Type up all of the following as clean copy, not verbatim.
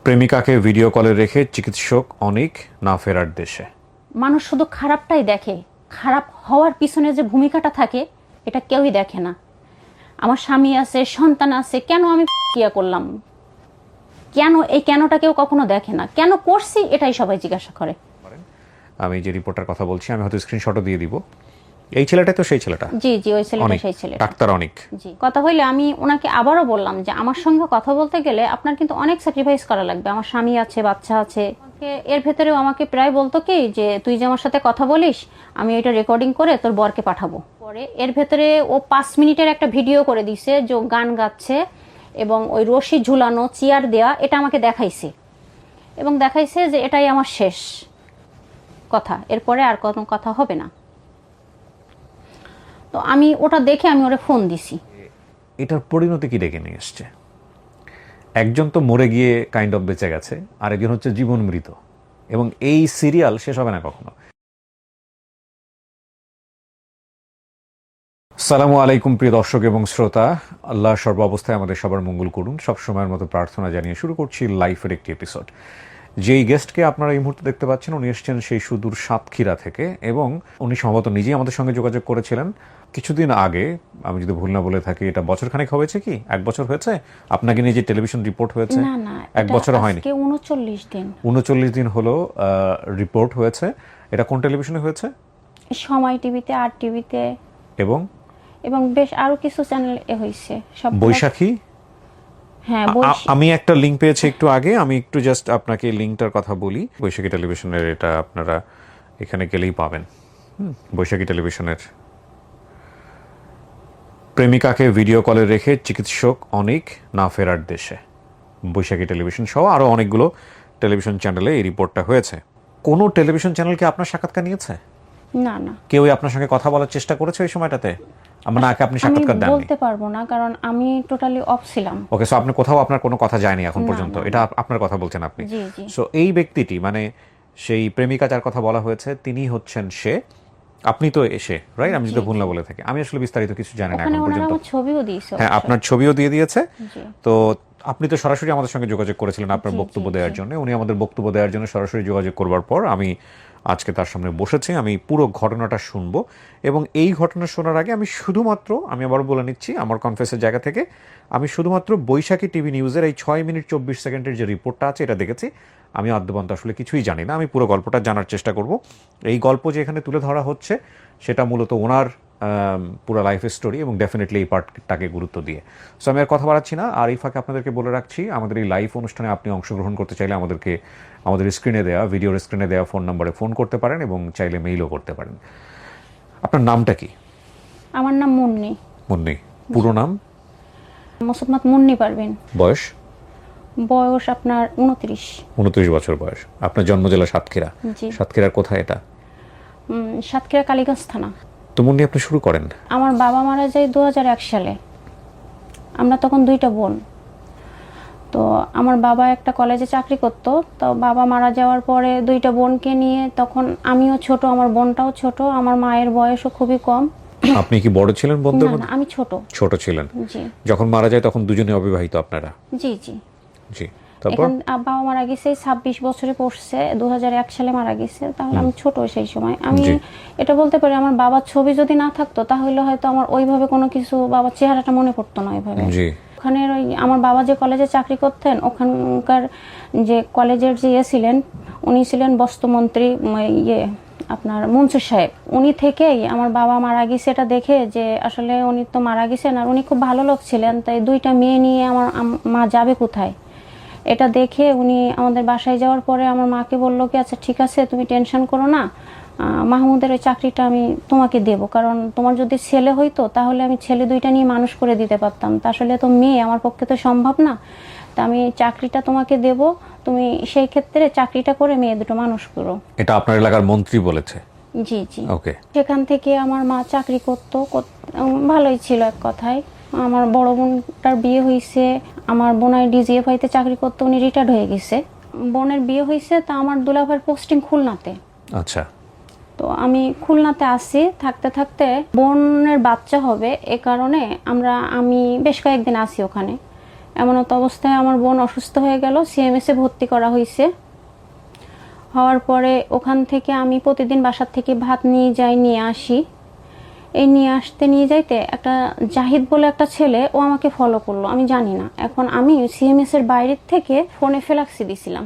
প্রেমিকাকে ভিডিও কলে রেখে চিকিৎসক অনিক না ফেরার দেশে। মানুষ শুধু খারাপটাই দেখে, খারাপ হওয়ার পিছনে যে ভূমিকাটা থাকে এটা কেউই দেখে না। আমার স্বামী আছে, সন্তান আছে, কেন আমি কিয়া করলাম, কেন এই কেনটা কেউ কখনো দেখে না, কেন করছি এটাই সবাই জিজ্ঞাসা করে। আমি যে রিপোর্টার কথা বলছি আমি হয়তো স্ক্রিনশটও দিয়ে দিব। এই ছেলেটাই তো সেই ছেলেটা? জি জি, ওই ছেলেটা সেই ছেলেটা, ডাক্তার অনিক। জি, কথা হইলে আমি ওনাকে আবারও বললাম যে আমার সঙ্গে কথা বলতে গেলে আপনার কিন্তু অনেক স্যাক্রিফাইস করা লাগবে, আমার স্বামী আছে, বাচ্চা আছে। এর ভেতরেও আমাকে প্রায় বলতো কি যে তুই যে আমার সাথে কথা বলিস আমি এটা রেকর্ডিং করে তোর বরকে পাঠাবো। পরে এর ভেতরে ও 5 মিনিটের একটা ভিডিও করে দিছে যে গান গাচ্ছে এবং ওই রশি ঝুলানো চেয়ার দেয়া, এটা আমাকে দেখাইছে এবং দেখাইছে যে এটাই আমার শেষ কথা, এরপরে আর কোনো কথা হবে না। তো আমি ওটা দেখে আমি ওরে ফোন দিছি। এটার পরিণতি কি ডেকে নিয়ে এসছে? একজন তো মরে গিয়ে কাইন্ড অফ বেঁচে গেছে, আরেকজন হচ্ছে জীবন মৃত, এবং এই সিরিয়াল শেষ হবে না কখনো। আসসালামু আলাইকুম প্রিয় দর্শক এবং শ্রোতা, আল্লাহ সর্বাবস্থায় আমাদের সবার মঙ্গল করুন সব সময়ের মতো প্রার্থনা জানিয়ে শুরু করছি লাইফের একটি এপিসোড। যেই গেস্টকে আপনারা এই মুহূর্তে দেখতে পাচ্ছেন উনি এসেছেন সেই সুদূর সাতক্ষীরা থেকে, এবং উনি সম্ভবত নিজেই আমাদের সঙ্গে যোগাযোগ করেছিলেন কিছুদিন আগে। আমি যদি ভুল না বলে থাকি এটা বছরখানেক হয়েছে, কি 1 বছর হয়েছে আপনাকে নিয়ে যে টেলিভিশন রিপোর্ট হয়েছে? না না, 1 বছর হয়নি, 39 দিন হলো রিপোর্ট হয়েছে। এটা কোন টেলিভিশনে হয়েছে? সময় টিভিতে, আর টিভিতে, এবং এবং বেশ আরো কিছু চ্যানেলে হয়েছে। সব বৈশাখী, হ্যাঁ, আমি একটা লিংক পেয়েছি একটু আগে, আমি একটু জাস্ট আপনাকে লিংকটার কথা বলি। বৈশাখী টেলিভিশনের এটা আপনারা এখানে গেলেই পাবেন। বৈশাখী টেলিভিশনের প্রেমিকাকে ভিডিও কলে রেখে চিকিৎসক অনিক না ফেরার দেশে। বৈশাখী টেলিভিশন সহ আরও অনেকগুলো টেলিভিশন চ্যানেলে এই রিপোর্টটা হয়েছে। কোনো টেলিভিশন চ্যানেল কি আপনার সাক্ষাৎকার নিয়েছে? না না, কেউই আপনার সঙ্গে কথা বলার চেষ্টা করেছে ওই সময়টাতে? নাকি আপনি সাক্ষাৎকার দেননি? বলতে পারবো না, কারণ আমি টোটালি অফ ছিলাম। ওকে, সো আপনি কোথাও আপনার কোনো কথা যায়নি এখন পর্যন্ত? এটা আপনার কথা বলছেন আপনি? জি জি। সো এই ব্যক্তিটি, মানে সেই প্রেমিকা যার কথা বলা হয়েছে, তিনি হচ্ছেন সে। আপনি তো এসে রাইট, আমি যদি ভুল না বলে থাকি। আমি আসলে বিস্তারিত কিছু জানি না এখন পর্যন্ত। আমার ছবিও দিয়েছে। হ্যাঁ, আপনার ছবিও দিয়ে দিয়েছে। তো আপনি তো সরাসরি আমাদের সঙ্গে যোগাযোগ করেছিলেন আপনার বক্তব্য দেওয়ার জন্য। উনি আমাদের বক্তব্য দেওয়ার জন্য সরাসরি যোগাযোগ করবার পর আমি আজকে তার সামনে বসেছি। আমি পুরো ঘটনাটা শুনবো, এবং এই ঘটনা শোনার আগে আমি আবার বলে নিচ্ছি আমার কনফেসের জায়গা থেকে, আমি শুধুমাত্র বৈশাখী টিভি নিউজের এই 6 মিনিট 24 সেকেন্ডের যে রিপোর্টটা আছে এটা দেখেছি। আমি আদ্যবন্ত আসলে কিছুই জানি না, আমি পুরো গল্পটা জানার চেষ্টা করব। এই গল্প যে এখানে তুলে ধরা হচ্ছে সেটা মূলত ওনার পুরো লাইফ স্টোরি, এবং ডেফিনেটলি এই পার্টটাকে গুরুত্ব দিয়ে। সো আমি আর কথা বাড়াচ্ছি না, আর এই ফাঁকে আপনাদেরকে বলে রাখছি আমাদের এই লাইভ অনুষ্ঠানে আপনি অংশগ্রহণ করতে চাইলে আমাদের স্ক্রিনে দেওয়া, ভিডিওর স্ক্রিনে দেওয়া ফোন নম্বরে ফোন করতে পারেন, এবং চাইলে মেইলও করতে পারেন। আপনার নামটা কি? আমার নাম মুন্নি। মুন্নি, পুরো নাম? মোসাম্মদ মুন্নি পারবেন। বয়স? বয়স আপনার 29 বছর বয়স। আপনার জন্ম জেলা সাতক্ষীরা? সাতক্ষীরার কোথায় এটা? সাতক্ষীরা কালীগঞ্জ থানা। তো মুন্নি, আপনি শুরু করেন। আমার বাবা মারা যায় 2001 সালে। আমরা তখন 2টা বোন। তো আমার বাবা একটা কলেজে চাকরি করতো, তো বাবা মারা যাওয়ার পরে 2টা বোনকে নিয়ে, তখন আমিও ছোট, আমার বোনটাও ছোট, আমার মায়ের বয়সও খুবই কম। আপনি কি বড় ছিলেন বন্ধুর মধ্যে? না, আমি ছোট ছিলেন। জি। যখন মারা যায় তখন দুজনে অবিবাহিত আপনারা? জি জি জি। তারপর বাবা মারা গেছে 26 বছরে পড়ছে, 2001 সালে মারা গেছে। তাহলে আমি ছোট সেই সময়। আমি এটা বলতে পারি আমার বাবার ছবি যদি না থাকতো তাহলে হয়তো আমার ওইভাবে কোনো কিছু, বাবার চেহারাটা মনে পড়তো না ওইভাবে। জি। ওখানে আমার বাবা যে কলেজে চাকরি করতেন, ওখানকার যে কলেজের যে ছিলেন, উনি ছিলেন বস্ত্রমন্ত্রী, আপনার মনসুর সাহেব। উনি থেকেই আমার বাবা মারা গেছে এটা দেখে, যে আসলে উনি তো মারা গেছেন আর উনি খুব ভালো লোক ছিলেন, তাই 2টা মেয়ে নিয়ে আমার মা যাবে কোথায়, এটা দেখে উনি আমাদের বাসায় যাওয়ার পরে আমার মাকে বললো কি আচ্ছা ঠিক আছে, তুমি টেনশন করো না, মাহমুদের ওই চাকরিটা আমি তোমাকে দেব, কারণ তোমার যদি ছেলে হইতো তাহলে আমি ছেলে 2টা নিয়ে মানুষ করে দিতে পারতাম, তা আসলে তো মেয়ে, আমার পক্ষে তো সম্ভব না, তা আমি চাকরিটা তোমাকে দেব, তুমি সেই ক্ষেত্রে চাকরিটা করে মেয়ে 2টো মানুষ করো। এটা আপনার এলাকার মন্ত্রী বলেছে? জি জি। ওকে। সেখান থেকে আমার মা চাকরি করতো, ভালোই ছিল এক কথায়। আমার বড় বোনটার বিয়ে হয়েছে, আমার বোনাই ডিজিএফআইতে চাকরি করতো, উনি রিটায়ার্ড হয়ে গেছে। বোনের বিয়ে হয়েছে, তা আমার দুলাভাইয়ের পোস্টিং খুলনাতে। আচ্ছা। তো আমি খুলনাতে আসি, থাকতে থাকতে বোনের বাচ্চা হবে, এ কারণে আমি বেশ কয়েকদিন আসি ওখানে। এমনত অবস্থায় আমার বোন অসুস্থ হয়ে গেল, সিএমএস এ ভর্তি করা হয়েছে। হওয়ার পরে ওখান থেকে আমি প্রতিদিন বাসার থেকে ভাত নিয়ে যাই, নিয়ে আসি। এই নিয়ে যাইতে একটা জাহিদ বলে একটা ছেলে, ও আমাকে ফলো করলো, আমি জানি না। এখন আমি সিএমএস এর বাইরের থেকে ফোনে ফ্ল্যাক্সি দিছিলাম।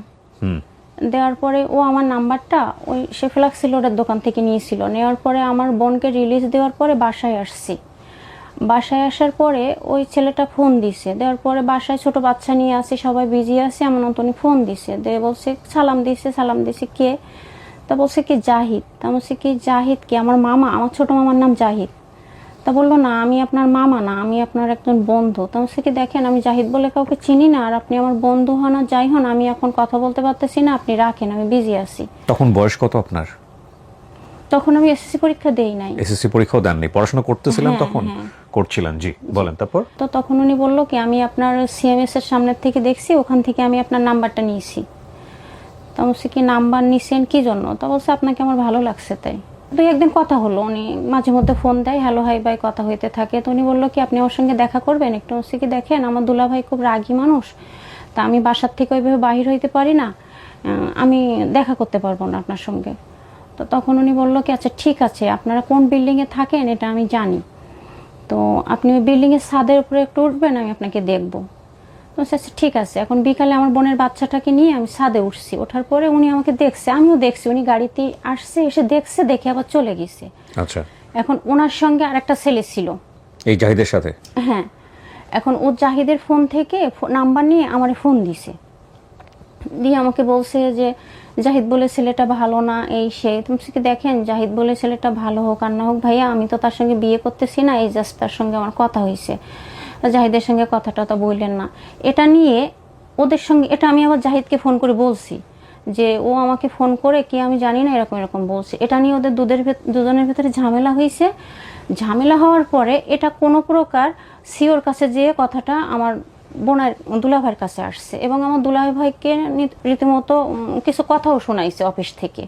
দেওয়ার পরে ও আমার নাম্বারটা ওই সে ফ্ল্যাক্সি লোডের দোকান থেকে নিয়েছিল। নেওয়ার পরে আমার বোনকে রিলিজ দেওয়ার পরে বাসায় আসছি। বাসায় আসার পরে ওই ছেলেটা ফোন দিছে। দেওয়ার পরে বাসায় ছোট বাচ্চা নিয়ে আসি, সবাই বিজি আছে, এমন উনি ফোন দিছে। দিয়ে বলছে সালাম দিছে কে? তা বলছে কি জাহিদ। তা বলছে কি জাহিদ কি? আমার মামা, আমার ছোট মামার নাম জাহিদ। তা বললো না, আমি আপনার মামা না, আমি আপনার একজন বন্ধু। তা বলছে কি দেখেন, আমি জাহিদ বলে কাউকে চিনি না, আর আপনি আমার বন্ধু হন আর যাই হন, আমি এখন কথা বলতে পারতেছি না, আপনি রাখেন, আমি বিজি আছি। তখন বয়স কত আপনার? তখন আমি এসএসসি পরীক্ষা দেই নাই। এসএসসি পরীক্ষাও দেননি, পড়াশোনা করতেছিলেন তখন? করছিলেন, জি বলেন। তারপর? তো তখন উনি বললো কি আমি আপনার সিএমএস এর সামনের থেকে দেখছি, ওখান থেকে আমি আপনার নাম্বারটা নিয়েছি। তা বলছে কি নাম্বার নিছেন কি জন্য? তা বলছে আপনাকে আমার ভালো লাগছে তাই। দুই একদিন কথা হলো, উনি মাঝে মধ্যে ফোন দেয়, হ্যালো হাই বাই কথা হইতে থাকে। তো উনি বললো কি আপনি আমার সঙ্গে দেখা করবেন একটু? বলছে কি দেখেন, আমার দুলাভাই খুব রাগী মানুষ, তা আমি বাসার থেকে ওইভাবে বাহির হইতে পারি না, আমি দেখা করতে পারবো না আপনার সঙ্গে। তো তখন উনি বললো কি আচ্ছা ঠিক আছে, আপনারা কোন বিল্ডিংয়ে থাকেন এটা আমি জানি, তো আপনি ওই বিল্ডিংয়ের ছাদের উপরে একটু উঠবেন, আমি আপনাকে দেখবো। তো আচ্ছা ঠিক আছে। এখন বিকালে আমার বোনের বাচ্চাটাকে নিয়ে আমি ছাদে উঠছি। ওঠার পরে উনি আমাকে দেখছে, আমিও দেখছি, উনি গাড়িতে আসছে, এসে দেখছে, দেখে আবার চলে গেছে। আচ্ছা। এখন ওনার সঙ্গে আরেকটা ছেলে ছিল এই জাহিদের সাথে? হ্যাঁ। এখন ও জাহিদের ফোন থেকে নাম্বার নিয়ে আমারে ফোন দিছে, দিয়ে আমাকে বলছে যে জাহিদ বলে ছেলেটা ভালো না, এই সে। তুমি কি দেখেন, জাহিদ বলে ছেলেটা ভালো হোক আর না হোক ভাইয়া, আমি তো তার সঙ্গে বিয়ে করতেছি না, এই জাস্ট তার সঙ্গে আমার কথা হয়েছে, জাহিদের সঙ্গে কথাটা তো বললেন না। এটা নিয়ে ওদের সঙ্গে, এটা আমি আবার জাহিদকে ফোন করে বলছি যে ও আমাকে ফোন করে কি আমি জানি না এরকম এরকম বলছে। এটা নিয়ে ওদের দুজনের ভেতরে ঝামেলা হয়েছে। ঝামেলা হওয়ার পরে এটা কোনো প্রকার সিওর কাছে যেয়ে কথাটা আমার বোনের দুলাভাইয়ের কাছে আসছে, এবং আমার দুলাভাই ভাইকে রীতিমতো কিছু কথাও শোনাইছে অফিস থেকে,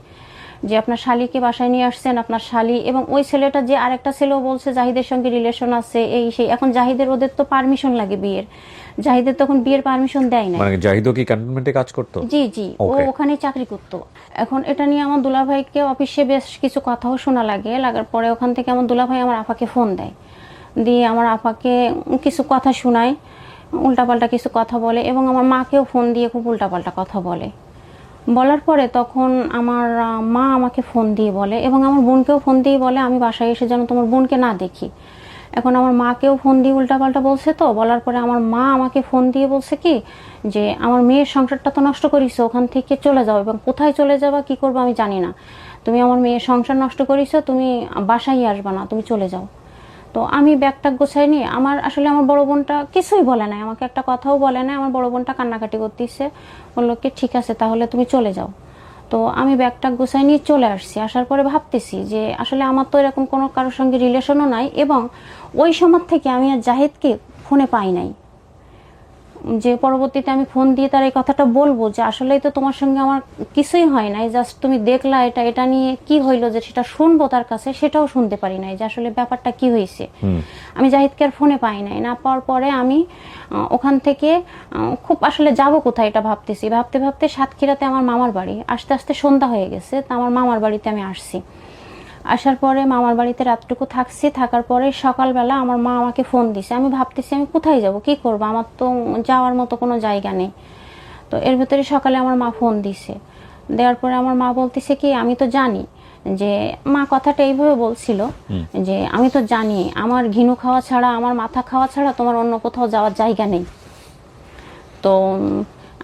যে আপনার শালিকে বাসায় নিয়ে আসছেন, আপনার শালি এবং ওই ছেলেটা যে আরেকটা ছেলেও বলছে জাহিদের সঙ্গে রিলেশন আছে, এই সেই। এখন জাহিদের ওদের তো পারমিশন লাগে বিয়ের, জাহিদের তখন বিয়ের পারমিশন দেয় না। মানে জাহিদও কি ক্যান্টনমেন্টে কাজ করতো? জি জি, ও ওখানে চাকরি করতো। এখন এটা নিয়ে আমার দুলাভাইকে অফিসে বেশ কিছু কথাও শোনা লাগার পরে ওখান থেকে আমার দুলাভাই আমার আপাকে ফোন দেয়, দিয়ে আমার আপাকে কিছু কথা শোনায়, উল্টাপাল্টা কিছু কথা বলে, এবং আমার মাকেও ফোন দিয়ে খুব উল্টাপাল্টা কথা বলার পরে তখন আমার মা আমাকে ফোন দিয়ে বলে, এবং আমার বোনকেও ফোন দিয়ে বলে আমি বাসায় এসে যেন তোমার বোনকে না দেখি। এখন আমার মাকেও ফোন দিয়ে উল্টাপাল্টা বলছে। তো বলার পরে আমার মা আমাকে ফোন দিয়ে বলছে কি যে আমার মেয়ের সংসারটা তো নষ্ট করিছো, ওখান থেকে চলে যাও, এবং কোথায় চলে যাবা কি করবো আমি জানি না, তুমি আমার মেয়ের সংসার নষ্ট করিছো, তুমি বাসায় আসবা না, তুমি চলে যাও। তো আমি ব্যাগটা গোছাই নিয়ে, আমার বড় বোনটা কিছুই বলে নাই, আমাকে একটা কথাও বলে নাই। আমার বড় বোনটা কান্নাকাটি করতেছে, বললো কি ঠিক আছে তাহলে তুমি চলে যাও। তো আমি ব্যাগটা গোছাই নিয়ে চলে আসছি। আসার পরে ভাবতেছি যে আসলে আমার তো এরকম কোনো কারোর সঙ্গে রিলেশনও নাই, এবং ওই সময় থেকে আমি আর জাহিদকে ফোনে পাই নাই, যে পরবর্তীতে আমি ফোন দিয়ে তার এই কথাটা বলবো যে আসলেই তো তোমার সঙ্গে আমার কিছুই হয় নাই, জাস্ট তুমি দেখলা এটা নিয়ে কি হইলো, যে সেটা শুনবো তার কাছে, সেটাও শুনতে পারি নাই যে আসলে ব্যাপারটা কি হয়েছে। আমি জাহিদকে আর ফোনে পাই নাই। না পাওয়ার পরে আমি ওখান থেকে খুব আসলে যাব কোথায় এটা ভাবতে ভাবতে সাতক্ষীরাতে আমার মামার বাড়ি, আস্তে আস্তে সন্ধ্যা হয়ে গেছে, তা আমার মামার বাড়িতে আমি আসছি। আসার পরে মামার বাড়িতে রাতটুকু থাকছি। থাকার পরে সকালবেলা আমার মা আমাকে ফোন দিছে। আমি ভাবতেছি আমি কোথায় যাব, কি করব, আমার তো যাওয়ার মতো কোনো জায়গা নেই। তো এর ভেতরে সকালে আমার মা ফোন দিছে। দেওয়ার পরে আমার মা বলতেছে কি আমি তো জানি, যে মা কথাটা এইভাবে বলছিল যে আমি তো জানি আমার ঘিনু খাওয়া ছাড়া, আমার মাথা খাওয়া ছাড়া তোমার অন্য কোথাও যাওয়ার জায়গা নেই। তো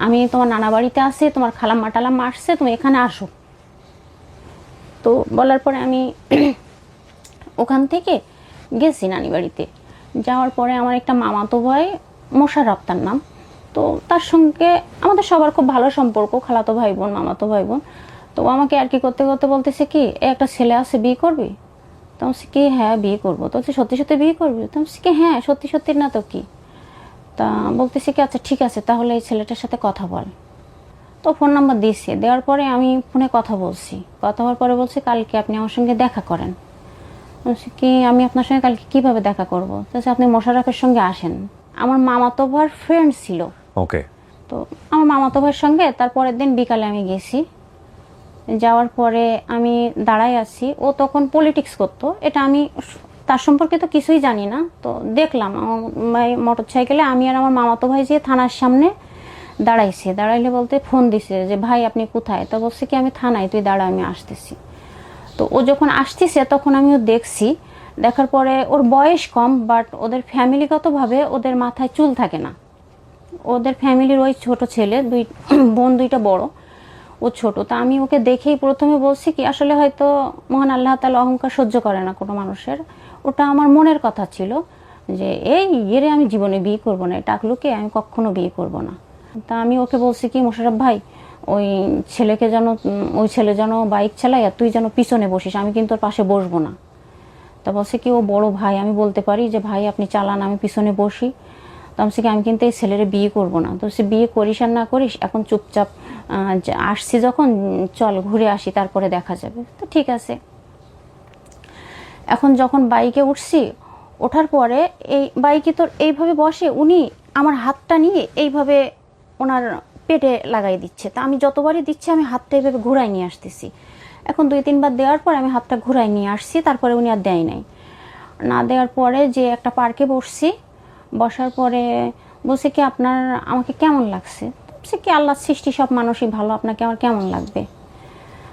আমি তোমার নানা বাড়িতে আছি, তোমার খালাম্মা টালাম্মা আসছে, তুমি এখানে আসো। তো বলার পরে আমি ওখান থেকে গেছি নানি বাড়িতে। যাওয়ার পরে আমার একটা মামাতো ভাই, মোশাররফ তার নাম, তো তার সঙ্গে আমাদের সবার খুব ভালো সম্পর্ক, খালাতো ভাই বোন, মামাতো ভাই বোন। তো আমাকে আর কি করতে করতে বলতেছে কি একটা ছেলে আছে, বিয়ে করবি? তো আমি কি হ্যাঁ বিয়ে করবো। তো সত্যি সত্যি বিয়ে করবি? তো আমি কি হ্যাঁ সত্যি সত্যি, না তো কি। তা বলতেছে কি আচ্ছা ঠিক আছে তাহলে এই ছেলেটার সাথে কথা বল। তো ফোন নাম্বার দিয়েছে। দেওয়ার পরে আমি ফোনে কথা হওয়ার পরে বলছি কালকে আপনি আমার সঙ্গে দেখা করেন। বলছি কি আমি আপনার সঙ্গে কালকে কিভাবে দেখা করবো? তাহলে আপনি মোশাররফের সঙ্গে আসেন, আমার মামাতো ভাইয়ের ফ্রেন্ড ছিল। ওকে। তো আমার মামাতো ভাইয়ের সঙ্গে তারপরের দিন বিকালে আমি গেছি। যাওয়ার পরে আমি দাঁড়ায় আছি, ও তখন পলিটিক্স করতো, এটা আমি তার সম্পর্কে তো কিছুই জানি না। তো দেখলাম মোটর সাইকেলে আমি আর আমার মামাতো ভাই যে থানার সামনে দাঁড়াইছে, দাঁড়াইলে বলতে ফোন দিছে যে ভাই আপনি কোথায়? তো বলছে কি আমি থানায়, তুই দাঁড়া আমি আসতেছি। তো ও যখন আসতেছে তখন আমিও দেখছি, দেখার পরে ওর বয়স কম, বাট ওদের ফ্যামিলিগতভাবে ওদের মাথায় চুল থাকে না। ওদের ফ্যামিলির ওই ছোট ছেলে, দুই বোন, দুইটা বড়, ও ছোট। তা আমি ওকে দেখেই প্রথমে বলছি কি আসলে হয়তো মহান আল্লাহ তাআলা অহংকার সহ্য করে না কোনো মানুষের, ওটা আমার মনের কথা ছিল যে এই এরে আমি জীবনে বিয়ে করব না, টাকলুকে আমি কখনো বিয়ে করব না। তা আমি ওকে বলছি কি মোশাররফ ভাই ওই ছেলেকে যেন, ওই ছেলে যেন বাইক চালায় আর তুই যেন পিছনে বসিস, আমি কিন্তু ওর পাশে বসবো না। তা বলছে কি ও বড় ভাই, আমি বলতে পারি যে ভাই আপনি চালান আমি পিছনে বসি। তো আমি কি আমি কিন্তু এই ছেলের বিয়ে করব না। তো সে বিয়ে করিস আর না করিস এখন চুপচাপ আসছি যখন চল ঘুরে আসি তারপরে দেখা যাবে। তো ঠিক আছে। এখন যখন বাইকে উঠছি, ওঠার পরে এই বাইকে তোর এইভাবে বসে উনি আমার হাতটা নিয়ে এইভাবে ওনার পেটে লাগাই দিচ্ছে। তা আমি যতবারই দিচ্ছি আমি হাতটা এইভাবে ঘুরাই নিয়ে আসতেছি। এখন 2-3 বার দেওয়ার পর আমি হাতটা ঘুরাই নিয়ে আসছি, তারপরে উনি আর দেয় নাই। না দেওয়ার পরে যে একটা পার্কে বসছি, বসার পরে বলছে কি আপনার আমাকে কেমন লাগছে? বলছে কি আল্লাহর সৃষ্টি সব মানুষই ভালো, আপনাকে আমার কেমন লাগবে?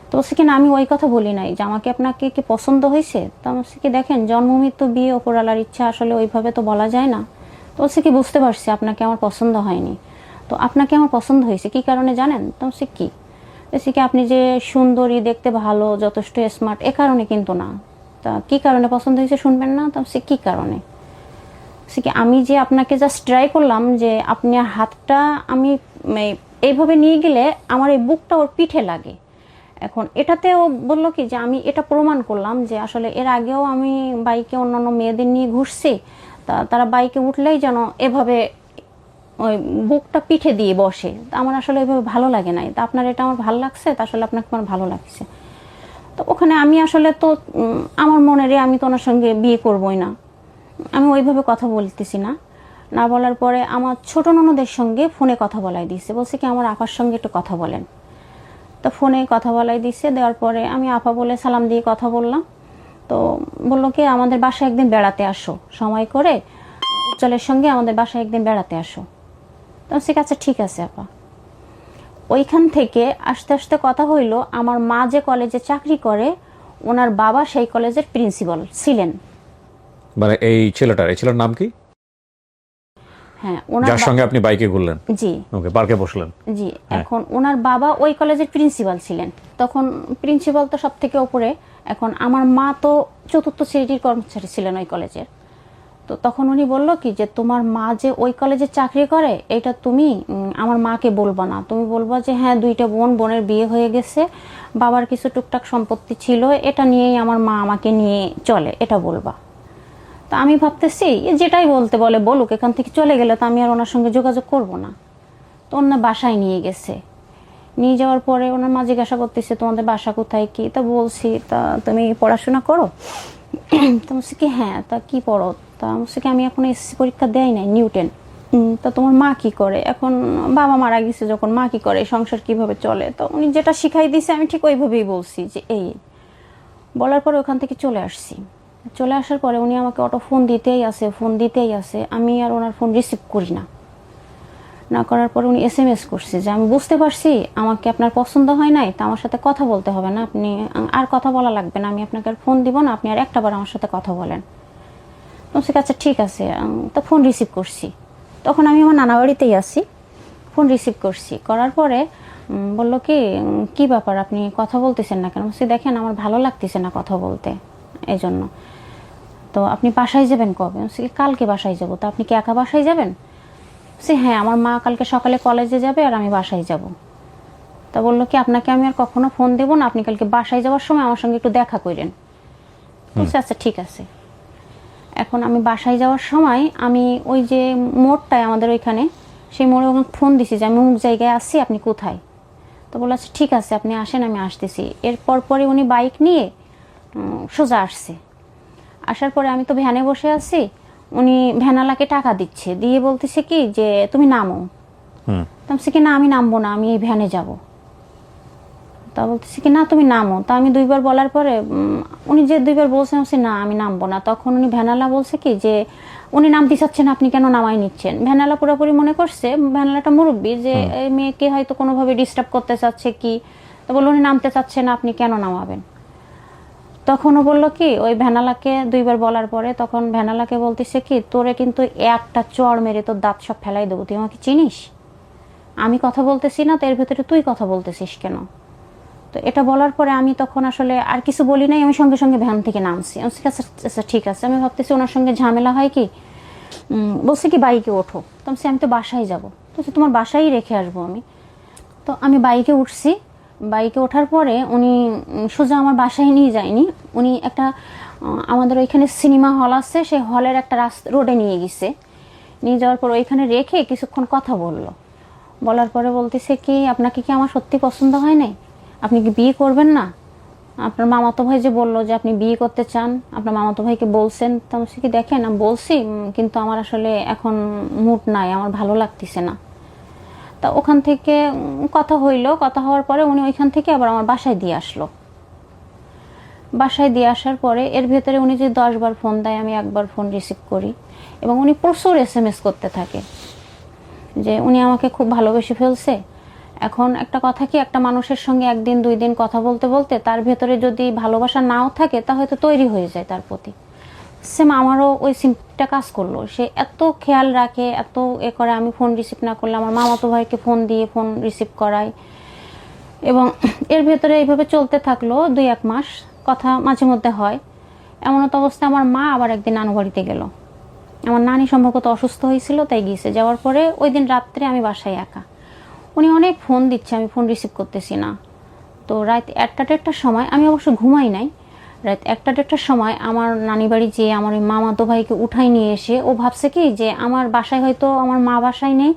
তো বলছে কি না আমি ওই কথা বলি নাই যে আমাকে আপনাকে কি পছন্দ হয়েছে। তো বলছে কি দেখেন জন্ম মৃত্যু বিয়ে ওপরওয়ালার ইচ্ছা, আসলে ওইভাবে তো বলা যায় না। তো বলছে কি বুঝতে পারছি আপনাকে আমার পছন্দ হয়নি, তো আপনাকে আমার পছন্দ হয়েছে কি কারণে জানেন? তো বলছে কি? বলছে কি আপনি যে সুন্দরী, দেখতে ভালো, যথেষ্ট স্মার্ট, এ কারণে কিন্তু না। তা কি কারণে পছন্দ হয়েছে শুনবেন না? তো বলছে কি কারণে? বলছে কি আমি যে আপনাকে জাস্ট ট্রাই করলাম যে আপনি হাতটা আমি এইভাবে নিয়ে গেলে আমার এই বুকটা ওর পিঠে লাগে। এখন এটাতেও বললো কি যে আমি এটা প্রমাণ করলাম যে আসলে এর আগেও আমি বাইকে অন্যান্য মেয়েদের নিয়ে ঘুরছি, তারা বাইকে উঠলেই যেন এভাবে ওই বুকটা পিঠে দিয়ে বসে। আমার আসলে এভাবে ভালো লাগে নাই। তা আপনার এটা আমার ভালো লাগছে, তা আসলে আপনাকে আমার ভালো লাগছে। তো ওখানে আমি আসলে তো আমার মনেরে আমি তো ওনার সঙ্গে বিয়ে করবই না, আমি ওইভাবে কথা বলতেছি না। না বলার পরে আমার ছোট ননদের সঙ্গে ফোনে কথা বলাই দিচ্ছে, বলছে কি আমার আপার সঙ্গে একটু কথা বলেন। তো ফোনে কথা বলাই দিচ্ছে, দেওয়ার পরে আমি আপা বলে সালাম দিয়ে কথা বললাম। তো বললো কি আমাদের বাসায় একদিন বেড়াতে আসো, সময় করে উজ্জ্বলের সঙ্গে আমাদের বাসায় একদিন বেড়াতে আসো। তো আচ্ছা ঠিক আছে আপা। ওইখান থেকে আস্তে আস্তে কথা হইলো, আমার মা যে কলেজে চাকরি করে ওনার বাবা সেই কলেজের প্রিন্সিপাল ছিলেন। মানে এই ছেলেটার নাম কি? হ্যাঁ, ওনার যার সঙ্গে আপনি বাইকে ঘুরলেন? জি। ওকে, পার্কে বসলেন? জি। এখন ওনার বাবা ওই কলেজের প্রিন্সিপাল ছিলেন। তখন প্রিন্সিপাল তো সব থেকে উপরে। এখন আমার মা তো 4র্থ শ্রেণীর কর্মচারী ছিলেন ওই কলেজের। তো তখন উনি বলল কি যে তোমার মা যে ওই কলেজে চাকরি করে এটা তুমি আমার মাকে বলবা না, তুমি বলবা যে হ্যাঁ 2টা বোন, বোনের বিয়ে হয়ে গেছে, বাবার কিছু টুকটাক সম্পত্তি ছিল, এটা নিয়েই আমার মা আমাকে নিয়ে চলে, এটা বলবা। তা আমি ভাবতেছি যেটাই বলতে বলে বলুক, এখান থেকে চলে গেলে তো আমি আর ওনার সঙ্গে যোগাযোগ করব না। তো ওনার বাসায় নিয়ে গেছে। নিয়ে যাওয়ার পরে ওনার মা জিজ্ঞাসা করতেছে তোমাদের বাসা কোথায় কি? তা বলছি তা তুমি পড়াশোনা করো? তো বলছি কি হ্যাঁ। তা কি পড়ো? তা বলছি কি আমি এখন এসএসসি পরীক্ষা দেয় নাই, নিউটেন। তা তোমার মা কি করে? এখন বাবা মারা গেছে যখন মা কি করে, সংসার কিভাবে চলে? তো উনি যেটা শিখাই দিয়েছে আমি ঠিক ওইভাবেই বলছি যে এই। বলার পরে ওখান থেকে চলে আসছি। চলে আসার পরে উনি আমাকে অটো ফোন দিতেই আছে, আমি আর ওনার ফোন রিসিভ করি না। না করার পরে উনি SMS করছে যে আমি বুঝতে পারছি আমাকে আপনার পছন্দ হয় নাই, তা আমার সাথে কথা বলতে হবে না, আপনি আর কথা বলা লাগবে না, আমি আপনাকে আর ফোন দিব না, আপনি আর একটাবার আমার সাথে কথা বলেন। বলছি আচ্ছা ঠিক আছে। তো ফোন রিসিভ করছি, তখন আমি আমার নানা বাড়িতেই আছি। ফোন রিসিভ করছি, করার পরে বললো কি কি ব্যাপার আপনি কথা বলতেছেন না কেন? বলছি দেখেন আমার ভালো লাগতেছে না কথা বলতে, এই জন্য। তো আপনি বাসায় যাবেন কবে? বলছি কালকে বাসায় যাবো। তো আপনি কি একা বাসায় যাবেন? বলছি হ্যাঁ, আমার মা কালকে সকালে কলেজে যাবে আর আমি বাসায় যাব। তা বললো কি আপনাকে আমি আর কখনো ফোন দেবো না, আপনি কালকে বাসায় যাওয়ার সময় আমার সঙ্গে একটু দেখা করেন। বলছি আচ্ছা ঠিক আছে। এখন আমি বাসায় যাওয়ার সময় আমি ওই যে মোড়টায় আমাদের ওইখানে, সেই মোড়ে ফোন দিছি যে আমি অমুক জায়গায় আসছি, আপনি কোথায়? তো বললো আচ্ছা ঠিক আছে আপনি আসেন, আমি আসতেছি। এরপর পরে উনি বাইক নিয়ে সোজা আসছে। আসার পরে আমি তো ভ্যানে বসে আছি, উনি ভ্যানালাকে টাকা দিচ্ছে, দিয়ে বলতেছে কি যে তুমি নামো। তা বলছে কি না আমি নামবো না, আমি এই ভ্যানে যাব। তা বলতেছে কি না তুমি নামো। তা আমি 2বার বলার পরে উনি যে 2বার বলছেন বলছে না আমি নামবো না। তখন উনি ভ্যানালা বলছে কি যে উনি নামতে চাচ্ছেন, আপনি কেন নামাই নিচ্ছেন। ভ্যানালা পুরোপুরি মনে করছে ভ্যানালাটা মুরব্বী যে এই মেয়েকে হয়তো কোনোভাবে ডিস্টার্ব করতে চাচ্ছে কি। তা বললো উনি নামতে চাচ্ছে না, আপনি কেন নামাবেন। তখনও বললো কি ওই ভ্যানালাকে 2বার বলার পরে তখন ভ্যানালাকে বলতেছে কি তোরে কিন্তু একটা চড় মেরে তোর দাঁত সব ফেলাই দেবো, তুই আমাকে চিনিস, আমি কথা বলতেছি না তো এর ভেতরে তুই কথা বলতেছিস কেন। তো এটা বলার পরে আমি তখন আসলে আর কিছু বলি নাই, আমি সঙ্গে সঙ্গে ভ্যান থেকে নামছি। আমি বলছি, আচ্ছা ঠিক আছে। আমি ভাবতেছি ওনার সঙ্গে ঝামেলা হয় কি, বলছে কি বাইকে ওঠো। তো আমি তো বাসায় যাবো, তো তোমার বাসায় রেখে আসবো আমি। তো আমি বাইকে উঠছি। বাইকে ওঠার পরে উনি সোজা আমার বাসায় নিয়ে যায়নি, উনি একটা আমাদের ওইখানে সিনেমা হল আছে, সেই হলের একটা রোডে নিয়ে গেছে। নিয়ে যাওয়ার পর ওইখানে রেখে কিছুক্ষণ কথা বললো। বলার পরে বলতেছে কি আপনাকে কি আমার সত্যি পছন্দ হয় নাই, আপনি কি বিয়ে করবেন না। আপনার মামাতো ভাই যে বললো যে আপনি বিয়ে করতে চান, আপনার মামাতো ভাইকে বলছেন। তো আমি কি দেখেন আমি বলছি, কিন্তু আমার আসলে এখন মুড নাই, আমার ভালো লাগতেছে না। তা ওখান থেকে কথা হইলো, কথা হওয়ার পরে উনি ওইখান থেকে আবার আমার বাসায় দিয়ে আসলো। বাসায় দিয়ে আসার পরে এর ভেতরে উনি যে 10বার ফোন দেয়, আমি 1বার ফোন রিসিভ করি। এবং উনি প্রচুর SMS করতে থাকে যে উনি আমাকে খুব ভালোবেসে ফেলছে। এখন একটা কথা কি, একটা মানুষের সঙ্গে 1 দিন 2 দিন কথা বলতে বলতে তার ভেতরে যদি ভালোবাসা নাও থাকে তা হয়তো তৈরি হয়ে যায় তার প্রতি। সেম আমারও ওই সিমটা কাজ করলো, সে এত খেয়াল রাখে, এত করে, আমি ফোন রিসিভ না করলে আমার মামাতো ভাইকে ফোন দিয়ে ফোন রিসিভ করায়। এবং এর ভেতরে এইভাবে চলতে থাকলো 2-1 মাস, কথা মাঝে মধ্যে হয়। এমন তো অবস্থা আমার মা আবার একদিন নানু বাড়িতে গেল, আমার নানি সম্ভবত অসুস্থ হয়েছিল তাই গিয়েছে। যাওয়ার পরে ওই দিন রাত্রে আমি বাসায় একা, উনি অনেক ফোন দিচ্ছে, আমি ফোন রিসিভ করতেছি না। তো রাত 1টা-1:30টার সময়, আমি অবশ্য ঘুমাই নাই, রাত 1টা-1:30টার সময় আমার নানি বাড়ি যেয়ে আমার ওই মামাতো ভাইকে উঠাই নিয়ে এসে ও ভাবছে কি যে আমার বাসায় হয়তো আমার মা বাসায় নেই,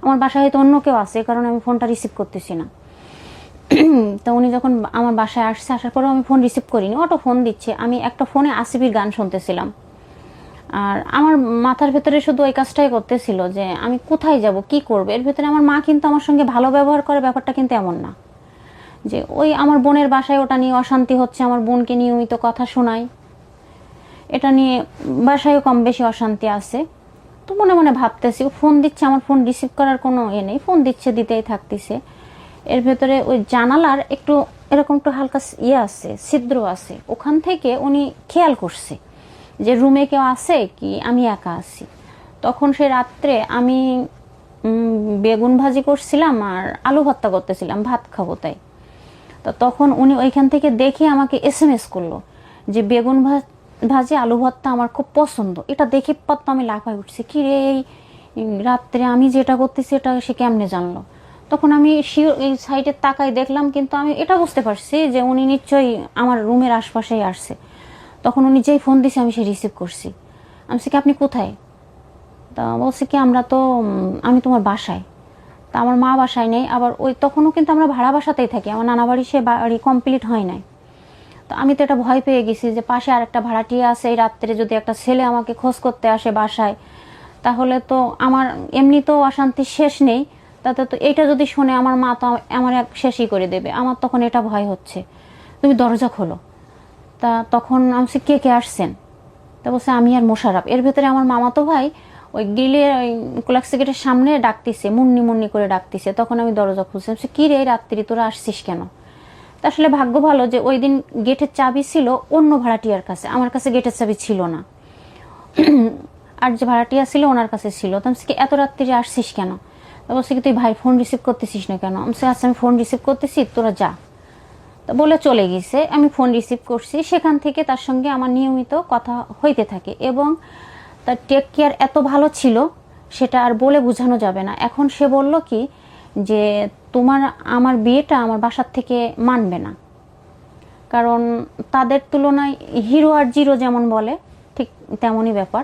আমার বাসায় হয়তো অন্য কেউ আছে, কারণ আমি ফোনটা রিসিভ করতেছি না। তো উনি যখন আমার বাসায় আসছে, আসার পরেও আমি ফোন রিসিভ করিনি, অটো ফোন দিচ্ছে। আমি একটা ফোনে আসিফির গান শুনতেছিলাম, আর আমার মাথার ভেতরে শুধু ওই কাজটাই করতেছিল যে আমি কোথায় যাব, কি করবে। এর ভেতরে আমার মা কিন্তু আমার সঙ্গে ভালো ব্যবহার করে, ব্যাপারটা কিন্তু এমন না যে ওই আমার বোনের বাসায় ওটা নিয়ে অশান্তি হচ্ছে, আমার বোনকে নিয়মিত কথা শোনায়, এটা নিয়ে বাসায়ও কম বেশি অশান্তি আছে। তো মনে মনে ভাবতেছি ও ফোন দিচ্ছে, আমার ফোন রিসিভ করার কোনো নেই, ফোন দিচ্ছে দিতেই থাকতেছে। এর ভেতরে ওই জানালার একটু এরকম একটু হালকা আছে, ছিদ্র আছে, ওখান থেকে উনি খেয়াল করছে যে রুমে কেউ আছে কি, আমি একা আছি। তখন সে রাত্রে আমি বেগুন ভাজি করছিলাম আর আলু ভর্তা করতেছিলাম, ভাত খাবো তাই। তো তখন উনি ওইখান থেকে দেখে আমাকে SMS করলো যে বেগুন ভাজি আলু ভর্তা আমার খুব পছন্দ। এটা দেখে পাত্র আমি লাফায় উঠছি, কি রে এই রাত্রে আমি যেটা করতেছি এটা সে কেমনে জানলো। তখন আমি এই সাইডে তাকাই দেখলাম, কিন্তু আমি এটা বুঝতে পারছি যে উনি নিশ্চয়ই আমার রুমের আশপাশেই আসছে। তখন উনি যেই ফোন দিছে আমি সে রিসিভ করছি। আমি কি আপনি কোথায়। তা বলছে কি আমি তোমার বাসায়। তা আমার মা বাসায় নেই, আবার ওই তখনও কিন্তু আমরা ভাড়া বাসাতেই থাকি, আমার নানা বাড়ি সে বাড়ি কমপ্লিট হয় নাই। তো আমি তো এটা ভয় পেয়ে গেছি যে পাশে আরেকটা ভাড়াটিয়া আছে, এই রাত্রে যদি একটা ছেলে আমাকে খোঁজ করতে আসে বাসায়, তাহলে তো আমার এমনিতেও অশান্তি শেষ নেই, তাতে তো এটা যদি শুনে আমার মা তো আমার শেষই করে দেবে। আমার তখন এটা ভয় হচ্ছে, তুমি দরজা খোলো। তা তখন আমি কে কে আসছেন। তা বলছে আমি আর মোশাররফ। এর ভেতরে আমার মামাতো ভাই ওই গ্রিলের ওই কোলাক্সি গেটের সামনে ডাকতেছে, মুন্নি মুন্নি করে ডাকতেছে। তখন আমি দরজা খুলছি, কি রে রাত্রি তোরা আসছিস কেন। তা আসলে ভাগ্য ভালো যে ওই দিন গেটের চাবি ছিল অন্য ভাড়াটিয়ার কাছে, আমার কাছে গেটের চাবি ছিল না, আর যে ভাড়াটিয়া ছিল ওনার কাছে ছিল। তো আমি এত রাত্রি আসছিস কেন। তা বলছে কি তুই ভাই ফোন রিসিভ করতেছিস না কেন। আমি আচ্ছা আমি ফোন রিসিভ করতেছি, তোরা যা। তা বলে চলে গেছে। আমি ফোন রিসিভ করছি, সেখান থেকে তার সঙ্গে আমার নিয়মিত কথা হইতে থাকে এবং তার টেক কেয়ার এত ভালো ছিল সেটা আর বলে বোঝানো যাবে না। এখন সে বলল কি যে আমার বিয়েটা আমার বাসার থেকে মানবে না, কারণ তাদের তুলনায় হিরো আর জিরো যেমন বলে ঠিক তেমনই ব্যাপার।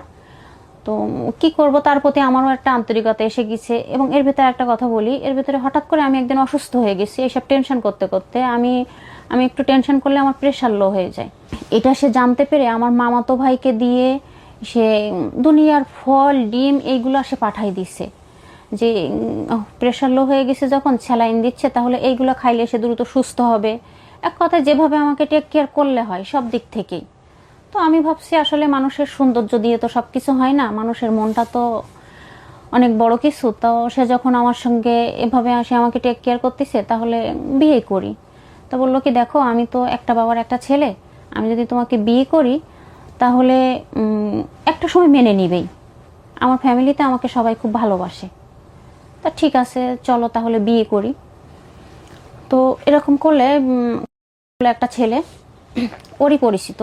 তো কি করব, তার প্রতি আমারও একটা আন্তরিকতা এসে গেছে। এবং এর ভেতরে একটা কথা বলি, এর ভেতরে হঠাৎ করে আমি একদিন অসুস্থ হয়ে গেছি। এইসব টেনশন করতে করতে আমি একটু টেনশন করলে আমার প্রেশার লো হয়ে যায়। এটা সে জানতে পেরে আমার মামাতো ভাইকে দিয়ে সে দুনিয়ার ফল ডিম এইগুলো সে পাঠাই দিছে, যে প্রেশার লো হয়ে গেছে, যখন স্যালাইন দিচ্ছে তাহলে এইগুলো খাইলে সে দ্রুত সুস্থ হবে। এক কথায় যেভাবে আমাকে টেক কেয়ার করলে হয় সব দিক থেকেই। তো আমি ভাবছি আসলে মানুষের সৌন্দর্য দিয়ে তো সব কিছু হয় না, মানুষের মনটা তো অনেক বড় কিছু। তো সে যখন আমার সঙ্গে এভাবে আসে আমাকে টেক কেয়ার করতেছে, তাহলে বিয়ে করি। তো বললো কি, দেখো আমি তো একটা বাবার একটা ছেলে, আমি যদি তোমাকে বিয়ে করি তাহলে একটা সময় মেনে নিবেই, আমার ফ্যামিলিতে আমাকে সবাই খুব ভালোবাসে। তা ঠিক আছে চলো তাহলে বিয়ে করি। তো এরকম করলে একটা ছেলে ওরই পরিচিত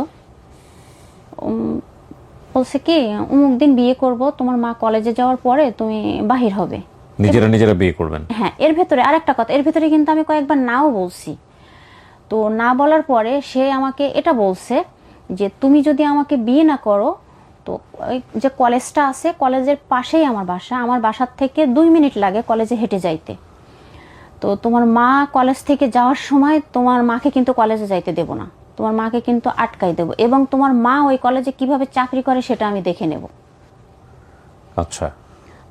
বলছে কি, অমুক দিন বিয়ে করব, তোমার মা কলেজে যাওয়ার পরে তুমি বাহির হবে। নিজেরা বিয়ে করবেন? হ্যাঁ, এর ভেতরে আরেকটা কথা, এর ভেতরে কিন্তু আমি কয়েকবার নাও বলছি। তো না বলার পরে সে আমাকে এটা বলছে যে তুমি যদি আমাকে বিয়ে না করো, তো ওই যে কলেজটা আছে কলেজের পাশেই আমার বাসা, আমার বাসার থেকে 2 মিনিট লাগে কলেজে হেঁটে যাইতে। তো তোমার মা কলেজ থেকে যাওয়ার সময় তোমার মাকে কিন্তু কলেজে যাইতে দেব না, তোমার মাকে কিন্তু আটকাই দেব, এবং তোমার মা ওই কলেজে কিভাবে চাকরি করে সেটা আমি দেখে নেব। আচ্ছা।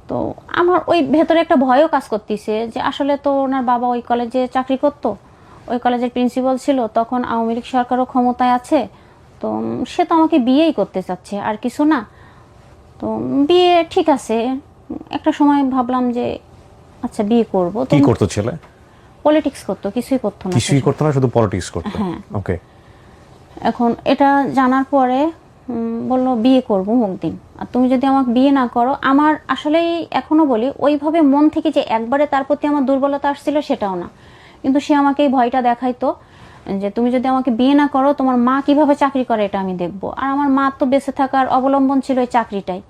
তো আমার ওই ভেতরে একটা ভয়ও কাজ করতেছে যে আসলে তো ওনার বাবা ওই কলেজে চাকরি করতো, ওই কলেজের প্রিন্সিপাল ছিল, তখন আওয়ামী লীগ সরকারও ক্ষমতায় আছে। তো সে তো আমাকে বিয়েই করতে চাচ্ছে, আর কিছু না। তো বিয়ে ঠিক আছে, একটা সময় ভাবলাম যে আচ্ছা বিয়ে করব। তো কি করতো ছেলে? পলিটিক্স করতো, কিছুই করতো না। কিছুই করতো না, শুধু পলিটিক্স করতো? হ্যাঁ। ওকে। এখন এটা জানার পরে বললো বিয়ে করবো অমুক দিন, আর তুমি যদি আমাকে বিয়ে না করো, আমার আসলেই এখনো বলি ওইভাবে মন থেকে যে একবারে তার প্রতি আমার দুর্বলতা আসছিল সেটাও না, কিন্তু সে আমাকে এই ভয়টা দেখাইতো যে তুমি যদি আমাকে বিয়ে না করো তোমার মা কিভাবে চাকরি করে এটা আমি দেখবো। আর আমার মা তো বেঁচে থাকার অবলম্বন ছিল ওই চাকরিটাই,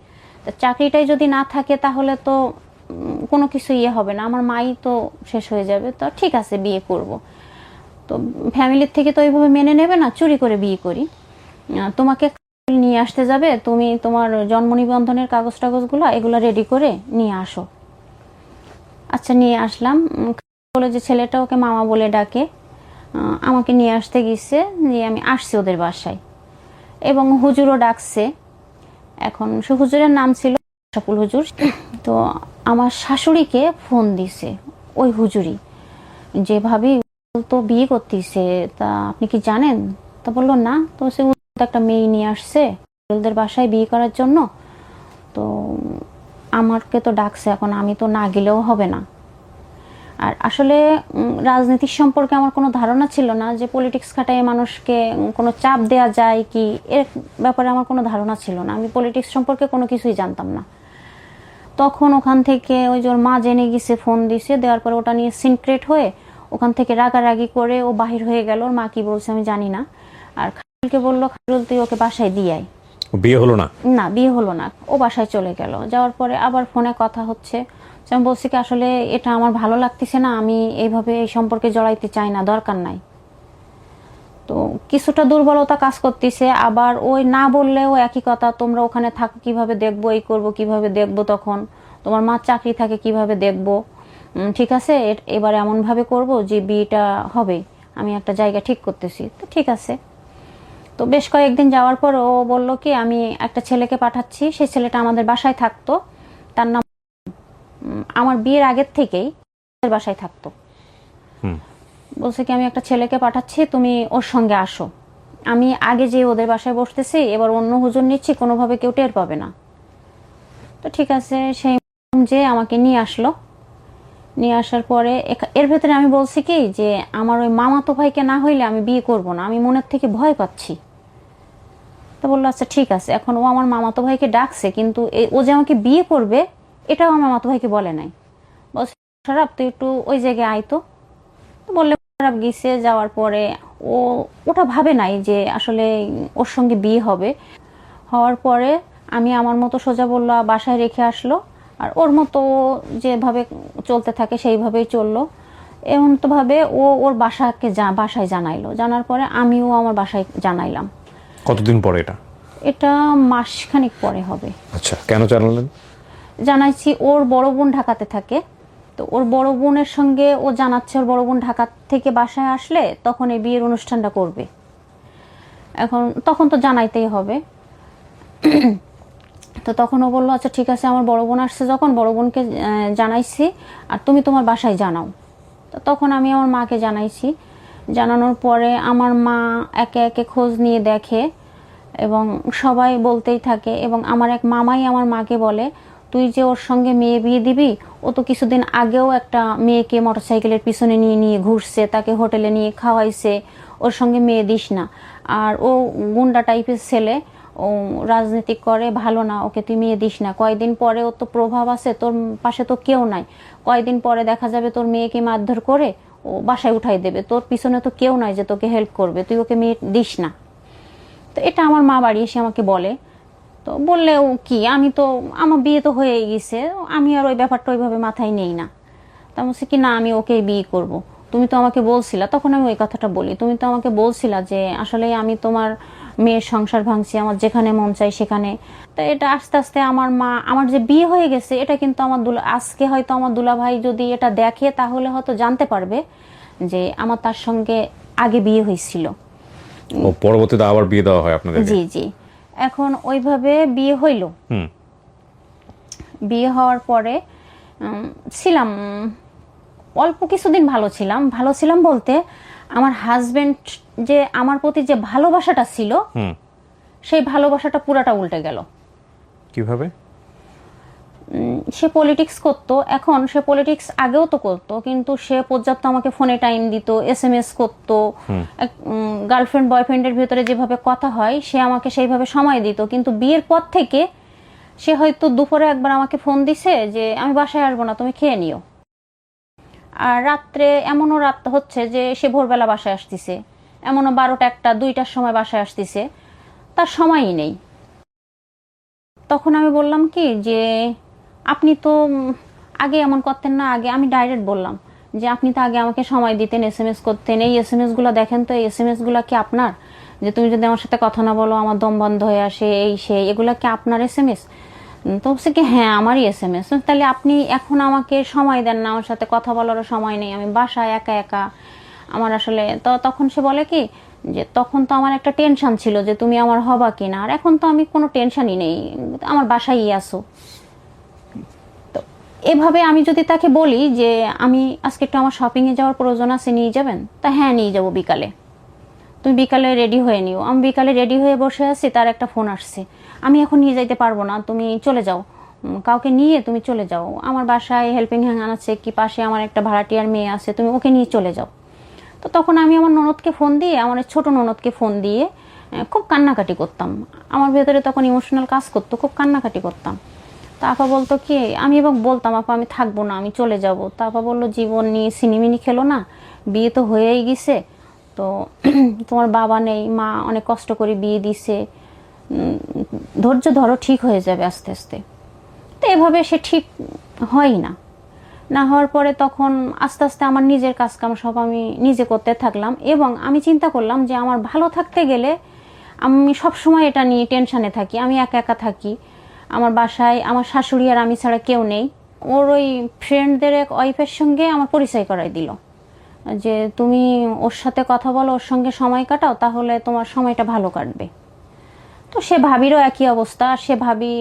চাকরিটাই যদি না থাকে তাহলে তো কোনো কিছু ইয়ে হবে না, আমার মাই তো শেষ হয়ে যাবে। তো ঠিক আছে বিয়ে করব। তো ফ্যামিলির থেকে তো এইভাবে মেনে নেবে না, চুরি করে বিয়ে করি, তোমাকে নিয়ে আসতে যাবে, তুমি তোমার জন্ম নিবন্ধনের কাগজ টাগজগুলো এগুলো রেডি করে নিয়ে আসো। আচ্ছা নিয়ে আসলাম, বলে যে ছেলেটা ওকে মামা বলে ডাকে, আমাকে নিয়ে আসতে গেছে, নিয়ে আমি আসছি ওদের বাসায়, এবং হুজুরও ডাকছে। এখন সে হুজুরের নাম ছিল শাকুল হুজুর। তো আমার শাশুড়িকে ফোন দিছে ওই হুজুরি, যেভাবে তো বিয়ে করতেছে, তা আপনি কি জানেন? তা বললো না। তো সে একটা মেয়ে নিয়ে আসছে ওদের বাসায় বিয়ে করার জন্য, তো আমাকে তো ডাকছে, এখন আমি তো না গেলেও হবে না। আর আসলে রাজনীতির সম্পর্কে আমার কোনো ধারণা ছিল না, যে পলিটিক্স খাটায় মানুষকে কোনো চাপ দেয়া যায় কি, এর ব্যাপারে আমার কোনো ধারণা ছিল না, আমি পলিটিক্স সম্পর্কে কোনো কিছুই জানতাম না। তখন ওখান থেকে ওই যে ওর মা জেনে গেছে, ফোন দিছে, দেওয়ার পরে ওটা নিয়ে সিনক্রেট হয়ে ওখান থেকে রাগারাগি করে ও বাহির হয়ে গেল। ওর মা কি বলছে আমি জানি না। আর খাজুলকে বললো, খাজুল তুই ওকে বাসায় দিয়ে আয়। বিয়ে হলো না? না, বিয়ে হলো না। ও বাসায় চলে গেল, যাওয়ার পরে আবার ফোনে কথা হচ্ছে। আমি বলছি কি আসলে এটা আমার ভালো লাগতেছে না, আমি এইভাবে এই সম্পর্কে জড়াইতে চাই না, দরকার নাই। তো কিছুটা দুর্বলতা কাজ করতেছে। আবার ওই না বললেও একই কথা, তোমরা ওখানে থাকো কিভাবে দেখবো, এই করবো কিভাবে দেখবো, তখন তোমার মা চাকরি থাকে কিভাবে দেখবো। ঠিক আছে এবার এমনভাবে করব যে বিয়েটা হবে, আমি একটা জায়গা ঠিক করতেছি। তো ঠিক আছে। তো বেশ কয়েকদিন যাওয়ার পর ও বলল কি আমি একটা ছেলেকে পাঠাচ্ছি, সেই ছেলেটা আমাদের বাসায় থাকতো, তার নাম আমার বিয়ের আগের থেকেই বাসায় থাকতো। বলছে কি আমি একটা ছেলেকে পাঠাচ্ছি, তুমি ওর সঙ্গে আসো, আমি আগে যে ওদের বাসায় বসতেছি, এবার অন্য হুজুর নিচ্ছি, কোনোভাবে কেউ টের পাবে না। তো ঠিক আছে, সেই যে আমাকে নিয়ে আসলো। নিয়ে আসার পরে এর ভেতরে আমি বলছি কি যে আমার ওই মামাতো ভাইকে না হইলে আমি বিয়ে করব না, আমি মনের থেকে ভয় পাচ্ছি। তো বললো আচ্ছা ঠিক আছে। এখন ও আমার মামাতো ভাইকে ডাকছে, কিন্তু ও যে আমাকে বিয়ে করবে এটাও আমার মামাতো ভাইকে বলে নাই। বলছে খারাপ তুই একটু ওই জায়গায় আয়। তো বললে খারাপ গেছে। যাওয়ার পরে ওটা ভাবে নাই যে আসলে ওর সঙ্গে বিয়ে হবে। হওয়ার পরে আমি আমার মতো সোজা বললো বাসায় রেখে আসলো, আর ওর মতো যেভাবে চলতে থাকে সেইভাবেই চললো। এমন তো ভাবে ওর বাসায় জানাইলো। জানার পরে আমিও আমার বাসায় জানাইলাম। কতদিন পরে এটা? এটা মাসখানেক পরে হবে। আচ্ছা, কেন জানালেন? জানাইছি ওর বড় বোন ঢাকাতে থাকে, তো ওর বড় বোনের সঙ্গে ও জানাচ্ছে ওর বড় বোন ঢাকা থেকে বাসায় আসলে তখন এই বিয়ের অনুষ্ঠানটা করবে। এখন তখন তো জানাইতেই হবে। তো তখন ও বললো আচ্ছা ঠিক আছে, আমার বড় বোন আসছে যখন বড় বোনকে জানাইছি, আর তুমি তোমার বাসায় জানাও। তো তখন আমি আমার মাকে জানাইছি। জানানোর পরে আমার মা একে একে খোঁজ নিয়ে দেখে এবং সবাই বলতেই থাকে, এবং আমার এক মামাই আমার মাকে বলে, তুই যে ওর সঙ্গে মেয়ে বিয়ে দিবি, ও তো কিছুদিন আগেও একটা মেয়েকে মোটরসাইকেলের পিছনে নিয়ে নিয়ে ঘুরছে, তাকে হোটেলে নিয়ে খাওয়াইছে, ওর সঙ্গে মেয়ে দিস না। আর ও গুন্ডা টাইপের ছেলে, ও রাজনীতি করে, ভালো না, ওকে তুই মেয়ে দিস না। কয়েকদিন পরে ওর তো প্রভাব আছে, তোর পাশে তো কেউ নাই, কয়েকদিন পরে দেখা যাবে তোর মেয়েকে মারধর করে ও বাসায় উঠাই দেবে, তোর পিছনে তো কেউ নাই যে তোকে হেল্প করবে, তুই ওকে মেয়ে দিস না। তো এটা আমার মা বাড়ি এসে আমাকে বলে। তো বললেও কি, আমি তো, আমার বিয়ে তো হয়ে গেছে, আমি আর ওই ব্যাপারটা ওইভাবে মাথায় নেই না। তা বলছে কি না, আমি ওকে বিয়ে করব। তুমি তো আমাকে বলছিলা, তখন আমি ওই কথাটা বলি, তুমি তো আমাকে বলছিলা যে আসলে আমি তোমার মেয়ের সংসার ভাঙছি, আমার যেখানে মন চাই সেখানে। তো এটা আস্তে আস্তে আমার মা, আমার যে বিয়ে হয়ে গেছে এটা কিন্তু আমার আজকে হয়তো আমার দুলাভাই যদি এটা দেখে তাহলে হয়তো জানতে পারবে যে আমার তার সঙ্গে আগে বিয়ে হয়েছিল। ও পরবর্তীতে আবার বিয়ে দেওয়া হয় আপনাদের? জি জি। এখন ওইভাবে বিয়ে হইল। বিয়ে হওয়ার পরে ছিলাম অল্প কিছুদিন ভালো ছিলাম বলতে, আমার হাজবেন্ড যে আমার প্রতি যে ভালোবাসাটা ছিল সেই ভালোবাসাটা পুরাটা উল্টে গেল। কিভাবে? সে পলিটিক্স করতো, এখন সে পলিটিক্স আগেও তো করতো, কিন্তু সে পর্যাপ্ত আমাকে ফোনে টাইম দিত, SMS করতো, গার্লফ্রেন্ড বয়ফ্রেন্ডের ভিতরে যেভাবে কথা হয় সে আমাকে সেইভাবে সময় দিত। কিন্তু বিয়ের পর থেকে সে হয়তো দুপুরে একবার আমাকে ফোন দিছে যে আমি বাসায় আসবো না, তুমি খেয়ে নিও। আর রাত্রে এমনও রাত হচ্ছে যে সে ভোরবেলা বাসায় আসতেছে, এমনও 12টা 1টা 2টার সময় বাসায় আসতেছে, তার সময়ই নেই। তখন আমি বললাম কি যে আপনি তো আগে এমন করতেন না। আগে আমি ডাইরেক্ট বললাম যে আপনি তো আগে আমাকে সময় দিতেন, SMS করতেন, এই SMS গুলো দেখেন তো, এই SMS গুলো কি আপনার? যে তুমি যদি আমার সাথে কথা না বলো আমার দম বন্ধ হয়ে আসে, এই সেই, এগুলো কি আপনার SMS? তো বলছে কি হ্যাঁ আমারই SMS। তাহলে আপনি এখন আমাকে সময় দেন না, আমার সাথে কথা বলারও সময় নেই, আমি বাসায় একা একা, আমার আসলে। তো তখন সে বলে কি যে তখন তো আমার একটা টেনশন ছিল যে তুমি আমার হবা কিনা, আর এখন তো আমি কোনো টেনশনই নেই, আমার বাসায় আসো। তো এভাবে আমি যদি তাকে বলি যে আমি আজকে একটু আমার শপিংয়ে যাওয়ার প্রয়োজন আছে, নিয়ে যাবেন? তা হ্যাঁ নিয়ে যাবো বিকালে, তুমি বিকালে রেডি হয়ে নিও। আমি বিকালে রেডি হয়ে বসে আছি, তার একটা ফোন আসছে, আমি এখন নিয়ে যাইতে পারবো না, তুমি চলে যাও, কাউকে নিয়ে তুমি চলে যাও, আমার বাসায় হেল্পিং হ্যান্ড আছে, কি পাশে আমার একটা ভাড়াটিয়ার মেয়ে আছে, তুমি ওকে নিয়ে চলে যাও। তো তখন আমি আমার ননদকে ফোন দিয়ে, আমার ছোট ননদকে ফোন দিয়ে খুব কান্নাকাটি করতাম, আমার ভেতরে তখন ইমোশনাল কাজ করতো, খুব কান্নাকাটি করতাম। তা আপা বলতো কি, আমি এবং বলতাম আপা আমি থাকবো না, আমি চলে যাব। তা আপা বললো জীবন নিয়ে সিনিমিনি খেলো না, বিয়ে তো হয়েই গেছে, তো তোমার বাবা নেই, মা অনেক কষ্ট করে বিয়ে দিছে, ধৈর্য ধরো, ঠিক হয়ে যাবে আস্তে আস্তে। তো এভাবে সে ঠিক হয় না। না হওয়ার পরে তখন আস্তে আস্তে আমার নিজের কাজকাম সব আমি নিজে করতে থাকলাম, এবং আমি চিন্তা করলাম যে আমার ভালো থাকতে গেলে আমি সব সময় এটা নিয়ে টেনশনে থাকি, আমি একা একা থাকি, আমার বাসায় আমার শাশুড়ি আর আমি ছাড়া কেউ নেই। ওর ওই ফ্রেন্ডদের এক ওয়াইফের সঙ্গে আমার পরিচয় করাই দিল যে তুমি ওর সাথে কথা বলো, ওর সঙ্গে সময় কাটাও, তাহলে তোমার সময়টা ভালো কাটবে। তো সে ভাবিরও একই অবস্থা, সে ভাবি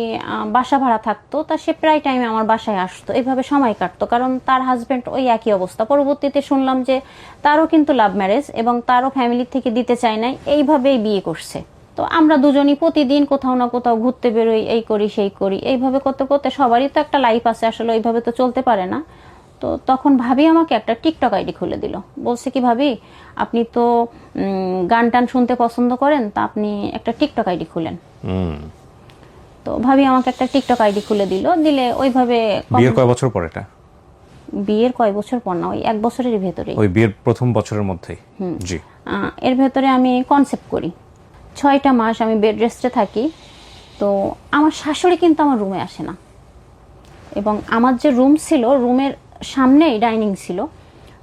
বাসা ভাড়া থাকতো, তা সে প্রায় টাইমে আমার বাসায় আসতো, এইভাবে সময় কাটতো, কারণ তার হাজবেন্ড ওই একই অবস্থা। পরবর্তীতে শুনলাম যে তারও কিন্তু লাভ ম্যারেজ, এবং তারও ফ্যামিলি থেকে দিতে চায় নাই, এইভাবেই বিয়ে করছে। তো আমরা দুজনই প্রতিদিন কোথাও না কোথাও ঘুরতে বেরোই, এই করি সেই করি, এইভাবে করতে করতে সবারই তো একটা লাইফ আছে, আসলে ওইভাবে তো চলতে পারে না। তো তখন ভাবি আমাকে একটা টিকটক আইডি খুলে দিল, বলছে কি ভাবি আপনি তো গান টান শুনতে পছন্দ করেন, তা আপনি একটা টিকটক আইডি খুলেন। তো ভাবি আমাকে একটা টিকটক আইডি খুলে দিল, দিলে ওইভাবে। বিয়ের কয় বছর পর এটা? বিয়ের কয় বছর পর না, ওই 1 বছরের ভেতরে, ওই বিয়ের প্রথম বছরের মধ্যেই। জি। এর ভেতরে আমি কনসেপ্ট করি, 6টা মাস আমি বেড রেস্টে থাকি। তো আমার শাশুড়ি কিন্তু আমার রুমে আসে না, এবং আমার যে রুম ছিল, রুমের সামনেই ডাইনিং ছিল।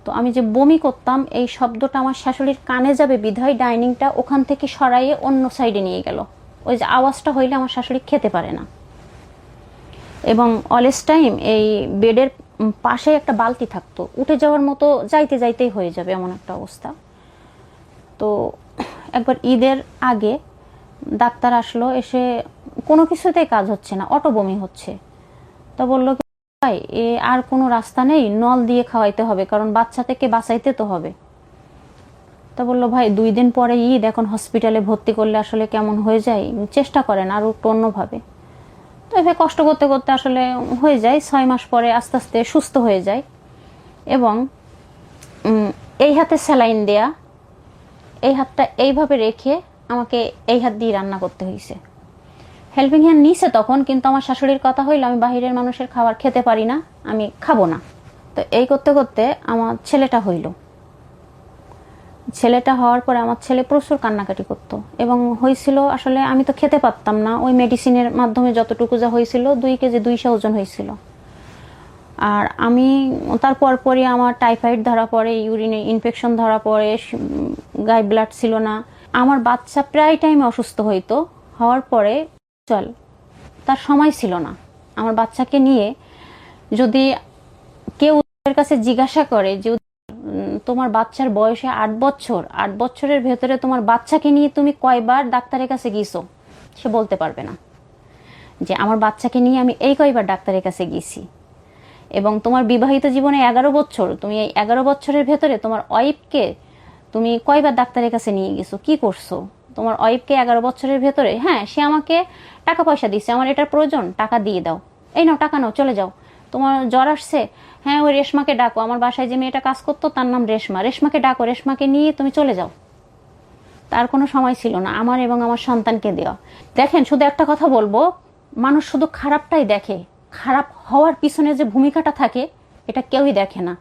তো আমি যে বমি করতাম, এই শব্দটা আমার শাশুড়ির কানে যাবে বিধায় ডাইনিংটা ওখান থেকে সরাইয়ে অন্য সাইডে নিয়ে গেল। ওই যে আওয়াজটা হইলে আমার শাশুড়ি খেতে পারে না। এবং অলওয়েজ টাইম এই বেডের পাশে একটা বালতি থাকতো, উঠে যাওয়ার মতো যাইতে যাইতেই হয়ে যাবে এমন একটা অবস্থা। তো একবার ঈদের আগে ডাক্তার আসলো, এসে কোনো কিছুতেই কাজ হচ্ছে না, অটো বমি হচ্ছে। তো বললো কি, ভাই আর কোনো রাস্তা নেই, নল দিয়ে খাওয়াইতে হবে, কারণ বাচ্চা থেকে বাঁচাইতে তো হবে। তা বললো ভাই 2 দিন পরে ঈদ, এখন হসপিটালে ভর্তি করলে আসলে কেমন হয়ে যায়, চেষ্টা করেন আরও একটু অন্যভাবে। তো এভাবে কষ্ট করতে করতে আসলে হয়ে যায়, 6 মাস পরে আস্তে আস্তে সুস্থ হয়ে যায়। এবং এই হাতে স্যালাইন দেয়া, এই হাতটা এইভাবে রেখে আমাকে এই হাত দিয়ে রান্না করতে হয়েছে। হেল্পিং হ্যান্ড নিছে তখন, কিন্তু আমার শাশুড়ির কথা হইলো আমি বাহিরের মানুষের খাবার খেতে পারি না, আমি খাবো না। তো এই করতে করতে আমার ছেলেটা হইল। ছেলেটা হওয়ার পরে আমার ছেলে প্রচুর কান্নাকাটি করতো, এবং হয়েছিল আসলে আমি তো খেতে পারতাম না, ওই মেডিসিনের মাধ্যমে যতটুকু যা হয়েছিল 2 কেজি 200 ওজন হয়েছিল। আর আমি তারপর পরে আমার টাইফয়েড ধরা পড়ে, ইউরিনে ইনফেকশন ধরা পড়ে, গায়ে ব্লাড ছিল না। আমার বাচ্চা প্রায় টাইমে অসুস্থ হইতো। হওয়ার পরে তার সময় ছিল না। আমার বাচ্চাকে নিয়ে যদি কেউ ওদের কাছে জিজ্ঞাসা করে যে তোমার বাচ্চার বয়সে 8 বছর, 8 বছরের ভেতরে তোমার বাচ্চাকে নিয়ে তুমি কয়বার ডাক্তারের কাছে গিয়েছো, সে বলতে পারবে না যে আমার বাচ্চাকে নিয়ে আমি এই কয়বার ডাক্তারের কাছে গিয়েছি। এবং তোমার বিবাহিত জীবনে 11 বছর, তুমি এই 11 বছরের ভেতরে তোমার ওয়াইফকে তুমি কয়বার ডাক্তারের কাছে নিয়ে গেছো, কি করছো? তোমার ওয়াইফকে 11 বছরের ভেতরে, হ্যাঁ সে আমাকে টাকা পয়সা দিচ্ছে, আমার এটার প্রয়োজন, টাকা দিয়ে দাও, এই নাও টাকা নাও, চলে যাও। তোমার জ্বর আসছে, হ্যাঁ ওই রেশমাকে ডাকো, আমার বাসায় যে মেয়েটা কাজ করতো তার নাম রেশমা, রেশমাকে ডাকো, রেশমাকে নিয়ে তুমি চলে যাও। তার কোনো সময় ছিল না আমার এবং আমার সন্তানকে দেওয়া। দেখেন, শুধু একটা কথা বলবো, মানুষ শুধু খারাপটাই দেখে, খারাপ হওয়ার পিছনে যে ভূমিকাটা থাকে এটা কেউই দেখে না।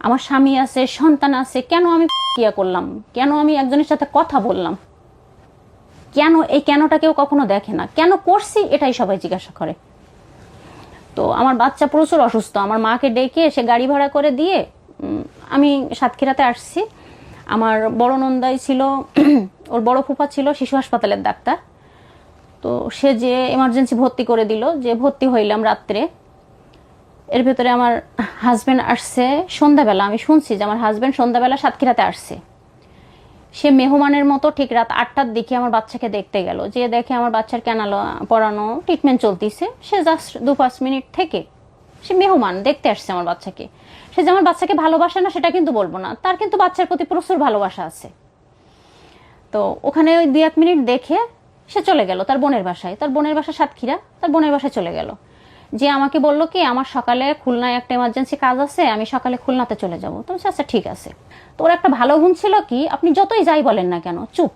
আমার স্বামী আছে, সন্তান আছে, কেন আমি কিয়া করলাম, কেন আমি একজনের সাথে কথা বললাম, কেন, এই কেনটা কেউ কখনো দেখে না। কেন করছি এটাই সবাই জিজ্ঞাসা করে। তো আমার বাচ্চা প্রচুর অসুস্থ, আমার মাকে ডেকে সে গাড়ি ভাড়া করে দিয়ে আমি সাতক্ষীরাতে আসছি। আমার বড় নন্দাই ছিল, ওর বড় ফুফা ছিল শিশু হাসপাতালের ডাক্তার। তো সে যে এমার্জেন্সি ভর্তি করে দিল, যে ভর্তি হইলাম রাত্রে। এর ভেতরে আমার হাজব্যান্ড আসছে সন্ধ্যাবেলা, আমি শুনছি যে আমার হাজব্যান্ড সন্ধ্যাবেলা সাতক্ষীরাতে আসছে। সে মেহমানের মতো ঠিক রাত 8টার দিকে আমার বাচ্চাকে দেখতে গেল, যে দেখে আমার বাচ্চার ক্যানাল পড়ানো ট্রিটমেন্ট চলতেছে। সে জাস্ট 2-5 মিনিট থেকে সে মেহমান দেখতে আসছে আমার বাচ্চাকে। সে যে আমার বাচ্চাকে ভালোবাসে না সেটা কিন্তু বলবো না, তার কিন্তু বাচ্চার প্রতি প্রচুর ভালোবাসা আছে। তো ওখানে ওই 2-1 মিনিট দেখে সে চলে গেল তার বোনের বাসায়, তার বোনের বাসা সাতক্ষীরা, তার বোনের বাসায় চলে গেল। যে আমাকে বললো কি আমার সকালে খুলনায় একটা এমার্জেন্সি কাজ আছে, আমি সকালে খুলনাতে চলে যাবো। তো আচ্ছা ঠিক আছে। তো ওর একটা ভালো গুণ ছিল কি, আপনি যতই যাই বলেন না কেন চুপ,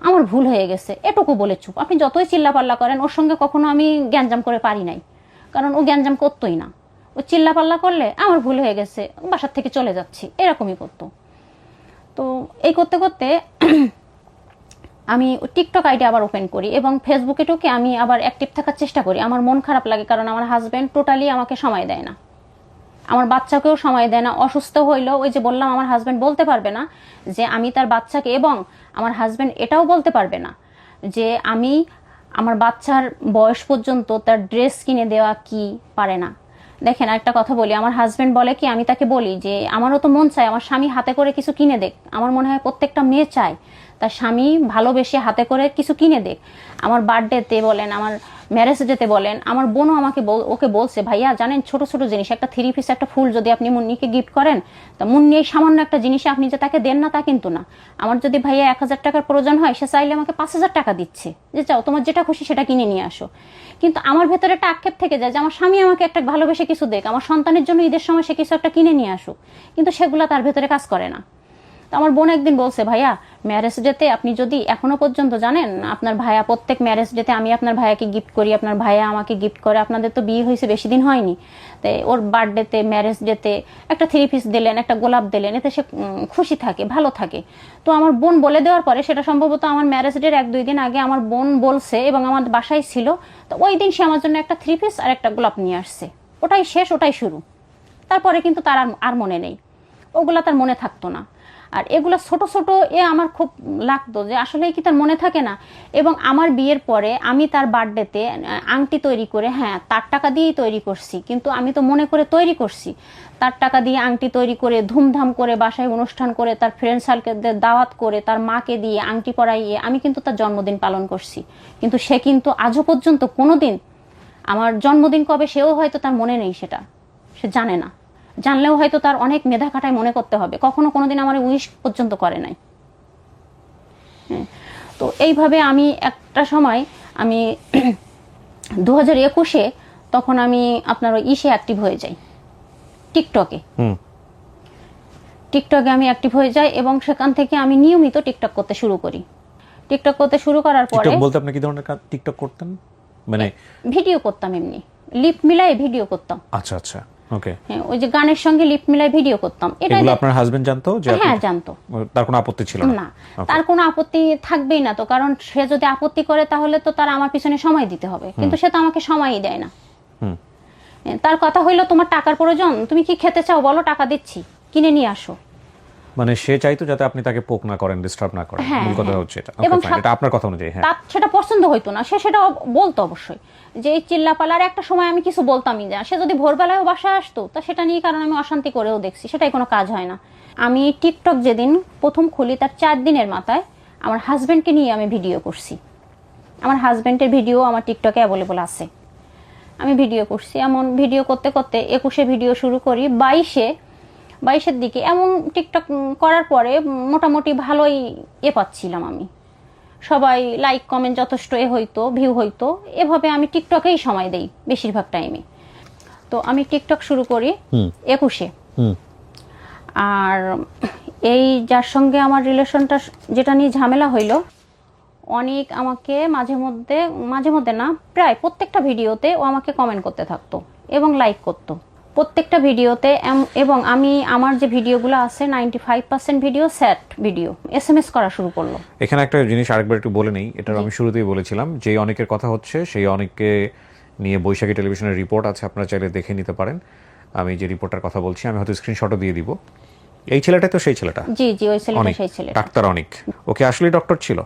আমার ভুল হয়ে গেছে এটুকু বলে চুপ। আপনি যতই চিল্লাপাল্লা করেন, ওর সঙ্গে কখনো আমি গ্যাঞ্জাম করে পারি নাই, কারণ ও গ্যাঞ্জাম করতোই না। ও চিল্লাপাল্লা করলে আমার ভুল হয়ে গেছে, বাসার থেকে চলে যাচ্ছি, এরকমই করতো। তো এই করতে করতে আমি টিকটক আইডি আবার ওপেন করি, এবং ফেসবুকে ঢুকে আমি আবার অ্যাক্টিভ থাকার চেষ্টা করি। আমার মন খারাপ লাগে, কারণ আমার হাজব্যান্ড টোটালি আমাকে সময় দেয় না, আমার বাচ্চাকেও সময় দেয় না। অসুস্থ হইলেও ওই যে বললাম, আমার হাজব্যান্ড বলতে পারবে না যে আমি তার বাচ্চাকে, এবং আমার হাজব্যান্ড এটাও বলতে পারবে না যে আমি আমার বাচ্চার বয়স পর্যন্ত তার ড্রেস কিনে দেওয়া কি পারে না। দেখেন একটা কথা বলি, আমার হাজব্যান্ড বলে কি, আমি তাকে বলি যে আমারও তো মন চায় আমার স্বামী হাতে করে কিছু কিনে দেখ। আমার মনে হয় প্রত্যেকটা মেয়ে চায় তার স্বামী ভালোবেসে হাতে করে কিছু কিনে দেখ। আমার বার্থডেতে বলেন, আমার ম্যারেজ ডেতে বলেন, আমার বোনও আমাকে ওকে বলছে, ভাইয়া জানেন ছোট ছোট জিনিস, একটা 3 পিস একটা ফুল যদি আপনি মুন্নিকে গিফট করেন, তা মুন্নি এই সামান্য একটা জিনিসে আপনি যে তাকে দেন না তা কিন্তু না। আমার যদি ভাইয়া 1000 টাকার প্রয়োজন হয়, সে চাইলে আমাকে 5000 টাকা দিচ্ছে, যে চাও তোমার যেটা খুশি সেটা কিনে নিয়ে আসো। কিন্তু আমার ভেতরে একটা আক্ষেপ থেকে যায় যে আমার স্বামী আমাকে একটা ভালোবেসে কিছু দেখ, আমার সন্তানের জন্য ঈদের সময় সে কিছু একটা কিনে নিয়ে আসুক, কিন্তু সেগুলো তার ভেতরে কাজ করে না। তো আমার বোন একদিন বলছে, ভাইয়া ম্যারেজ ডেতে আপনি যদি এখনো পর্যন্ত জানেন, আপনার ভাইয়া প্রত্যেক ম্যারেজ ডেতে আমি আপনার ভাইয়াকে গিফট করি, আপনার ভাইয়া আমাকে গিফট করে, আপনাদের তো বিয়ে হয়েছে বেশি দিন হয়নি, তাই ওর বার্থডেতে ম্যারেজ ডেতে একটা 3 পিস দিলেন, একটা গোলাপ দিলেন, এতে সে খুশি থাকে, ভালো থাকে। তো আমার বোন বলে দেওয়ার পরে, সেটা সম্ভবত আমার ম্যারেজ ডের 1-2 দিন আগে আমার বোন বলছে এবং আমার বাসায় ছিল, তো ওই দিন সে আমার জন্য একটা 3 পিস আর একটা গোলাপ নিয়ে আসছে। ওটাই শেষ, ওটাই শুরু, তারপরে কিন্তু তার আর মনে নেই। ওগুলা তার মনে থাকতো না। আর এগুলা ছোট ছোট আমার খুব লাগতো যে আসলে কি তার মনে থাকে না। এবং আমার বিয়ের পরে আমি তার বার্থডেতে আংটি তৈরি করে, হ্যাঁ তার টাকা দিয়েই তৈরি করছি, কিন্তু আমি তো মনে করে তৈরি করছি, তার টাকা দিয়ে আংটি তৈরি করে ধুমধাম করে বাসায় অনুষ্ঠান করে তার ফ্রেন্ড সার্কেলদের দাওয়াত করে তার মাকে দিয়ে আংটি পরাইয়ে আমি কিন্তু তার জন্মদিন পালন করছি। কিন্তু সে কিন্তু আজও পর্যন্ত কোনোদিন আমার জন্মদিন কবে সেও হয়তো তার মনে নেই, সেটা সে জানে না। জানলেও হয়তো তার অনেক মেধা খাটায় মনে করতে হবে, কখনো কোনোদিন আমার উইশ পর্যন্ত করে নাই। হ্যাঁ, তো এইভাবে আমি একটা সময় আমি 2021-এ তখন আমি আপনার ওই অ্যাক্টিভ হয়ে যাই টিকটকে। টিকটকে আমি অ্যাক্টিভ হয়ে যাই এবং সেখান থেকে আমি নিয়মিত টিকটক করতে শুরু করি। টিকটক করতে শুরু করার পরে টিকটক বলতে আপনি কি ধরনের টিকটক করতেন? মানে ভিডিও করতাম, এমনি লিপ মিলাই ভিডিও করতাম। আচ্ছা আচ্ছা, ওকে। হ্যাঁ, ওই যে গানের সঙ্গে লিপ মিলাই ভিডিও করতাম। এগুলো আপনার হাজবেন্ড জানতো? যে হ্যাঁ জানতো। তার কোনো আপত্তি ছিল না? না, তার কোনো আপত্তি থাকবেই না তো, কারণ সে যদি আপত্তি করে তাহলে তো তার আমার পিছনে সময় দিতে হবে, কিন্তু সে তো আমাকে সময়ই দেয় না। তার কথা হইলো তোমার টাকার প্রয়োজন, তুমি কি খেতে চাও বলো, টাকা দিচ্ছি, কিনে নিয়ে আসো। মানে সে চাইতো যাতে আপনি তাকে পোক না করেন, ডিস্টার্ব না করেন। মূল কথা হচ্ছে এটা। এবং ওকে ফাইন, এটা আপনার কথা অনুযায়ী। হ্যাঁ, তার সেটা পছন্দ হইতো না, সে সেটা বলতো অবশ্যই যে এই চিল্লাপালার একটা সময় আমি কিছু বলতামই না। সে যদি ভোরবেলায় বাসায় আসতো তা সেটা নিয়ে, কারণ আমি অশান্তি করেও দেখছি, সেটাই কোনো কাজ হয় না। আমি টিকটক যেদিন প্রথম খুলি তার 4 দিনের মাথায় আমার হাজবেন্ডকে নিয়ে আমি ভিডিও করছি। আমার হাজবেন্ডের ভিডিও আমার টিকটকে অ্যাভেলেবল আছে। আমি ভিডিও করছি, এমন ভিডিও করতে করতে 21-এ ভিডিও শুরু করি, 22-এর দিকে এমন টিকটক করার পরে মোটামুটি ভালোই পাচ্ছিলাম আমি। সবাই লাইক কমেন্ট যথেষ্ট হইতো, ভিউ হইতো। এভাবে আমি টিকটকেই সময় দেই বেশিরভাগ টাইমে। তো আমি টিকটক শুরু করি 21-এ। আর এই যার সঙ্গে আমার রিলেশনটা, যেটা নিয়ে ঝামেলা হইলো, অনেক আমাকে মাঝে মধ্যে না, প্রায় প্রত্যেকটা ভিডিওতে ও আমাকে কমেন্ট করতে থাকতো এবং লাইক করতো প্রত্যেকটা ভিডিওতে। এবং আমার যে ভিডিওগুলো আছে 95% ভিডিও স্যাট ভিডিও, SMS করা শুরু করলো। এখানে একটা জিনিস আরেকবার একটু বলে নেই, এটা আমি শুরুতেই বলেছিলাম, যে অনেকের কথা হচ্ছে সেই অনেককে নিয়ে বৈশাখী টেলিভিশনের রিপোর্ট আছে, আপনারা চাইলে দেখে নিতে পারেন। আমি যে রিপোর্টার কথা বলছি, আমি হয়তো স্ক্রিনশটও দিয়ে দিব। এই ছেলেটা তো সেই ছেলেটা? জি জি, ওই ছেলেটা সেই ছেলেটা। ডাক্তার অনেক, ওকে আসলে ডক্টর ছিল?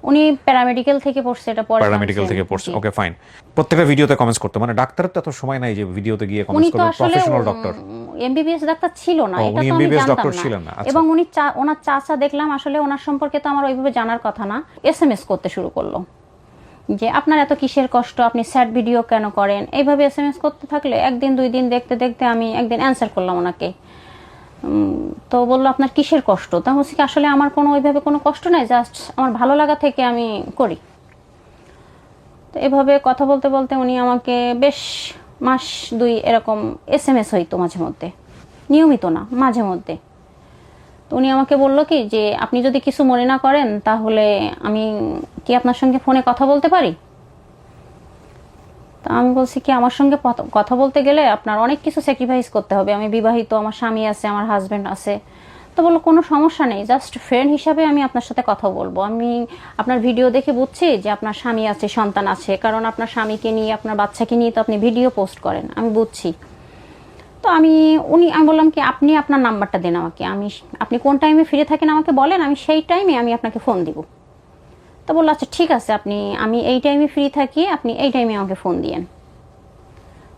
উনি প্যারামেডিক্যাল থেকে পড়ছে, এটা পরে প্যারামেডিক্যাল থেকে পড়ছে, ওকে ফাইন। প্রত্যেকটা ভিডিওতে কমেন্টস করতে, মানে ডাক্তারের তো এত সময় নাই যে ভিডিওতে গিয়ে কমেন্টস করবে। প্রফেশনাল ডক্টর, MBBS ডাক্তার ছিল না, এটা তো আমি জানতাম না। এবং উনি ওনার চাচা দেখলাম, আসলে ওনার সম্পর্কে তো আমার ওইভাবে জানার কথা না, SMS করতে শুরু করলো যে আপনার এত কিসের কষ্ট, আপনি স্যাড ভিডিও কেন করেন। এইভাবে SMS করতে থাকলে 1 দিন 2 দিন দেখতে দেখতে আমি একদিন অ্যান্সার করলাম ওনাকে। তো বললো আপনার কিসের কষ্ট? তা বলছি কি আসলে আমার কোনো ওইভাবে কোনো কষ্ট নাই, জাস্ট আমার ভালো লাগা থেকে আমি করি। তো এভাবে কথা বলতে বলতে উনি আমাকে বেশ মাস 2 এরকম SMS হইতো মাঝে মধ্যে, নিয়মিত না, মাঝে মধ্যে। তো উনি আমাকে বললো কি যে আপনি যদি কিছু মনে না করেন তাহলে আমি কি আপনার সঙ্গে ফোনে কথা বলতে পারি? তা আমি বলছি কি আমার সঙ্গে কথা বলতে গেলে আপনার অনেক কিছু স্যাক্রিফাইস করতে হবে, আমি বিবাহিত, আমার স্বামী আছে, আমার হাজব্যান্ড আছে। তো বললো কোনো সমস্যা নেই, জাস্ট ফ্রেন্ড হিসাবে আমি আপনার সাথে কথা বলবো। আমি আপনার ভিডিও দেখে বুঝছি যে আপনার স্বামী আছে, সন্তান আছে, কারণ আপনার স্বামীকে নিয়ে, আপনার বাচ্চাকে নিয়ে তো আপনি ভিডিও পোস্ট করেন, আমি বুঝছি। তো আমি বললাম কি আপনি আপনার নাম্বারটা দেন আমাকে, আপনি কোন টাইমে ফিরে থাকেন আমাকে বলেন, আমি সেই টাইমে আমি আপনাকে ফোন দিব। তো বললো আচ্ছা ঠিক আছে, আমি এই টাইমে ফ্রি থাকি, আপনি এই টাইমে আমাকে ফোন দিয়েন।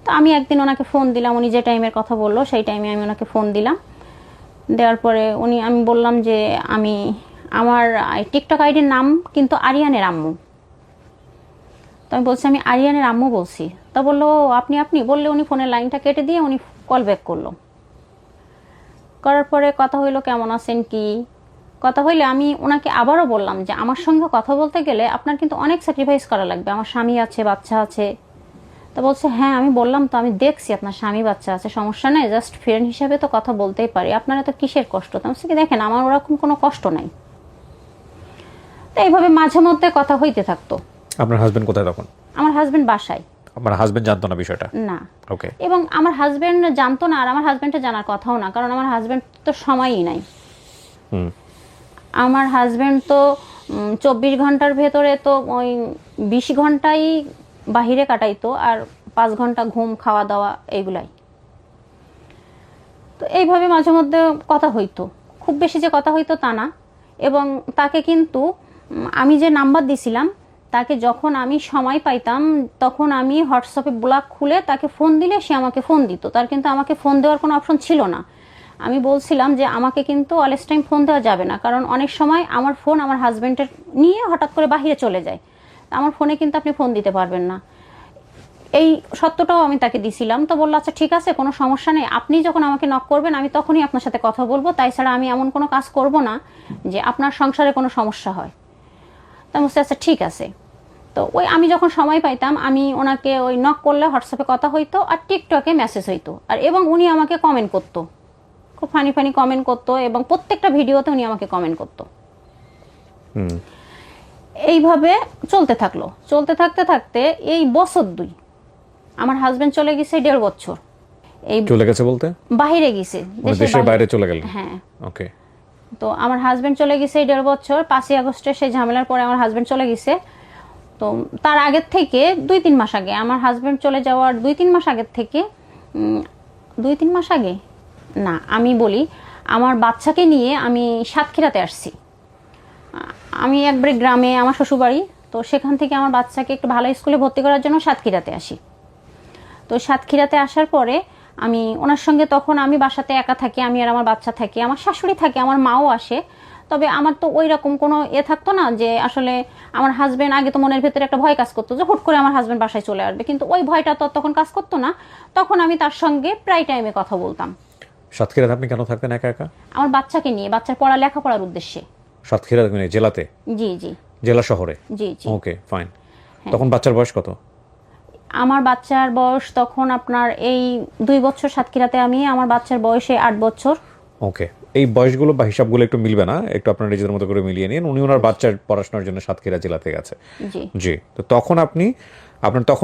তো আমি একদিন ওনাকে ফোন দিলাম, উনি যে টাইমের কথা বললো সেই টাইমে আমি ওনাকে ফোন দিলাম। দেওয়ার পরে আমি বললাম যে আমার টিকটক আইডির নাম কিন্তু আরিয়ানের আম্মু। তো আমি বলছি আমি আরিয়ানের আম্মু বলছি। তা বললো আপনি বললে উনি ফোনের লাইনটা কেটে দিয়ে উনি কল ব্যাক করলো। করার পরে কথা হইলো কেমন আছেন কি, কথা হইলে আমি ওনাকে আবারও বললাম যে আমার সঙ্গে কথা বলতে গেলে আপনার কিন্তু অনেক স্যাক্রিফাইস করা লাগবে, আমার স্বামী আছে, বাচ্চা আছে। তো বলছে হ্যাঁ আমি বললাম তো, আমি দেখছি আপনার স্বামী বাচ্চা আছে, সমস্যা নেই, জাস্ট ফ্রেন্ড হিসাবে তো কথা বলতেই পারি, আপনারা তো কিসের কষ্ট? তো আমি কি দেখেন আমার ওরকম কোনো কষ্ট নাই। তো এইভাবে মাঝে মধ্যে কথা হইতে থাকতো। আপনার হাজবেন্ড কোথায় তখন? আমার হাজবেন্ড বাসায়। আমার হাজবেন্ড জানতো না বিষয়টা? না। ওকে। এবং আমার হাজবেন্ড জানতো না, আর আমার হাজবেন্ডটা জানার কথাও না, কারণ আমার হাজবেন্ড তো সময়ই নাই। আমার হাজবেন্ড তো 24 ঘন্টার ভেতরে তো ওই 20 ঘন্টাই বাহিরে কাটাইতো, আর 5 ঘন্টা ঘুম, খাওয়া দাওয়া, এইগুলাই। তো এইভাবে মাঝে মধ্যে কথা হইতো, খুব বেশি যে কথা হইতো তা না। এবং তাকে কিন্তু আমি যে নাম্বার দিছিলাম, তাকে যখন আমি সময় পাইতাম তখন আমি হোয়াটসঅ্যাপে ব্লক খুলে তাকে ফোন দিলে সে আমাকে ফোন দিত। তার কিন্তু আমাকে ফোন দেওয়ার কোনো অপশন ছিল না। আমি বলছিলাম যে আমাকে কিন্তু অলস টাইম ফোন দেওয়া যাবে না, কারণ অনেক সময় আমার ফোন আমার হাজব্যান্ডের নিয়ে হঠাৎ করে বাহিরে চলে যায়, আমার ফোনে কিন্তু আপনি ফোন দিতে পারবেন না। এই সত্যটাও আমি তাকে দিছিলাম। তো বললো আচ্ছা ঠিক আছে, কোনো সমস্যা নেই, আপনি যখন আমাকে নক করবেন আমি তখনই আপনার সাথে কথা বলবো, তাই ছাড়া আমি এমন কোনো কাজ করব না যে আপনার সংসারে কোনো সমস্যা হয়। তা বলছে আচ্ছা ঠিক আছে। তো ওই আমি যখন সময় পাইতাম আমি ওনাকে ওই নক করলে হোয়াটসঅ্যাপে কথা হইতো আর টিকটকে মেসেজ হইতো, আর এবং উনি আমাকে কমেন্ট করতো, খুব ফানি ফানি কমেন্ট করতো, এবং প্রত্যেকটা ভিডিওতে উনি আমাকে কমেন্ট করতো। এইভাবে চলতে থাকলো। চলতে থাকতে থাকতে এই বছর 2 আমার হাজবেন্ড চলে গেছে 1.5 বছর। এই চলে গেছে বলতে বাইরে গেছে, দেশের বাইরে চলে গেল? হ্যাঁ। ওকে। তো আমার হাজবেন্ড চলে গেছে 1.5 বছর। 5ই আগস্টে সেই ঝামেলার পরে আমার হাজবেন্ড চলে গেছে। তো তার আগের থেকে 2-3 মাস আগে, আমার হাজবেন্ড চলে যাওয়ার 2-3 মাস আগের থেকে 2-3 মাস আগে না, আমি বলি আমার বাচ্চাকে নিয়ে আমি সাতক্ষীরাতে আসছি। আমি একবারে গ্রামে, আমার শ্বশুরবাড়ি, তো সেখান থেকে আমার বাচ্চাকে একটু ভালো স্কুলে ভর্তি করার জন্য সাতক্ষীরাতে আসি। তো সাতক্ষীরাতে আসার পরে আমি ওনার সঙ্গে, তখন আমি বাসাতে একা থাকি, আমি আর আমার বাচ্চা থাকি, আমার শাশুড়ি থাকে, আমার মাও আসে। তবে আমার তো ওই রকম কোনো থাকতো না যে আসলে আমার হাজবেন্ড, আগে তো মনের ভেতরে একটা ভয় কাজ করতো যে হুট করে আমার হাজবেন্ড বাসায় চলে আসবে, কিন্তু ওই ভয়টা তো তখন কাজ করতো না। তখন আমি তার সঙ্গে প্রায় টাইমে কথা বলতাম। সাতক্ষীরাতে আপনি কেন থাকতেন একা একা? আমার বাচ্চাকে নিয়ে, বাচ্চার লেখাপড়ার উদ্দেশ্যে। সাতক্ষীরা জেলাতে? জি জি। জেলা শহরে? জি জি। Okay fine. তখন বাচ্চার বয়স কত? আমার বাচ্চার বয়স তখন আপনার এই 2 বছর সাতক্ষীরাতে আমি, আমার বাচ্চার বয়সে 8 বছর। ওকে। এই বয়সগুলো বা হিসাবগুলো একটু মিলবে না, একটু আপনার নিজেদের মতো করে মিলিয়ে নিন। উনি ওনার বাচ্চার পড়াশোনার জন্য সাতক্ষীরা জেলাতে গেছে। জি জি। তো তখন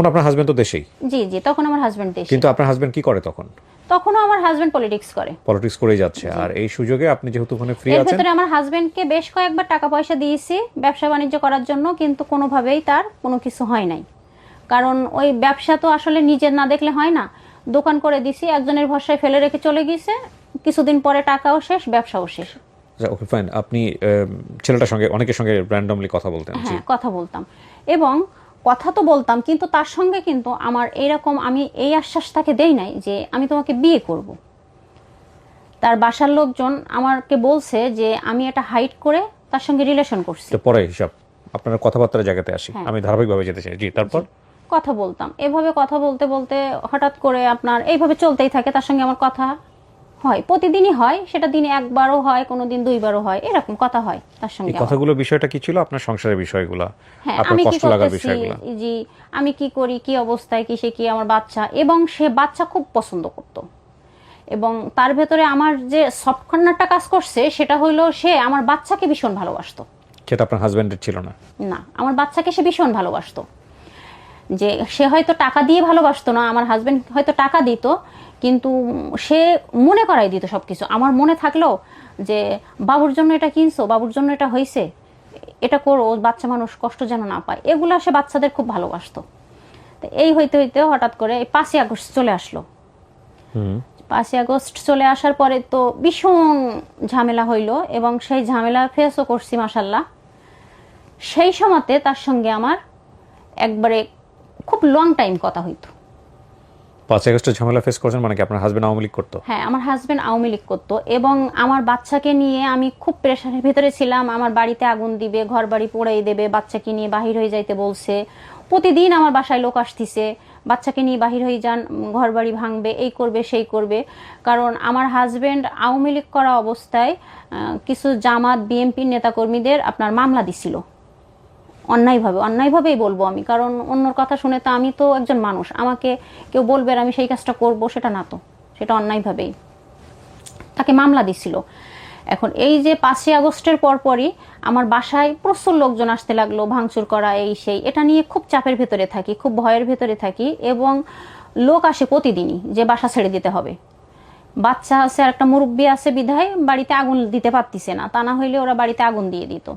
আপনার হাজবেন্ড তো দেশেই? জি জি, তখন আমার হাজবেন্ড দেশে। কিন্তু আপনার হাজবেন্ড কি করে তখন? তখনও আমার হাজবেন্ড পলিটিক্স করে। পলিটিক্স করেই যাচ্ছে। আর এই সুযোগে আপনি যেহেতু ওখানে ফ্রি এর আছেন। ভিতরে আমার হাজবেন্ডকে বেশ কয়েকবার টাকা পয়সা দিয়েছি ব্যবসা বাণিজ্য করার জন্য, কিন্তু কোনোভাবেই তার কোনো কিছু হয় নাই। কারণ ওই ব্যবসা তো আসলে নিজের না দেখলে হয় না। দোকান করে দিছি, একজনের ভরসায় ফেলে রেখে চলে গেছে, কিছুদিন পরে টাকাও শেষ, ব্যবসাও শেষ। Okay fine. আপনি ছেলেটার সঙ্গে, অনেকের সঙ্গে র্যান্ডমলি কথা বলতেন? হ্যাঁ, কথা বলতাম। এবং কথা তো বলতাম, কিন্তু তার সঙ্গে কিন্তু আমার এইরকম, আমি এই আশ্বাস তাকে দেই নাই যে আমি তোমাকে বিয়ে করব। তার বাসার লোকজন আমাকে বলছে যে আমি এটা হাইড করে তার সঙ্গে রিলেশন করছি। পরে হিসাব, আপনার কথাবার্তার জায়গাতে আসি, আমি ধারাবাহিকভাবে যেতে চাই। জি, তারপর? কথা বলতাম, এভাবে কথা বলতে বলতে হঠাৎ করে আপনার এইভাবে চলতেই থাকে। তার সঙ্গে আমার কথা হয়, প্রতিদিনই হয়, সেটা দিনে একবারও হয়, কোনোদিন 2বারও হয়, এরকম কথা হয় তার সঙ্গে। এই কথাগুলো বিষয়টা কি ছিল? আপনার সংসারের বিষয়গুলো, হ্যাঁ, আপনার আমি কি কষ্ট লাগার করতেছি, বিষয়গুলো? জি, আমি কি করি, কি অবস্থায়, কিসে কি, আমার বাচ্চা, এবং সে বাচ্চা খুব পছন্দ করত। এবং তার ভেতরে আমার যে সফট কর্নারটা কাজ করছে সেটা হইলো সে আমার বাচ্চাকে ভীষণ ভালোবাসতো। সেটা আপনার হাজবেন্ডের ছিল না? না, আমার বাচ্চাকে সে ভীষণ ভালোবাসতো। যে সে হয়তো টাকা দিয়ে ভালোবাসতো না, আমার হাজবেন্ড হয়তো টাকা দিত, কিন্তু সে মনে করাই দিত সবকিছু। আমার মনে থাকলেও যে বাবুর জন্য এটা কিনছো, বাবুর জন্য এটা হয়েছে, এটা করো, বাচ্চা মানুষ কষ্ট যেন না পায়, এগুলো সে বাচ্চাদের খুব ভালোবাসতো। তো এই হইতে হইতে হঠাৎ করে 5ই আগস্ট চলে আসলো। 5ই আগস্ট চলে আসার পরে তো ভীষণ ঝামেলা হইলো, এবং সেই ঝামেলা ফেসও করছি মাশাল্লাহ। সেই সময়তে তার সঙ্গে আমার একবারে খুব লং টাইম কথা হইতো। 5 আগস্টের ঝামেলা ফেস করছেন মানে কি? আপনার হাজবেন্ড আওয়ামী লীগ করতো? হ্যাঁ, আমার হাজবেন্ড আওয়ামী লীগ করতো, এবং আমার বাচ্চাকে নিয়ে আমি খুব প্রেশারের ভেতরে ছিলাম। আমার বাড়িতে আগুন দিবে, ঘর বাড়ি পোড়াই দেবে, বাচ্চাকে নিয়ে বাহির হয়ে যাইতে বলছে। প্রতিদিন আমার বাসায় লোক আসতিছে, বাচ্চাকে নিয়ে বাহির হয়ে যান, ঘর বাড়ি ভাঙবে, এই করবে সেই করবে। কারণ আমার হাজবেন্ড আওয়ামী লীগ করা অবস্থায় কিছু জামাত বিএনপির নেতাকর্মীদের আপনার মামলা দিছিল অন্যায়ভাবেই বলবো আমি, কারণ অন্যর কথা শুনে তো, আমি তো একজন মানুষ, আমাকে কেউ বলবে আর আমি সেই কাজটা করব, সেটা না, তো সেটা অন্যায়ভাবেই তাকে মামলা দিছিল। এখন এই যে 5ই আগস্টের পরপরই আমার বাসায় প্রচুর লোকজন আসতে লাগলো, ভাঙচুর করা, এই সেই, এটা নিয়ে খুব চাপের ভেতরে থাকি, খুব ভয়ের ভেতরে থাকি। এবং লোক আসে প্রতিদিনই যে বাসা ছেড়ে দিতে হবে, বাচ্চা আছে আর একটা মুরব্বী আছে বিধায় বাড়িতে আগুন দিতে পারতিছে না, তা না হইলে ওরা বাড়িতে আগুন দিয়ে দিত।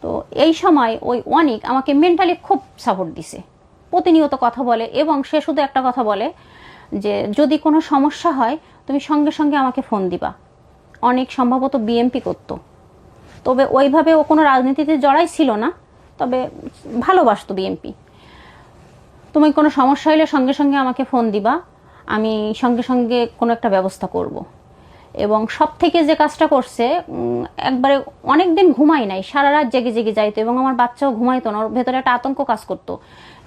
তো এই সময় ওই অনেক আমাকে মেন্টালি খুব সাপোর্ট দিছে, প্রতিনিয়ত কথা বলে, এবং সে শুধু একটা কথা বলে যে যদি কোনো সমস্যা হয় তুমি সঙ্গে সঙ্গে আমাকে ফোন দিবা। অনেক সম্ভবত বিএমপি করতো, তবে ওইভাবে ও কোনো রাজনীতিতে জড়াই ছিল না, তবে ভালোবাসতো বিএমপি। তুমি কোনো সমস্যা হলে সঙ্গে সঙ্গে আমাকে ফোন দিবা, আমি সঙ্গে সঙ্গে কোনো একটা ব্যবস্থা করব। এবং সব থেকে যে কাজটা করছে, একবারে অনেক দিন ঘুমাই নাই, সারা রাত জেগে জেগে যাইতো, এবং আমার বাচ্চাও ঘুমাইতো না। ওর ভেতরে একটা আতঙ্ক কাজ করতো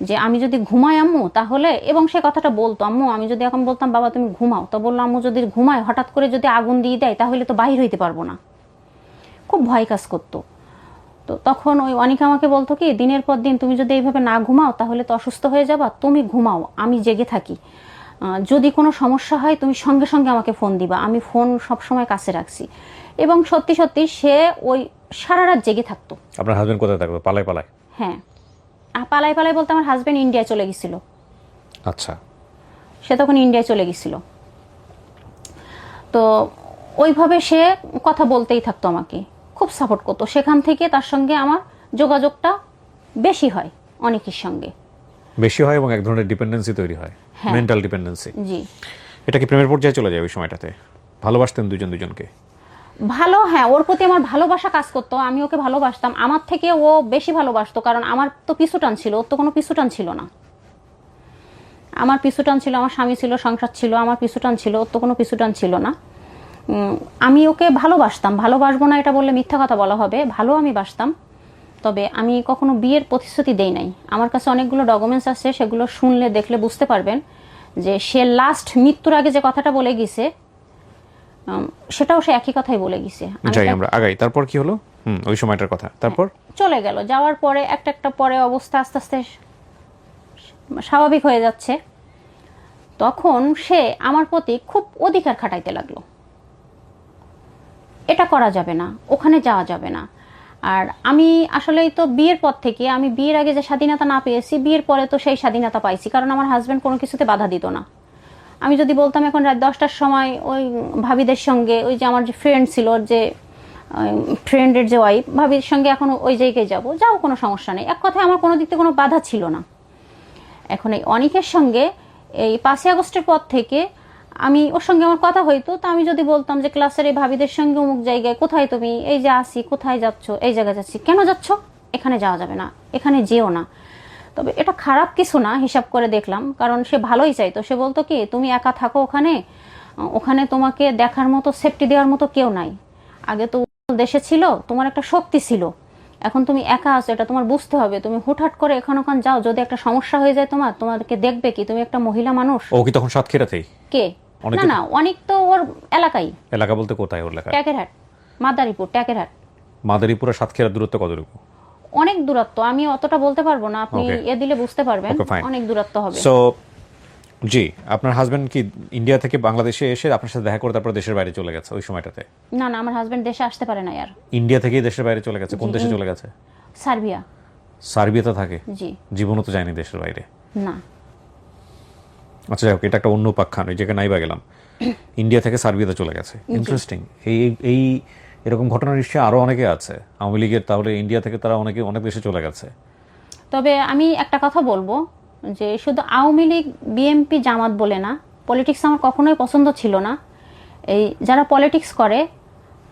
যে আমি যদি ঘুমাই আম্মু তাহলে, এবং সে কথাটা বলতো, আম্মু আমি যদি এখন বলতাম বাবা তুমি ঘুমাও, তো বললো আম্মু যদি ঘুমায় হঠাৎ করে যদি আগুন দিয়ে দেয় তাহলে তো বাহির হইতে পারবো না। খুব ভয় কাজ করতো। তো তখন ওই অনিকা আমাকে বলতো কি, দিনের পর দিন তুমি যদি এইভাবে না ঘুমাও তাহলে তো অসুস্থ হয়ে যাবা, তুমি ঘুমাও, আমি জেগে থাকি, যদি কোনো সমস্যা হয় তুমি সঙ্গে সঙ্গে আমাকে ফোন দিবা, আমি ফোন সবসময় কাছে রাখছি। এবং সত্যি সত্যি সে ওই সারা রাত জেগে থাকতো। আপনার হাজবেন্ড কোথায় থাকতো? পালায় পালায়? হ্যাঁ, পালাই পালাই বলতে আমার হাজবেন্ড ইন্ডিয়ায় চলে গেছিল। আচ্ছা। সে তখন ইন্ডিয়ায় চলে গেছিল। তো ওইভাবে সে কথা বলতেই থাকতো, আমাকে খুব সাপোর্ট করতো। সেখান থেকে তার সঙ্গে আমার যোগাযোগটা বেশি হয়, অনেকের সঙ্গে বেশি হয়, এবং এক ধরনের ডিপেন্ডেন্সি তৈরি হয়, হ্যাঁ। Mental dependency. জি। এটা কি প্রেমের পর্যায়ে চলে যায় ওই সময়টাতে? ভালোবাসতেন দুজন দুজনকে? ভালো, হ্যাঁ, ওর প্রতি আমার ভালোবাসা কাজ করতো, আমি ওকে ভালোবাসতাম। আমার থেকে ও বেশি ভালোবাসতো, কারণ আমার তো পিছুটান ছিল, ওর তো কোনো পিছুটান ছিল না। আমার পিছুটান ছিল, আমার স্বামী ছিল, সংসার ছিল, আমার পিছুটান ছিল, ওর তো কোনো পিছুটান ছিল না। আমি ওকে ভালোবাসতাম, ভালোবাসবো না এটা বললে মিথ্যা কথা বলা হবে, ভালো আমি বাসতাম। তবে আমি কখনো বিয়ের প্রতিশ্রুতি দেই নাই। আমার কাছে অনেকগুলো ডকুমেন্টস আছে, সেগুলো শুনলে দেখলে বুঝতে পারবেন যে সে লাস্ট মৃত্যুর আগে যে কথাটা বলে গেছে, সেটাও সে একই কথাই বলে গেছে। যাই আমরা আগাই, তারপর কি হলো? ওই সময়টার কথা, তারপর চলে গেল। যাওয়ার পরে একটা একটা পরে অবস্থা আস্তে আস্তে স্বাভাবিক হয়ে যাচ্ছে। তখন সে আমার প্রতি খুব অধিকার খাটাইতে লাগলো, এটা করা যাবে না, ওখানে যাওয়া যাবে না। আর আমি আসলেই তো বিয়ের পর থেকে, আমি বিয়ের আগে যে স্বাধীনতা না পেয়েছি, বিয়ের পরে তো সেই স্বাধীনতা পাইছি, কারণ আমার হাজব্যান্ড কোনো কিছুতে বাধা দিত না। আমি যদি বলতাম এখন রাত 10টার সময় ওই ভাবিদের সঙ্গে, ওই যে আমার যে ফ্রেন্ড ছিল, যে ফ্রেন্ডের যে ওয়াইফ, ভাবির সঙ্গে এখন ওই জায়গায় যাও, কোনো সমস্যা নেই। এক কথায় আমার কোনো দিক থেকে কোনো বাধা ছিল না। এখন এই অনিকের সঙ্গে এই 5ই আগস্টের পর থেকে আমি ওর সঙ্গে আমার কথা হইতো, তো আমি যদি বলতাম যে ক্লাসের এই ভাবিদের সঙ্গে অমুক জায়গায়, কোথায় তুমি, এই যে আসি, কোথায় যাচ্ছ, এই জায়গায় যাচ্ছি, কেন যাচ্ছ, এখানে যাওয়া যাবে না, এখানে যেও না। তবে এটা খারাপ কিছু না হিসাব করে দেখলাম, কারণ সে ভালোই চাইতো। সে বলতো কি, তুমি একা থাকো ওখানে, ওখানে তোমাকে দেখার মতো, সেফটি দেওয়ার মতো কেউ নাই। আগে তো দেশে ছিল, তোমার একটা শক্তি ছিল, এখন তুমি একা আছো, এটা তোমার বুঝতে হবে। তুমি হুটহাট করে এখান ওখান যাও, যদি একটা সমস্যা হয়ে যায় তোমাদেরকে দেখবে কি? তুমি একটা মহিলা মানুষ। ও কি তখন সাতক্ষীরাতেই? কে? না না, অনেক তো ওর এলাকাই। এলাকা বলতে কোথায় ওর এলাকা? ট্যাকেরহাট, মাদারীপুর, ট্যাকেরহাট। মাদারীপুর আর সাতক্ষীরার দূরত্ব কতটুকু? অনেক দূরত্ব, আমি অতটা বলতে পারবো না, আপনি এ দিলে বুঝতে পারবেন, অনেক দূরত্ব হবে। সো জি, আপনার হাজবেন্ড কি ইন্ডিয়া থেকে বাংলাদেশে এসে আপনার সাথে দেখা করে তারপর দেশের বাইরে চলে গেছে ওই সময়টাতে? না না, আমার হাজবেন্ড দেশে আসতে পারে না। আর ইন্ডিয়া থেকেই দেশের বাইরে চলে গেছে? কোন দেশে চলে গেছে? সার্বিয়া। সার্বিয়াতে থাকে? জি। জীবনও তো যায়নি দেশের বাইরে? না। আচ্ছা যাই হোক, এটা একটা অন্য উপাখ্যান, ওই জায়গায় নাইবা গেলাম। ইন্ডিয়া থেকে সার্বিয়াতে চলে গেছে, ইন্টারেস্টিং। এই এরকম ঘটনা নিশ্চয়ই আরো অনেকে আছে আওয়ামী লীগের, তাহলে ইন্ডিয়া থেকে তারা অনেক দেশে চলে গেছে। তবে আমি একটা কথা বলবো, যে শুধু আওয়ামী লীগ, বিএনপি, জামাত বলে না, পলিটিক্স আমার কখনোই পছন্দ ছিল না। এই যারা পলিটিক্স করে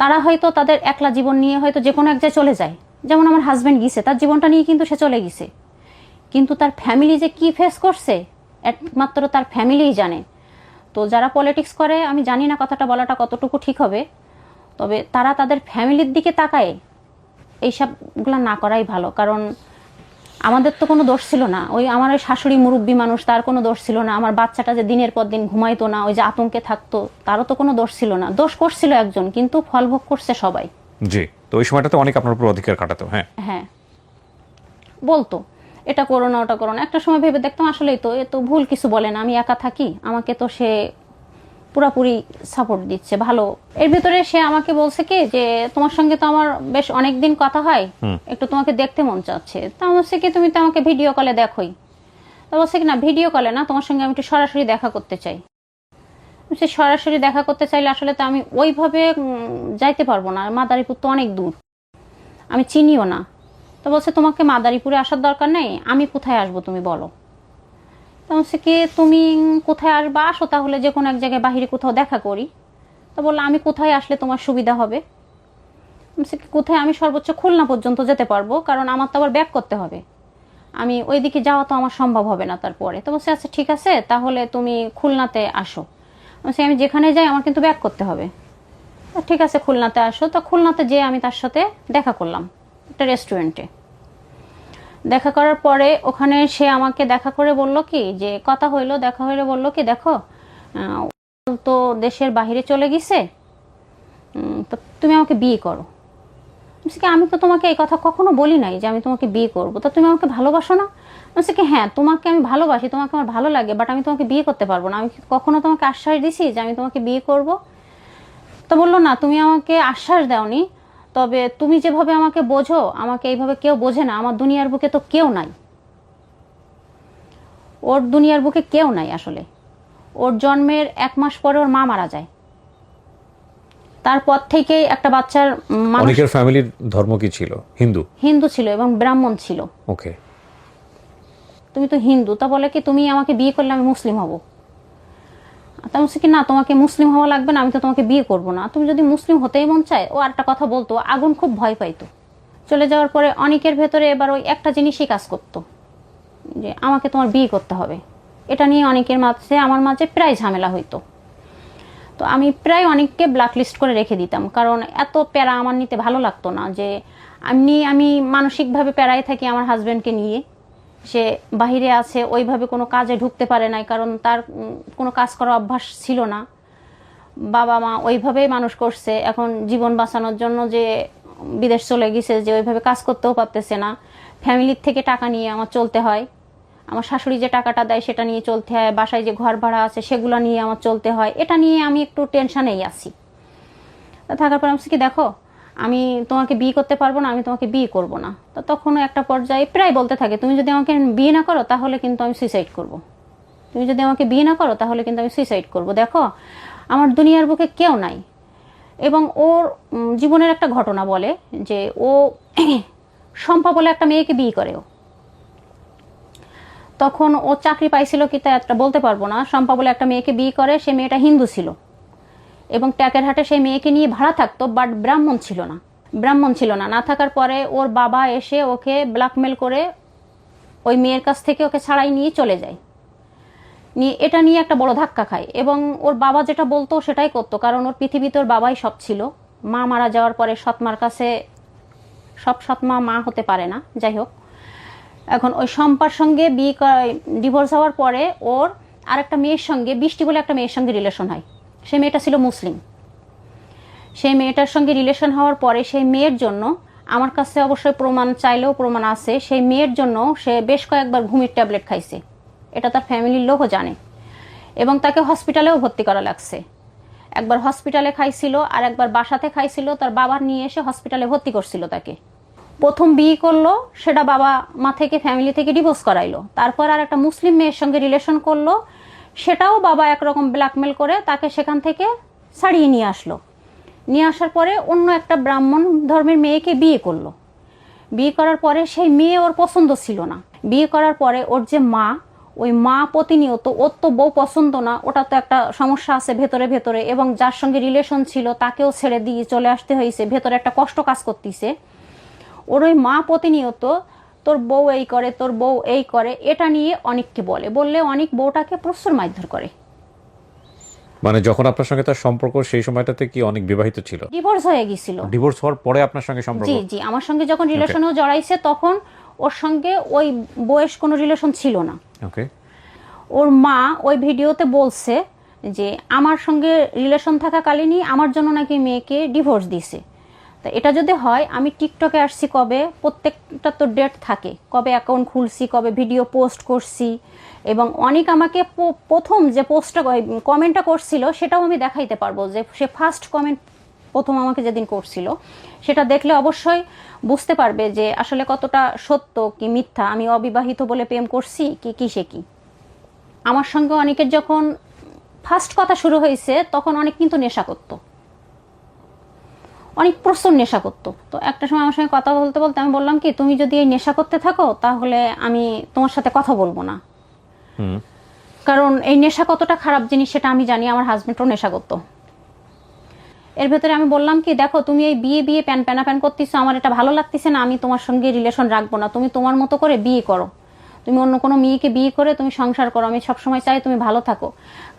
তারা হয়তো তাদের একলা জীবন নিয়ে হয়তো যে কোনো এক জায়গায় চলে যায়। যেমন আমার হাজব্যান্ড গিয়েছে, তার জীবনটা নিয়ে কিন্তু সে চলে গেছে, কিন্তু তার ফ্যামিলি যে কি ফেস করছে একমাত্র তার ফ্যামিলিই জানে। তো যারা পলিটিক্স করে, আমি জানি না কথাটা বলাটা কতটুকু ঠিক হবে, তবে তারা তাদের ফ্যামিলির দিকে তাকায় এইসবগুলো না করাই ভালো। কারণ আমাদের তো কোনো দোষ ছিল না, ওই আমার ওই শাশুড়ি মুরব্বী মানুষ, তার কোনো দোষ ছিল না। আমার বাচ্চাটা যে দিনের পর দিন ঘুমাইতো না, ওই যে আতঙ্কে থাকতো, তারও তো কোনো দোষ ছিল না। দোষ করছিল একজন, কিন্তু ফল ভোগ করছে সবাই। জি। তো ওই সময়টাতে অনেক আপনার উপর অধিকার খাটাতো। হ্যাঁ হ্যাঁ, বলতো এটা করো না, ওটা করো না। একটা সময় ভেবে দেখতাম আসলেই তো এ তো ভুল কিছু বলে না, আমি একা থাকি, আমাকে তো সে পুরাপুরি সাপোর্ট দিচ্ছে, ভালো। এর ভিতরে সে আমাকে বলছে কি, যে তোমার সঙ্গে তো আমার বেশ অনেকদিন কথা হয়, একটু তোমাকে দেখতে মন চাচ্ছে। তা বলছে কি, তুমি তো আমাকে ভিডিও কলে দেখোই। তা বলছে কি, না ভিডিও কলে না, তোমার সঙ্গে আমি একটু সরাসরি দেখা করতে চাই। সে সরাসরি দেখা করতে চাইলে আসলে তো আমি ওইভাবে যাইতে পারবো না, মাদারীপুর তো অনেক দূর, আমি চিনিও না। তো বলছে তোমাকে মাদারীপুরে আসার দরকার নেই, আমি কোথায় আসবো তুমি বলো। তখন সে কি তুমি কোথায় আসবা, আসো তাহলে যে কোনো এক জায়গায় বাহিরে কোথাও দেখা করি। তো বললো আমি কোথায় আসলে তোমার সুবিধা হবে। সে কি কোথায়, আমি সর্বোচ্চ খুলনা পর্যন্ত যেতে পারবো, কারণ আমার তো আবার ব্যাক করতে হবে, আমি ওইদিকে যাওয়া তো আমার সম্ভব হবে না তারপরে। তো বলছে আচ্ছা ঠিক আছে তাহলে তুমি খুলনাতে আসো। বলছি আমি যেখানে যাই আমার কিন্তু ব্যাক করতে হবে। তো ঠিক আছে খুলনাতে আসো। তো খুলনাতে যেয়ে আমি তার সাথে দেখা করলাম একটা রেস্টুরেন্টে। দেখা করার পরে ওখানে সে আমাকে দেখা করে বলল কি যে কথা হইলো, দেখা হইলে বলল কি দেখো তো দেশের বাইরে চলে গেছে, তো তুমি আমাকে বিয়ে করো। বলছি কি আমি তো তোমাকে এই কথা কখনো বলি নাই যে আমি তোমাকে বিয়ে করব, তো তুমি আমাকে ভালোবাসো না? বলছি কি হ্যাঁ তোমাকে আমি ভালোবাসি, তোমাকে আমার ভালো লাগে, বাট আমি তোমাকে বিয়ে করতে পারবো না। আমি কি কখনো তোমাকে আশ্বাস দিছি যে আমি তোমাকে বিয়ে করব? তো বললো না তুমি আমাকে আশ্বাস দাওনি, তবে তুমি যেভাবে আমাকে বোঝো আমাকে এইভাবে কেউ বোঝে না, আমার দুনিয়ার বুকে তো কেউ নাই, ওর দুনিয়ার বুকে কেউ নাই আসলে। ওর জন্মের 1 মাস পরে ওর মা মারা যায়, তারপর থেকেই একটা বাচ্চার অনেকের ফ্যামিলির ধর্ম কি ছিল? হিন্দু? হিন্দু ছিল এবং ব্রাহ্মণ ছিল। ওকে। তুমি তো হিন্দু, তা বলে কি তুমি আমাকে বিয়ে করলে আমি মুসলিম হব? তা বলছে কি না তোমাকে মুসলিম হওয়া লাগবে না, আমি তো তোমাকে বিয়ে করব না, তুমি যদি মুসলিম হতেই মন চায়। ও আরেকটা কথা বলতো, আগুন খুব ভয় পাইতো। চলে যাওয়ার পরে অনেকের ভেতরে এবার ওই একটা জিনিসই কাজ করতো যে আমাকে তোমার বিয়ে করতে হবে। এটা নিয়ে অনেকের মাঝে আমার মাঝে প্রায় ঝামেলা হইতো। তো আমি প্রায় অনেককে ব্ল্যাকলিস্ট করে রেখে দিতাম, কারণ এত প্যারা আমার নিতে ভালো লাগতো না। যে আমি মানসিকভাবে প্যারায় থাকি আমার হাজব্যান্ডকে নিয়ে, সে বাহিরে আছে, ওইভাবে কোনো কাজে ঢুকতে পারে নাই, কারণ তার কোনো কাজ করার অভ্যাস ছিল না। বাবা মা ওইভাবেই মানুষ করছে, এখন জীবন বাঁচানোর জন্য যে বিদেশ চলে গেছে, যে ওইভাবে কাজ করতেও পারতেছে না। ফ্যামিলির থেকে টাকা নিয়ে আমার চলতে হয়, আমার শাশুড়ি যে টাকাটা দেয় সেটা নিয়ে চলতে হয়, বাসায় যে ঘর ভাড়া আছে সেগুলো নিয়ে আমার চলতে হয়। এটা নিয়ে আমি একটু টেনশনেই আছি। থাকার পর আমি কি দেখো আমি তোমাকে বিয়ে করতে পারবো না, আমি তোমাকে বিয়ে করব না। তো তখনও একটা পর্যায়ে প্রায় বলতে থাকে তুমি যদি আমাকে বিয়ে না করো তাহলে কিন্তু আমি সুইসাইড করব, তুমি যদি আমাকে বিয়ে না করো তাহলে কিন্তু আমি সুইসাইড করব। দেখো আমার দুনিয়ার বুকে কেউ নাই। এবং ওর জীবনের একটা ঘটনা বলে যে ও শম্পা বলে একটা মেয়েকে বিয়ে করে। ও তখন ও চাকরি পাইছিল কি তা একটা বলতে পারবো না। শম্পা বলে একটা মেয়েকে বিয়ে করে, সে মেয়েটা হিন্দু ছিল এবং ট্যাকেরহাটে সেই মেয়েকে নিয়ে ভাড়া থাকতো, বাট ব্রাহ্মণ ছিল না। না থাকার পরে ওর বাবা এসে ওকে ব্ল্যাকমেল করে ওই মেয়ের কাছ থেকে ওকে ছাড়াই নিয়ে চলে যায়। এটা নিয়ে একটা বড় ধাক্কা খায় এবং ওর বাবা যেটা বলতো সেটাই করতো, কারণ ওর পৃথিবীতে ওর বাবাই সব ছিল। মা মারা যাওয়ার পরে সৎমার কাছে সব সৎমা মা হতে পারে না, যাই হোক। এখন ওই শম্পার সঙ্গে ডিভোর্স হওয়ার পরে ওর আর একটা মেয়ের সঙ্গে, বৃষ্টি বলে একটা মেয়ের সঙ্গে রিলেশন হয়। সেই মেয়েটা ছিল মুসলিম। সেই মেয়েটার সঙ্গে রিলেশন হওয়ার পরে সেই মেয়ের জন্য, আমার কাছে অবশ্যই প্রমাণ চাইলেও প্রমাণ আছে, সেই মেয়ের জন্য সে বেশ কয়েকবার ঘুমের ট্যাবলেট খাইছে। এটা তার ফ্যামিলির লোকও জানে এবং তাকে হসপিটালেও ভর্তি করা লাগছে। একবার হসপিটালে খাইছিল আর একবার বাসাতে খাইছিল, তার বাবার নিয়ে এসে হসপিটালে ভর্তি করছিল তাকে। প্রথম বিয়ে করলো, সেটা বাবা মা থেকে ফ্যামিলি থেকে ডিভোর্স করাইলো। তারপর আর একটা মুসলিম মেয়ের সঙ্গে রিলেশন করলো, সেটাও বাবা একরকম ব্ল্যাকমেল করে তাকে সেখান থেকে ছাড়িয়ে নিয়ে আসলো। নিয়ে আসার পরে অন্য একটা ব্রাহ্মণ ধর্মের মেয়েকে বিয়ে করলো। বিয়ে করার পরে সেই মেয়ে ওর পছন্দ ছিল না। বিয়ে করার পরে ওর যে মা, ওই মা প্রতিনিয়ত, ওর তো বউ পছন্দ না, ওটা তো একটা সমস্যা আছে ভেতরে ভেতরে, এবং যার সঙ্গে রিলেশন ছিল তাকেও ছেড়ে দিয়ে চলে আসতে হয়েছে, ভেতরে একটা কষ্ট কাজ করতেছে। ওর ওই মা প্রতিনিয়ত তোর বউ এই করে, তোর বউ এই করে, এটা নিয়ে অনেককে বললে অনেক বউটাকে প্রচুর মারধর করে। মানে যখন আপনার সঙ্গে তার সম্পর্ক সেই সময়টাতে কি অনেক বিবাহিত ছিল? ডিভোর্স হয়ে গিয়েছিল। ডিভোর্স হওয়ার পরে আপনার সঙ্গে সম্পর্ক? জি জি, আমার সঙ্গে যখন রিলেশনেও জড়াইছে তখন ওর সঙ্গে ওই বয়স কোনো রিলেশন ছিল না। ওকে। ওর মা ওই ভিডিওতে বলছে যে আমার সঙ্গে রিলেশন থাকাকালীনই আমার জন্য নাকি মেয়েকে ডিভোর্স দিছে। তা এটা যদি হয়, আমি টিকটকে আসছি কবে, প্রত্যেকটা তো ডেট থাকে, কবে অ্যাকাউন্ট খুলছি, কবে ভিডিও পোস্ট করছি, এবং অনেক আমাকে প্রথম যে পোস্টটা কমেন্টটা করছিল সেটাও আমি দেখাইতে পারবো, যে সে ফার্স্ট কমেন্ট প্রথম আমাকে যেদিন করছিল সেটা দেখলে অবশ্যই বুঝতে পারবে যে আসলে কতটা সত্য কি মিথ্যা, আমি অবিবাহিত বলে প্রেম করছি কি কিসে কি। আমার সঙ্গে অনেকের যখন ফার্স্ট কথা শুরু হয়েছে তখন অনেক কিন্তু নেশা করতো, অনেক প্রচুর নেশা করতো। তো একটা সময় আমার সঙ্গে কথা বলতে বলতে আমি বললাম কি তুমি যদি এই নেশা করতে থাকো তাহলে আমি তোমার সাথে কথা বলবো না। কারণ এই নেশা কতটা খারাপ জিনিস সেটা আমি জানি, আমার হাজবেন্ডও নেশা করতো। এর ভেতরে আমি বললাম কি, দেখো তুমি এই বিয়ে বিয়ে প্যান করতেছো, আমার এটা ভালো লাগতেছে না, আমি তোমার সঙ্গে রিলেশন রাখবো না, তুমি তোমার মতো করে বিয়ে করো, তুমি অন্য কোনো মেয়েকে বিয়ে করে তুমি সংসার করো, আমি সবসময় চাই তুমি ভালো থাকো।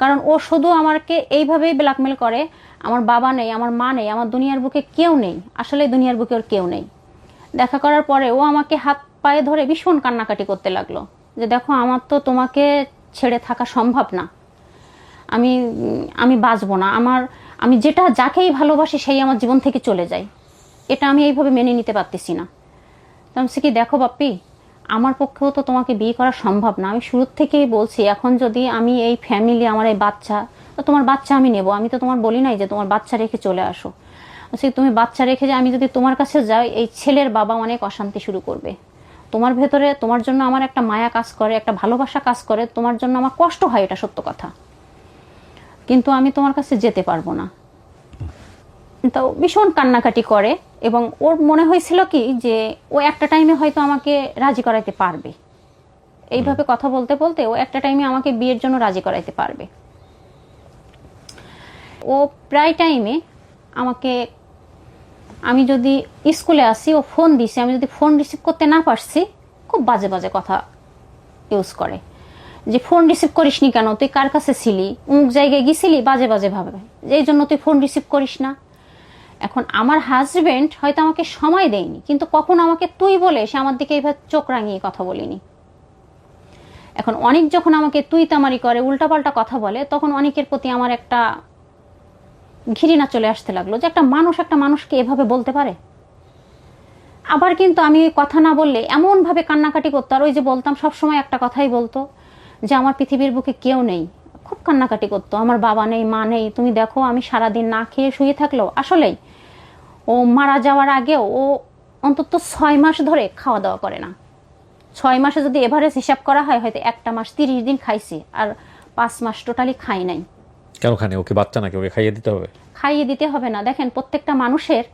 কারণ ও শুধু আমাকে এইভাবেই ব্ল্যাকমেল করে, আমার বাবা নেই, আমার মা নেই, আমার দুনিয়ার বুকে কেউ নেই, আসলে দুনিয়ার বুকে ওর কেউ নেই। দেখা করার পরে ও আমাকে হাত পায়ে ধরে ভীষণ কান্নাকাটি করতে লাগলো যে দেখো আমার তো তোমাকে ছেড়ে থাকা সম্ভব না, আমি বাঁচবো না, আমি যাকেই ভালোবাসি সেই আমার জীবন থেকে চলে যায়, এটা আমি এইভাবে মেনে নিতে পারতেছি না। তো আমি কি, দেখো বাপ্পি, আমার পক্ষেও তো তোমাকে বিয়ে করা সম্ভব না, আমি শুরুর থেকেই বলছি, এখন যদি আমি এই ফ্যামিলি, আমার এই বাচ্চা, তো তোমার বাচ্চা আমি নেব, আমি তো তোমার বলি নাই যে তোমার বাচ্চা রেখে চলে আসো। তুমি বাচ্চা রেখে যে আমি যদি তোমার কাছে যাই, এই ছেলের বাবা অনেক অশান্তি শুরু করবে, তোমার ভেতরে তোমার জন্য আমার একটা মায়া কাজ করে, একটা ভালোবাসা কাজ করে, তোমার জন্য আমার কষ্ট হয়, এটা সত্য কথা, কিন্তু আমি তোমার কাছে যেতে পারবো না। তো ভীষণ কান্নাকাটি করে, এবং ওর মনে হয়েছিল কি যে ও একটা টাইমে হয়তো আমাকে রাজি করাইতে পারবে, এইভাবে কথা বলতে বলতে ও একটা টাইমে আমাকে বিয়ের জন্য রাজি করাইতে পারবে। ও প্রায় টাইমে আমাকে, আমি যদি স্কুলে আসি, ও ফোন দিছে, আমি যদি ফোন রিসিভ করতে না পারছি, খুব বাজে বাজে কথা ইউজ করে, যে ফোন রিসিভ করিসনি কেন, তুই কার কাছে ছিলি, অমুক জায়গায় গেছিলি, বাজে বাজে ভাবে, এই জন্য তুই ফোন রিসিভ করিস না। এখন আমার হাজবেন্ড হয়তো আমাকে সময় দেয়নি, কিন্তু কখন আমাকে তুই বলে সে আমার দিকে এইভাবে চোখ রাঙিয়ে কথা বলিনি। এখন অনেক যখন আমাকে তুই তামারি করে, উল্টাপাল্টা কথা বলে, তখন অনেকের প্রতি আমার একটা ঘৃণা চলে আসতে লাগলো, যে একটা মানুষকে এভাবে বলতে পারে। আবার কিন্তু আমি কথা না বললে এমনভাবে কান্নাকাটি করতো, আর ওই যে বলতাম সবসময় একটা কথাই বলতো যে আমার পৃথিবীর বুকে কেউ নেই, খুব কান্নাকাটি করতো, আমার বাবা নেই, মা নেই, তুমি দেখো আমি সারাদিন না খেয়ে শুয়ে থাকলেও, আসলেই ও মারা যাওয়ার আগেও ও অন্তত 6 মাস ধরে খাওয়া দাওয়া করে না। 6 মাসে যদি এভারেজ হিসাব করা হয়, হয়তো একটা মাস 30 দিন খাইছে, আর 5 মাস টোটালি খাই নাই। কেন খানে? ওকে বাচ্চা নাকি, ওকে খাইয়ে দিতে হবে? খাইয়ে দিতে হবে না, দেখেন প্রত্যেকটা মানুষের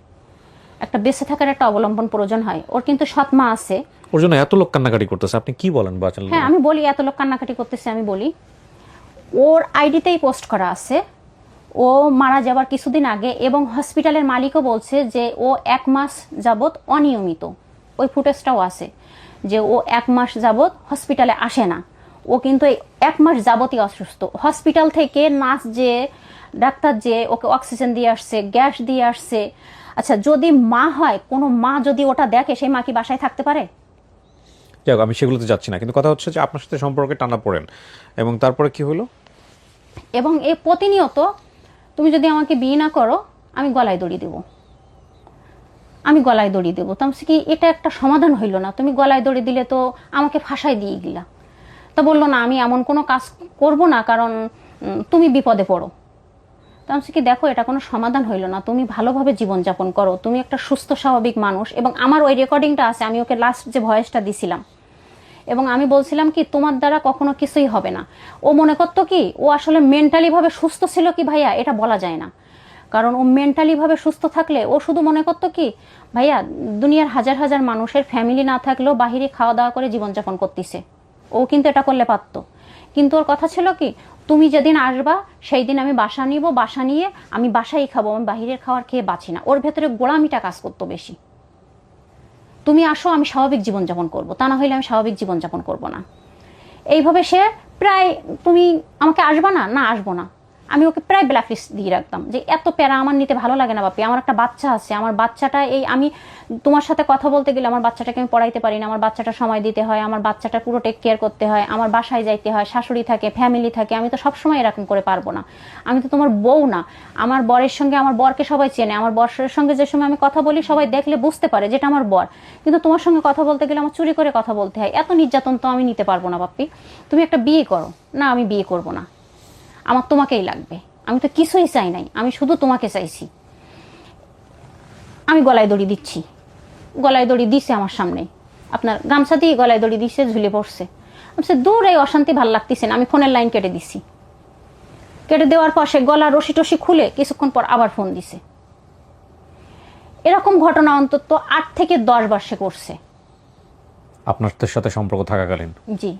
একটা বেঁচে থাকার একটা অবলম্বন প্রয়োজন হয়, ওর কিন্তু সৎ মা আছে। ওর জন্য এত লোক কান্নাকাটি করতেছে, আপনি কি বলেন? বাচ্চা? হ্যাঁ, আমি বলি এত লোক কান্নাকাটি করতেছে, আমি বলি ওর আইডিতেই পোস্ট করা আছে ও মারা যাবার কিছুদিন আগে, এবং হসপিটালের মালিকও বলছে যে ও 1 মাস যাবত অনিয়মিত, ওই ফুটেজটাও আছে যে ও 1 মাস যাবত হসপিটালে আসে না, ও কিন্তু এই 1 মাস যাবতই অসুস্থ। হসপিটাল থেকে নার্স যে, ডাক্তার যে ওকে অক্সিজেন দিয়ে আসছে, গ্যাস দিয়ে আসছে। আচ্ছা, যদি মা হয়, কোনো মা যদি ওটা দেখে, সেই মা কি বাসায় থাকতে পারে? যাক, আমি সেগুলোতে যাচ্ছি না, কিন্তু কথা হচ্ছে যে আপনার সাথে সম্পর্কে টানা পড়েন, এবং তারপরে কি হলো? এবং এই প্রতিনিয়ত, তুমি যদি আমাকে বিয়ে না করো, আমি গলায় দড়ি দেবো, আমি গলায় দড়ি দেবো। তো আমি কি, এটা একটা সমাধান হইল না? তুমি গলায় দড়ি দিলে তো আমাকে ফাঁসাই দিয়ে দিলা। তা বললো না, আমি এমন কোনো কাজ করব না, কারণ তুমি বিপদে পড়ো। তো আমি কি, দেখো এটা কোনো সমাধান হইল না, তুমি ভালোভাবে জীবনযাপন করো, তুমি একটা সুস্থ স্বাভাবিক মানুষ। এবং আমার ওই রেকর্ডিংটা আছে, আমি ওকে লাস্ট যে ভয়েসটা দিছিলাম, এবং আমি বলছিলাম কি, তোমার দ্বারা কখনো কিছুই হবে না। ও মনে করতো কি, ও আসলে মেন্টালি ভাবে সুস্থ ছিল কি ভাইয়া, এটা বলা যায় না, কারণ ও মেন্টালি ভাবে সুস্থ থাকলে ও শুধু মনে করতো কি, ভাইয়া দুনিয়ার হাজার হাজার মানুষের ফ্যামিলি না থাকলেও বাহিরে খাওয়া দাওয়া করে জীবনযাপন করতেছে, ও কিন্তু এটা করলে পারতো। কিন্তু ওর কথা ছিল কি, তুমি যেদিন আসবা সেই দিন আমি বাসা নিব, বাসা নিয়ে আমি বাসায় খাবো, আমি বাহিরের খাবার খেয়ে বাঁচি না। ওর ভেতরে গোলামিটা কাজ করতো বেশি, তুমি আসো আমি স্বাভাবিক জীবনযাপন করব, তা না হইলে আমি স্বাভাবিক জীবনযাপন করব না। এইভাবে সে প্রায়, তুমি আমাকে আসবা না, না আসবো না, আমি ওকে প্রায় ব্ল্যাকলিস্ট দিয়ে রাখতাম, যে এত প্যারা আমার নিতে ভালো লাগে না বাপি, আমার একটা বাচ্চা আছে, আমার বাচ্চাটা আমি তোমার সাথে কথা বলতে গেলে আমার বাচ্চাটাকে আমি পড়াইতে পারি না, আমার বাচ্চাটা সময় দিতে হয়, আমার বাচ্চাটা পুরো টেক কেয়ার করতে হয়, আমার বাসায় যাইতে হয়, শাশুড়ি থাকে, ফ্যামিলি থাকে, আমি তো সবসময় এরকম করে পারবো না, আমি তো তোমার বউ না। আমার বরের সঙ্গে, আমার বরকে সবাই চেনে, আমার বরের সঙ্গে যে সময় আমি কথা বলি সবাই দেখলে বুঝতে পারে যেটা আমার বর, কিন্তু তোমার সঙ্গে কথা বলতে গেলে আমার চুরি করে কথা বলতে হয়, এত নির্যাতন তো আমি নিতে পারবো না বাপ্পি, তুমি একটা বিয়ে করো। না, আমি বিয়ে করব না, আমার তোমাকেই লাগবে, আমি তো কিছুই চাই নাই, আমি শুধু তোমাকে চাইছি। আমি গলায় দড়ি দিচ্ছি, গলায় দড়ি দিছে আমার সামনে, আপনার গামছা দিয়ে গলায় দড়ি দিছে, ঝুলে পড়ছে। আমি দূর, এই অশান্তি ভাল লাগতেছে না, আমি ফোনের লাইন কেটে দিছি। কেটে দেওয়ার পর সে গলা রশি টসি খুলে কিছুক্ষণ পর আবার ফোন দিছে। এরকম ঘটনা অন্তত 8 থেকে 10 বার সে করছে আপনার সাথে সম্পর্ক থাকাকালীন। জি,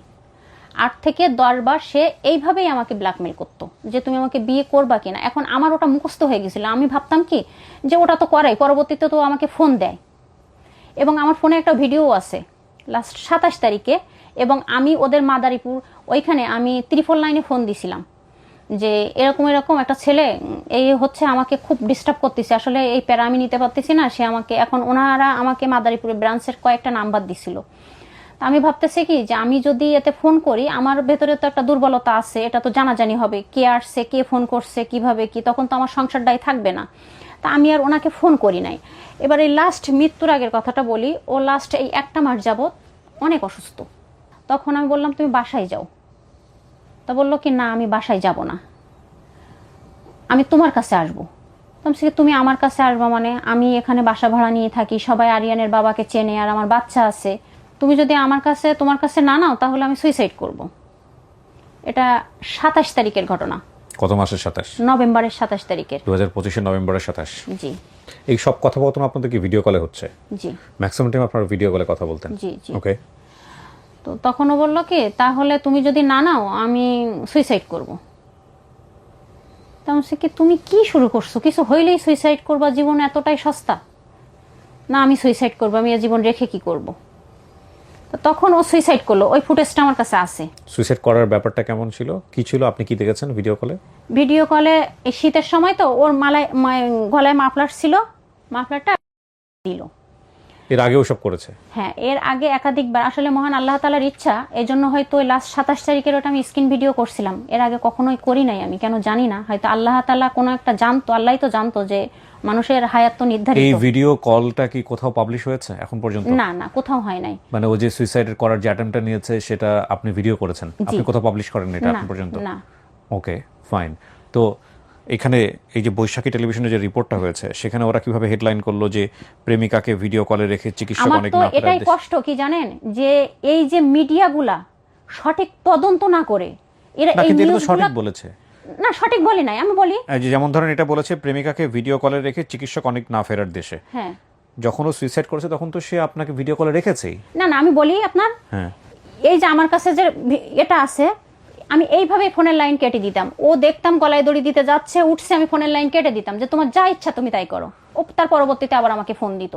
8 থেকে 10 বার সে এইভাবেই আমাকে ব্ল্যাকমেল করতো যে তুমি আমাকে বিয়ে করবা কিনা। এখন আমার ওটা মুখস্থ হয়ে গেছিল, আমি ভাবতাম কি যে ওটা তো করাই, পরবর্তীতে তো আমাকে ফোন দেয়। এবং আমার ফোনে একটা ভিডিও আছে লাস্ট 27 তারিখে, এবং আমি ওদের মাদারীপুর ওইখানে আমি 999 ফোন দিছিলাম যে এরকম এরকম একটা ছেলে এই হচ্ছে আমাকে খুব ডিস্টার্ব করতেছে, আসলে এই প্যারা আমি নিতে পারতেছি না, সে আমাকে এখন ওনারা আমাকে মাদারীপুরের ব্রাঞ্চের কয়েকটা নাম্বার দিছিল। তা আমি ভাবতেছি কি যে আমি যদি এতে ফোন করি, আমার ভেতরে তো একটা দুর্বলতা আছে, এটা তো জানাজানি হবে, কে আসছে, কে ফোন করছে, কিভাবে কি, তখন তো আমার সংসারটাই থাকবে না। তা আমি আর ওনাকে ফোন করি নাই। এবার এই লাস্ট মৃত্যুর আগের কথাটা বলি, ও লাস্ট এই 1 মাস যাবত অনেক অসুস্থ। তখন আমি বললাম তুমি বাসায় যাও। তা বললো কি না আমি বাসায় যাব না, আমি তোমার কাছে আসবো। তুমি আমার কাছে আসবা মানে আমি এখানে বাসা ভাড়া নিয়ে থাকি, সবাই আরিয়ানের বাবাকে চেনে, আর আমার বাচ্চা আছে, তুমি যদি আমার কাছে তোমার কাছে না নাও তাহলে আমি সুইসাইড করব। এটা 27 তারিখের ঘটনা। কত মাসের 27? নভেম্বরের 27 তারিখের, 2025 নভেম্বরের 27। জি। এই সব কথোপকথন আপনাদের কি ভিডিও কলে হচ্ছে? জি। ম্যাক্সিমাম টাইম আপনারা ভিডিও কলে কথা বলতেন? জি জি। ওকে। তো তখন ও বললো কি তাহলে তুমি যদি না নাও আমি সুইসাইড করব। তখন সে কি তুমি কি শুরু করছো, কিছু হইলেই সুইসাইড করবা, জীবন এতটাই সস্তা? না আমি সুইসাইড করবো, আমি জীবন রেখে কি করব। তখন ও সুইসাইড করলো, ওই ফুটেজটা আমার কাছে আছে। সুইসাইড করার ব্যাপারটা কেমন ছিল, কি ছিল, আপনি কি দেখেছেন ভিডিও কলে? ভিডিও কলে এই শীতের সময় তো ওর গলায় মাফলার ছিল, মাফলারটা দিল। এর আগেও সব করেছে? হ্যাঁ, এর আগে একাধিকবার। আসলে মহান আল্লাহ তাআলার ইচ্ছা, এই জন্য হয়তো ওই লাস্ট 27 তারিখের ওটা আমি স্ক্রিন ভিডিও করছিলাম। এর আগে কখনোই করি নাই, আমি কেন জানি না, হয়তো আল্লাহ তাআলা কোনো একটা জানতো, আল্লাহই তো জানতো যে মানুষের হায়াত তো নির্ধারিত। এই ভিডিও কলটা কি কোথাও পাবলিশ হয়েছে এখন পর্যন্ত? না না, কোথাও হয় নাই। মানে ও যে সুইসাইড করার যে অ্যাটেম্পটা নিয়েছে সেটা আপনি ভিডিও করেছেন, আপনি কোথাও পাবলিশ করেন এটা এখন পর্যন্ত? না। ওকে, ফাইন। তো এখানে এই যে বৈশাখী টেলিভিশনে যে রিপোর্টটা হয়েছে সেখানে ওরা কিভাবে হেডলাইন করলো যে প্রেমিকাকে ভিডিও কলে রেখে চিকিৎসক আমার অনেক তো না এটাই কষ্ট কি জানেন, যে এই যে মিডিয়াগুলা সঠিক তদন্ত না করে এরা এই নিউজগুলো সঠিক বলেছে না, সঠিক বলে নাই, আমি বলি যেমন ধরেন এটা বলেছে প্রেমিকাকে ভিডিও কলে রেখে চিকিৎসক অনেক না ফেরার দেশে। হ্যাঁ, যখন ও সুইসাইড করেছে তখন তো সে আপনাকে ভিডিও কলে রেখেছেই। না না, আমি বলি আপনার, হ্যাঁ, এই যে আমার কাছে যে এটা আছে, আমি এইভাবে ফোনের লাইন কেটে দিতাম, ও দেখতাম গলায় দড়ি দিতে যাচ্ছে, উঠছে, আমি ফোনের লাইন কেটে দিতাম যে তোমার যা ইচ্ছা তুমি তাই করো। ও তার পরবর্তীতে আবার আমাকে ফোন দিত।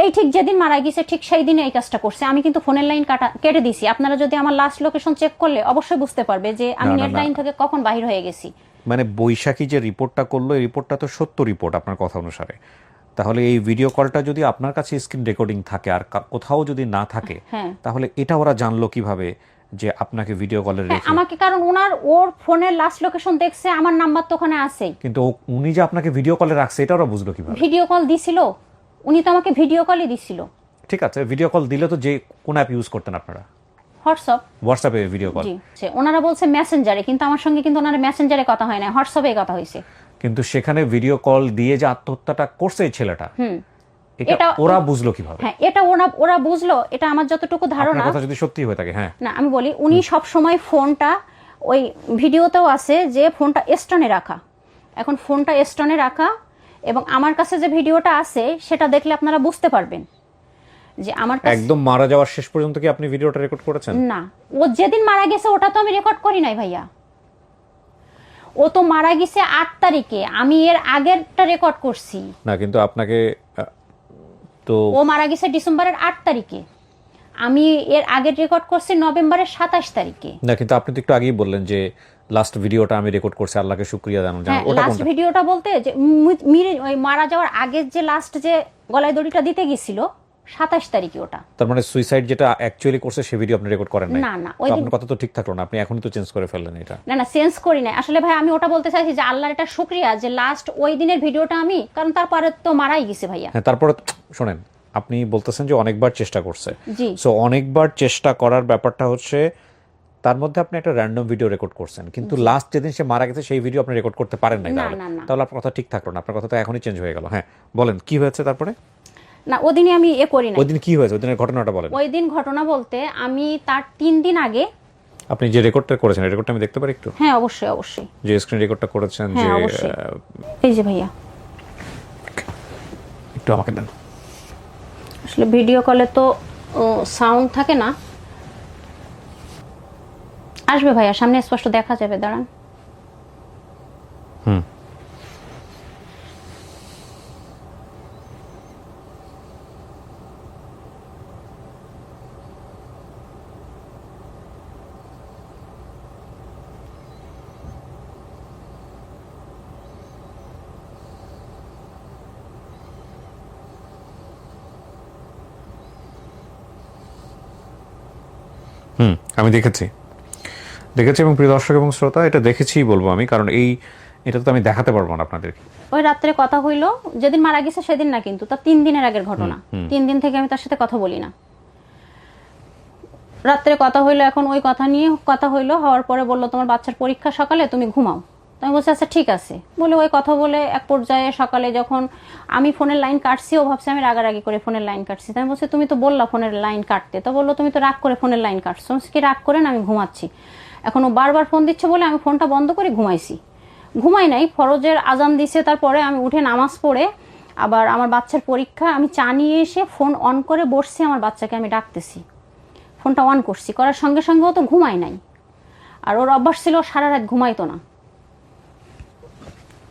এই ঠিক যেদিন মারা গেছে ঠিক সেই দিনে এই কাজটা করছে। আমি কিন্তু ফোনের লাইন কেটে দিছি। আপনারা যদি আমার লাস্ট লোকেশন চেক করলে অবশ্যই বুঝতে পারবে যে আমি নেট লাইন থেকে কখন বাহির হয়ে গেছি। মানে বৈশাখী যে রিপোর্টটা করলো এই রিপোর্টটা তো সত্য রিপোর্ট আপনার কথা অনুসারে। তাহলে এই ভিডিও কলটা যদি আপনার কাছে স্ক্রিন রেকর্ডিং থাকে আর কোথাও যদি না থাকে, তাহলে এটা ওরা জানলো কিভাবে যে আপনাকে ভিডিও কলে রেখে? আমাকে, কারণ ওর ফোনের লাস্ট লোকেশন দেখছে, আমার নাম্বার তো ওখানে আছেই। কিন্তু উনি যে আপনাকে ভিডিও কলে রাখছে এটা ওরা বুঝলো কিভাবে? ভিডিও কল দিছিল, উনি তো আমাকে ভিডিও কলই দিছিল। ঠিক আছে, ভিডিও কল দিলে তো যে কোন অ্যাপ ইউজ করতেন আপনারা? হোয়াটসঅ্যাপে ভিডিও কল। জি, ওনারা বলছে মেসেঞ্জারে, কিন্তু আমার সঙ্গে কিন্তু ওনারা মেসেঞ্জারে কথা হয় না, হোয়াটসঅ্যাপে কথা হয়েছে। কিন্তু সেখানে ভিডিও কল দিয়ে যে আত্মহত্যাটা করছে এই ছেলেটা, এটা ওরা বুঝলো কিভাবে? হ্যাঁ, এটা ওরা বুঝলো, এটা আমার যতটুকু ধারণা। আপনার কথা যদি সত্যি হয়ে থাকে, হ্যাঁ। না, আমি বলি উনি সব সময় ফোনটা, ওই ভিডিওতেও আছে যে ফোনটা স্টনে রাখা। এখন ফোনটা স্টনে রাখা, এবং আমার কাছে যে ভিডিওটা আছে সেটা দেখলে আপনারা বুঝতে পারবেন যে আমার কাছে একদম মারা যাওয়ার শেষ পর্যন্ত কি আপনি ভিডিওটা রেকর্ড করেছেন? না, ও যেদিন মারা গেছে ওটা তো আমি রেকর্ড করি নাই ভাইয়া। ও তো মারা গেছে 8 তারিখে, আমি এর আগেরটা রেকর্ড করছি। না, কিন্তু আপনাকে তো ও মারা গেছে ডিসেম্বরের 8 তারিখে, আমি এর আগের রেকর্ড করছি নভেম্বরের 27 তারিখে। না, কিন্তু আপনি তো একটু আগেই বললেন যে লাস্ট ভিডিওটা আমি রেকর্ড করছি, আল্লাহকে শুকরিয়া জানানো। ওটা লাস্ট ভিডিওটা বলতে যে ওই মারা যাওয়ার আগে যে লাস্ট যে গলায় দড়িটা দিতে গেছিল 27 তারিখে, ওটা। তার মানে সুইসাইড যেটা অ্যাকচুয়ালি করছে সেই ভিডিও আপনি রেকর্ড করেন নাই? না না, ওই আপনার কথা তো ঠিক থাকলো না, আপনি এখনই তো চেঞ্জ করে ফেললেন এটা। না না, চেঞ্জ করি নাই আসলে ভাই। আমি ওটা বলতে চাইছি যে আল্লাহর এটা শুকরিয়া যে লাস্ট ওই দিনের ভিডিওটা আমি, কারণ তারপরে তো মারাই গেছে ভাইয়া। হ্যাঁ, তারপরে শোনেন, আপনি বলতেছেন যে অনেকবার চেষ্টা করছে। জি। সো অনেকবার চেষ্টা করার ব্যাপারটা হচ্ছে তার মধ্যে আপনি একটা র্যান্ডম ভিডিও রেকর্ড করছেন, কিন্তু লাস্ট যেদিন সে মারা গেছে সেই ভিডিও আপনি রেকর্ড করতে পারেন নাই। তাহলে আপনার কথা ঠিক থাকলো না, আপনার কথা তো এখনই চেঞ্জ হয়ে গেল। হ্যাঁ, বলেন কি হয়েছে তারপরে? না, ওদিনই আমি করি না। ওইদিন কি হয়েছে, ওইদিনের ঘটনাটা বলেন। ওই দিন ঘটনা বলতে আমি তার 3 দিন আগে আপনি যে রেকর্ডটা করেছেন, রেকর্ডটা আমি দেখতে পারি একটু? হ্যাঁ, অবশ্যই অবশ্যই। যে স্ক্রিন রেকর্ডটা করেছেন, যে এই যে ভাইয়া, একটু আমাকে দেন। আসলে ভিডিও কলে তো সাউন্ড থাকে না। আসবে ভাইয়া, সামনে স্পষ্ট দেখা যাবে, দাঁড়ান। হুম। আমি দেখেছি এবং প্রিয় দর্শক এবং শ্রোতা, এটা দেখেছি বলবো আমি, কারণ এটা তো আমি দেখাতে পারবো না আপনাদেরকে। ওই রাত্রে কথা হইলো, যেদিন মারা গেছে সেদিন না, কিন্তু তার 3 দিনের আগের ঘটনা। 3 দিন থেকে আমি তার সাথে কথা বলি না। রাত্রে কথা হইলো, এখন ওই কথা নিয়ে কথা হইলো, হওয়ার পরে বললো তোমার বাচ্চার পরীক্ষা সকালে, তুমি ঘুমাও। তো আমি বলছি আচ্ছা ঠিক আছে বলে ওই কথা বলে এক পর্যায়ে সকালে যখন আমি ফোনের লাইন কাটছি, ও ভাবছে আমি রাগারাগি করে ফোনের লাইন কাটছি। তাই আমি বলছি তুমি তো বললা ফোনের লাইন কাটতে, তো বললো তুমি তো রাগ করে ফোনের লাইন কাটছো। আমি বলছি কি রাগ করে না, আমি ঘুমাচ্ছি। এখন ও বারবার ফোন দিচ্ছে বলে আমি ফোনটা বন্ধ করে ঘুমাইছি। ঘুমাই নাই, ফরজের আজান দিছে, তারপরে আমি উঠে নামাজ পড়ে আবার আমার বাচ্চার পরীক্ষা, আমি চা নিয়ে এসে ফোন অন করে বসছি, আমার বাচ্চাকে আমি ডাকতেছি, ফোনটা অন করছি, করার সঙ্গে সঙ্গে ও তো ঘুমায় নাই। আর ওর অভ্যাস ছিল সারা রাত ঘুমাইতো না,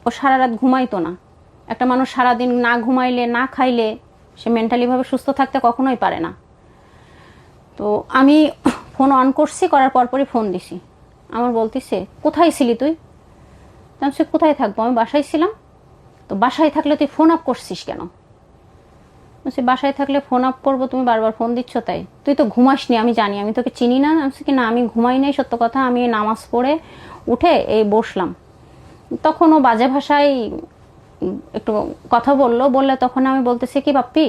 ও সারা রাত ঘুমাইতো না। একটা মানুষ সারাদিন না ঘুমাইলে না খাইলে সে মেন্টালিভাবে সুস্থ থাকতে কখনোই পারে না। তো আমি ফোন অন করছি, করার পরপরই ফোন দিছি। আমার বলতেছে কোথায় ছিলি তুই? আমি সে কোথায় থাকবো, আমি বাসায় ছিলাম। তো বাসায় থাকলে তুই ফোন আপ করছিস কেন? বলছি বাসায় থাকলে ফোন আপ করবো, তুমি বারবার ফোন দিচ্ছ তাই। তুই তো ঘুমাসনি, আমি জানি, আমি তোকে চিনি না। আমি কি না, আমি ঘুমাই নাই, সত্য কথা। আমি নামাজ পড়ে উঠে এই বসলাম, তখন ও বাজে ভাষায় একটু কথা বললে তখন আমি বলতেছি কি বাপ্পি,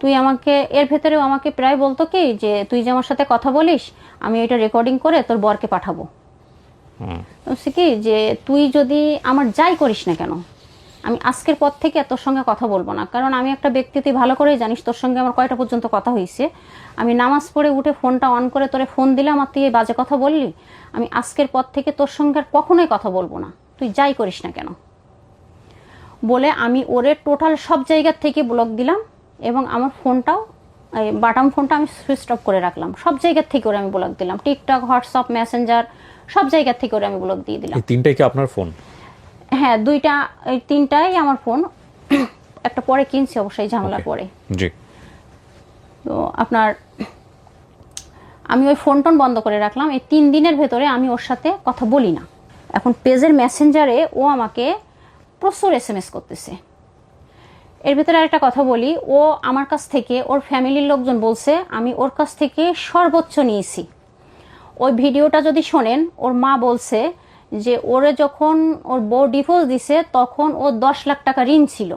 তুই আমাকে, এর ভেতরেও আমাকে প্রায় বলতো কি যে তুই যে আমার সাথে কথা বলিস আমি এটা রেকর্ডিং করে তোর বরকে পাঠাবো। বলছি কি যে তুই যদি আমার যাই করিস না কেন, আমি আজকের পর থেকে তোর সঙ্গে কথা বলবো না। কারণ আমি একটা ব্যক্তি, তুই ভালো করেই জানিস তোর সঙ্গে আমার কয়টা পর্যন্ত কথা হয়েছে। আমি নামাজ পড়ে উঠে ফোনটা অন করে তোরে ফোন দিলাম আর তুই এই বাজে কথা বললি। আমি আজকের পর থেকে তোর সঙ্গে আর কখনোই কথা বলবো না, তুই যাই করিস না কেন বলে আমি ওরে টোটাল সব জায়গার থেকে ব্লক দিলাম। এবং আমার ফোনটাও, বাটাম ফোনটা আমি সুইচ অফ করে রাখলাম। সব জায়গার থেকে ওরে আমি ব্লক দিলাম, টিকটক, হোয়াটসঅ্যাপ, মেসেঞ্জার, সব জায়গার থেকে ওরে আমি ব্লক দিয়ে দিলাম। এই তিনটাই কি আপনার ফোন? হ্যাঁ, দুইটা, এই তিনটাই আমার ফোন। একটা পরে কিনছি অবশ্যই ঝামেলার পরে। জি। তো আপনার আমি ওই ফোন টোন বন্ধ করে রাখলাম। এই 3 দিনের ভেতরে আমি ওর সাথে কথা বলি না। এখন পেজের মেসেঞ্জারে ও আমাকে প্রচুর SMS করতেছে। এর ভেতরে আরেকটা কথা বলি, ও আমার কাছ থেকে, ওর ফ্যামিলির লোকজন বলছে আমি ওর কাছ থেকে সর্বোচ্চ নিয়েছি। ওই ভিডিওটা যদি শোনেন, ওর মা বলছে যে ওরে যখন ওর বউ ডিভোর্স দিছে তখন ও 10 লাখ টাকা ঋণ ছিল।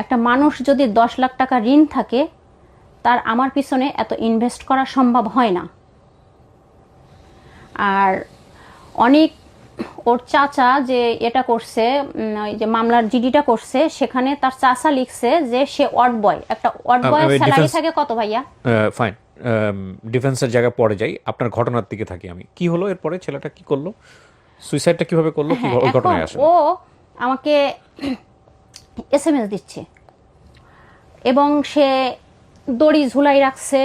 একটা মানুষ যদি 10 লাখ টাকা ঋণ থাকে, তার আমার পিছনে এত ইনভেস্ট করা সম্ভব হয় না। আর অনেক ওর চাচা যে এটা করছে, ওই যে মামলার জিডিটা করছে, সেখানে তার চাচা লিখছে যে সে ওয়ার্ড বয়। একটা ওয়ার্ড বয়ের স্যালারি থাকে কত ভাইয়া? ফাইন, ডিফেন্সের জায়গা পরে যাই, আপনার ঘটনার দিকে থাকি আমি। কি হলো এরপরে? ছেলেটা কি করলো? সুইসাইডটা কিভাবে করলো? কি ঘটনায় আসে? ও আমাকে SMS দিচ্ছে এবং সে দড়ি ঝুলাই রাখছে,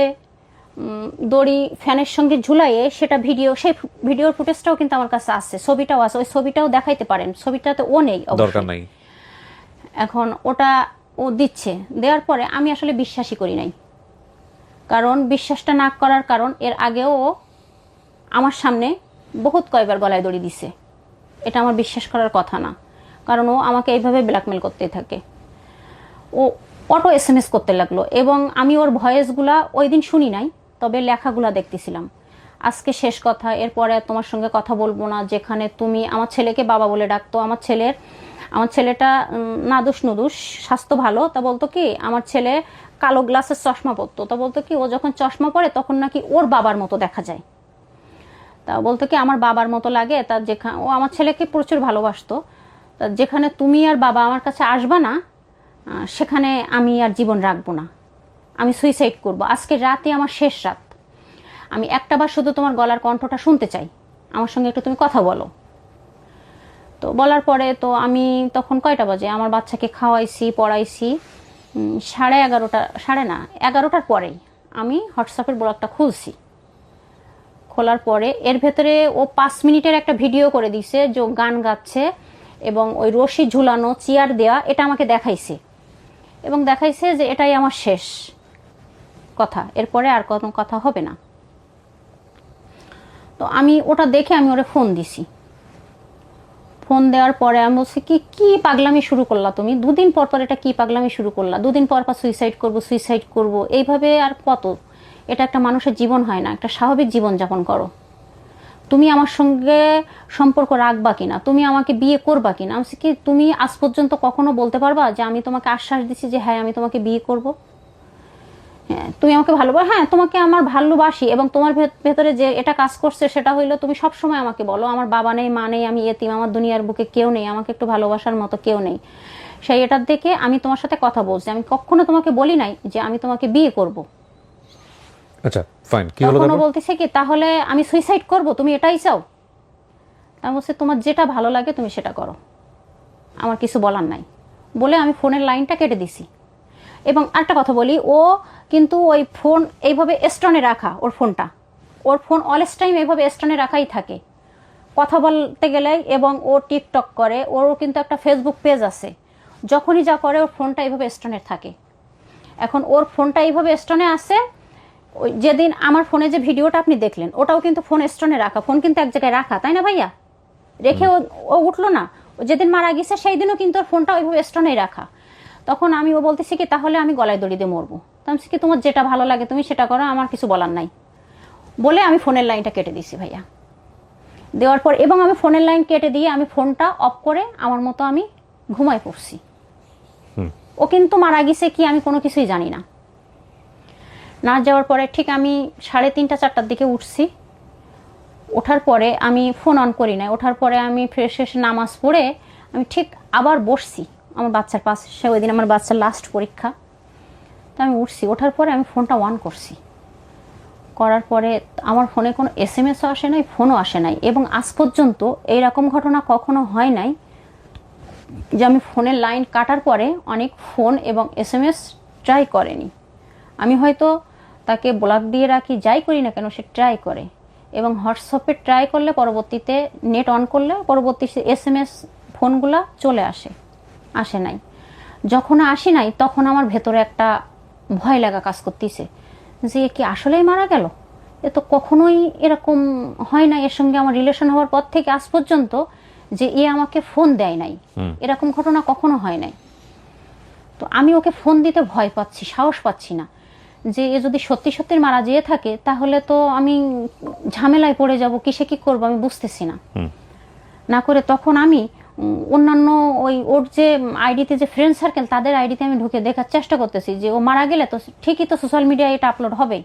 দড়ি ফ্যানের সঙ্গে ঝুলাইয়ে সেটা ভিডিও, সেই ভিডিওর ফুটেজটাও কিন্তু আমার কাছে আছে, ছবিটাও আছে। ওই ছবিটাও দেখাইতে পারেন, ছবিটাতে ও নেই, দরকার নাই। এখন ওটা ও দিচ্ছে, দেওয়ার পরে আমি আসলে বিশ্বাসই করি নাই। কারণ বিশ্বাসটা না করার কারণ, এর আগেও ও আমার সামনে বহুত কয়বার গলায় দড়ি দিছে। এটা আমার বিশ্বাস করার কথা না, কারণ ও আমাকে এইভাবে ব্ল্যাকমেল করতেই থাকে। ও অটো SMS করতে লাগলো এবং আমি ওর ভয়েসগুলা ওই দিন শুনি নাই, তবে লেখাগুলা দেখতেছিলাম। আজকে শেষ কথা, এরপরে তোমার সঙ্গে কথা বলবো না। যেখানে তুমি আমার ছেলেকে বাবা বলে ডাকতো, আমার ছেলেটা নাদুস নুদুস, স্বাস্থ্য ভালো, তা বলতো কি আমার ছেলে কালো গ্লাসের চশমা পরতো, তা বলতো কি ও যখন চশমা পরে তখন নাকি ওর বাবার মতো দেখা যায়। তা বলতো কি আমার বাবার মতো লাগে। তা যেখানে ও আমার ছেলেকে প্রচুর ভালোবাসতো, তা যেখানে তুমি আর বাবা আমার কাছে আসবা না, সেখানে আমি আর জীবন রাখবো না, আমি সুইসাইড করব। আজকে রাতে আমার শেষ রাত, আমি একটাবার শুধু তোমার গলার কণ্ঠটা শুনতে চাই, আমার সঙ্গে একটু তুমি কথা বলো। তো বলার পরে তো আমি তখন কয়টা বাজে, আমার বাচ্চাকে খাওয়াইছি, পড়াইছি, 11:30, 11:30টার পরেই আমি হোয়াটসঅ্যাপের ব্লগটা খুলছি। খোলার পরে এর ভেতরে ও 5 মিনিটের একটা ভিডিও করে দিছে, যে ও গান গাচ্ছে এবং ওই রশি ঝুলানো চেয়ার দেয়া, এটা আমাকে দেখাইছে এবং দেখাইছে যে এটাই আমার শেষ কথা, এরপরে আর কোনো কথা হবে না। তো আমি ওটা দেখে আমি ওরে ফোন দিছি। ফোন দেওয়ার পরে আমি বলছি কি পাগলামি শুরু করলা তুমি, 2 দিন পর পর এটা কি পাগলামি শুরু করলা, 2 দিন পর পর সুইসাইড করব এইভাবে আর কত? এটা একটা মানুষের জীবন হয় না, একটা স্বাভাবিক জীবন যাপন করো। তুমি আমার সঙ্গে সম্পর্ক রাখবা কিনা, তুমি আমাকে বিয়ে করবা কিনা। আমি কি তুমি আজ পর্যন্ত কখনো বলতে পারবা যে আমি তোমাকে আশ্বাস দিচ্ছি যে হ্যাঁ আমি তোমাকে বিয়ে করব? হ্যাঁ তুমি আমাকে ভালোবাসো, হ্যাঁ তোমাকে আমার ভালোবাসি, এবং তোমার ভেতরে যে এটা কাজ করছে সেটা হইলো তুমি সব সময় আমাকে বলো আমার বাবা নেই, মা নেই, আমি এতিম, আমার দুনিয়ার বুকে কেউ নেই, আমাকে একটু ভালোবাসার মতো কেউ নেই। সেই এটার দেখে আমি তোমার সাথে কথা বলছি, আমি কখনো তোমাকে বলি নাই যে আমি তোমাকে বিয়ে করব। আচ্ছা ফাইন, কি হলো? তখনও বলতেছে কি তাহলে আমি সুইসাইড করব, তুমি এটাই চাও? আমি বলছি তোমার যেটা ভালো লাগে তুমি সেটা করো, আমার কিছু বলার নাই, বলে আমি ফোনের লাইনটা কেটে দিছি। এবং আরেকটা কথা বলি, ও কিন্তু ওই ফোন এইভাবে স্টনে রাখা, ওর ফোন অলস টাইম এইভাবে স্টনে রাখাই থাকে কথা বলতে গেলেই, এবং ও টিকটক করে, ওরও কিন্তু একটা ফেসবুক পেজ আছে, যখনই যা করে ওর ফোনটা এইভাবে স্টনে থাকে। এখন ওর ফোনটা এইভাবে স্টনে আছে, ওই যেদিন আমার ফোনে যে ভিডিওটা আপনি দেখলেন ওটাও কিন্তু ফোন স্টনে রাখা, ফোন কিন্তু এক জায়গায় রাখা, তাই না ভাইয়া? রেখে ও উঠলো না, যেদিন মারা গেছে সেই দিনও কিন্তু ওর ফোনটা ওইভাবে স্টনেই রাখা। তখন ও বলতেছি কি তাহলে আমি গলায় দড়ি দিয়ে মরবো। আমি কি তোমার যেটা ভালো লাগে তুমি সেটা করো, আমার কিছু বলার নাই, বলে আমি ফোনের লাইনটা কেটে দিছি ভাইয়া। দেওয়ার পর এবং আমি ফোনের লাইন কেটে দিয়ে আমি ফোনটা অফ করে আমার মতো আমি ঘুমায় পড়ছি। ও কিন্তু মারা গেছে কি আমি কোনো কিছুই জানি না। না যাওয়ার পরে ঠিক আমি 3:30 4টার দিকে উঠছি। ওঠার পরে আমি ফোন অন করি না, ওঠার পরে আমি ফ্রেশ এসে নামাজ পড়ে আমি ঠিক আবার বসছি আমার বাচ্চার পাশে, ওই দিন আমার বাচ্চার লাস্ট পরীক্ষা। তো আমি উঠছি, ওঠার পরে আমি ফোনটা অন করছি, করার পরে আমার ফোনে কোনো SMS-ও আসে নাই, ফোনও আসে নাই, এবং আজ পর্যন্ত এইরকম ঘটনা কখনো হয় নাই যে আমি ফোনের লাইন কাটার পরে অনেক ফোন এবং SMS ট্রাই করেনি। আমি হয়তো তাকে ব্লক দিয়ে রাখি, যাই করি না কেন সে ট্রাই করে, এবং হোয়াটসঅ্যাপে ট্রাই করলে পরবর্তীতে নেট অন করলে পরবর্তীতে SMS ফোনগুলা চলে আসে নাই। যখন আসি নাই তখন আমার ভেতরে একটা ভয় লাগা কাজ করতেছে যে কি আসলেই মারা গেল, এ তো কখনোই এরকম হয় না, এর সঙ্গে আমার রিলেশন হওয়ার পর থেকে আজ পর্যন্ত যে আমাকে ফোন দেয় নাই, এরকম ঘটনা কখনো হয় নাই। তো আমি ওকে ফোন দিতে ভয় পাচ্ছি, সাহস পাচ্ছি না, যে এ যদি সত্যি সত্যি মারা যেয়ে থাকে তাহলে তো আমি ঝামেলায় পড়ে যাব, কিসে কি করবো আমি বুঝতেছি না। না করে তখন আমি অন্যান্য ওর যে আইডিতে যে ফ্রেন্ড সার্কেল তাদের আইডিতে আমি ঢুকে দেখার চেষ্টা করতেছি যে ও মারা গেলে তো ঠিকই তো সোশ্যাল মিডিয়ায় এটা আপলোড হবেই।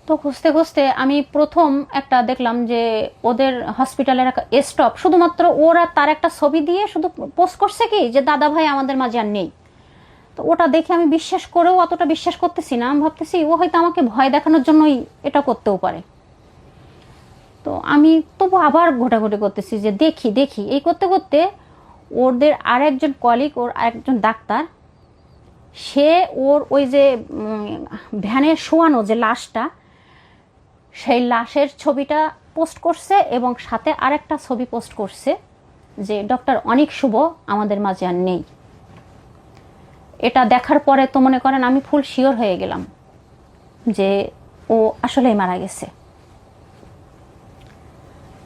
তো খুঁজতে খুঁজতে আমি প্রথম একটা দেখলাম যে ওদের হসপিটালের একটা স্টপ, শুধুমাত্র ওরা তার একটা ছবি দিয়ে শুধু পোস্ট করছে কি যে দাদা ভাই আমাদের মাঝে আর নেই। তো ওটা দেখে আমি বিশ্বাস করেও অতটা বিশ্বাস করতেছি না, আমি ভাবতেছি ও হয়তো আমাকে ভয় দেখানোর জন্যই এটা করতেও পারে। তো আমি তবু আবার ঘোটাঘুটি করতেছি যে দেখি এই করতে করতে ওদের আরেকজন কলিগ, ওর আরেকজন ডাক্তার, সে ওর ওই যে ভ্যানে শোয়ানো যে লাশটা, সেই লাশের ছবিটা পোস্ট করছে এবং সাথে আরেকটা ছবি পোস্ট করছে যে ডক্টর অনিক শুভ আমাদের মাঝে আর নেই। এটা দেখার পরে তো মনে করেন আমি ফুল শিওর হয়ে গেলাম যে ও আসলেই মারা গেছে।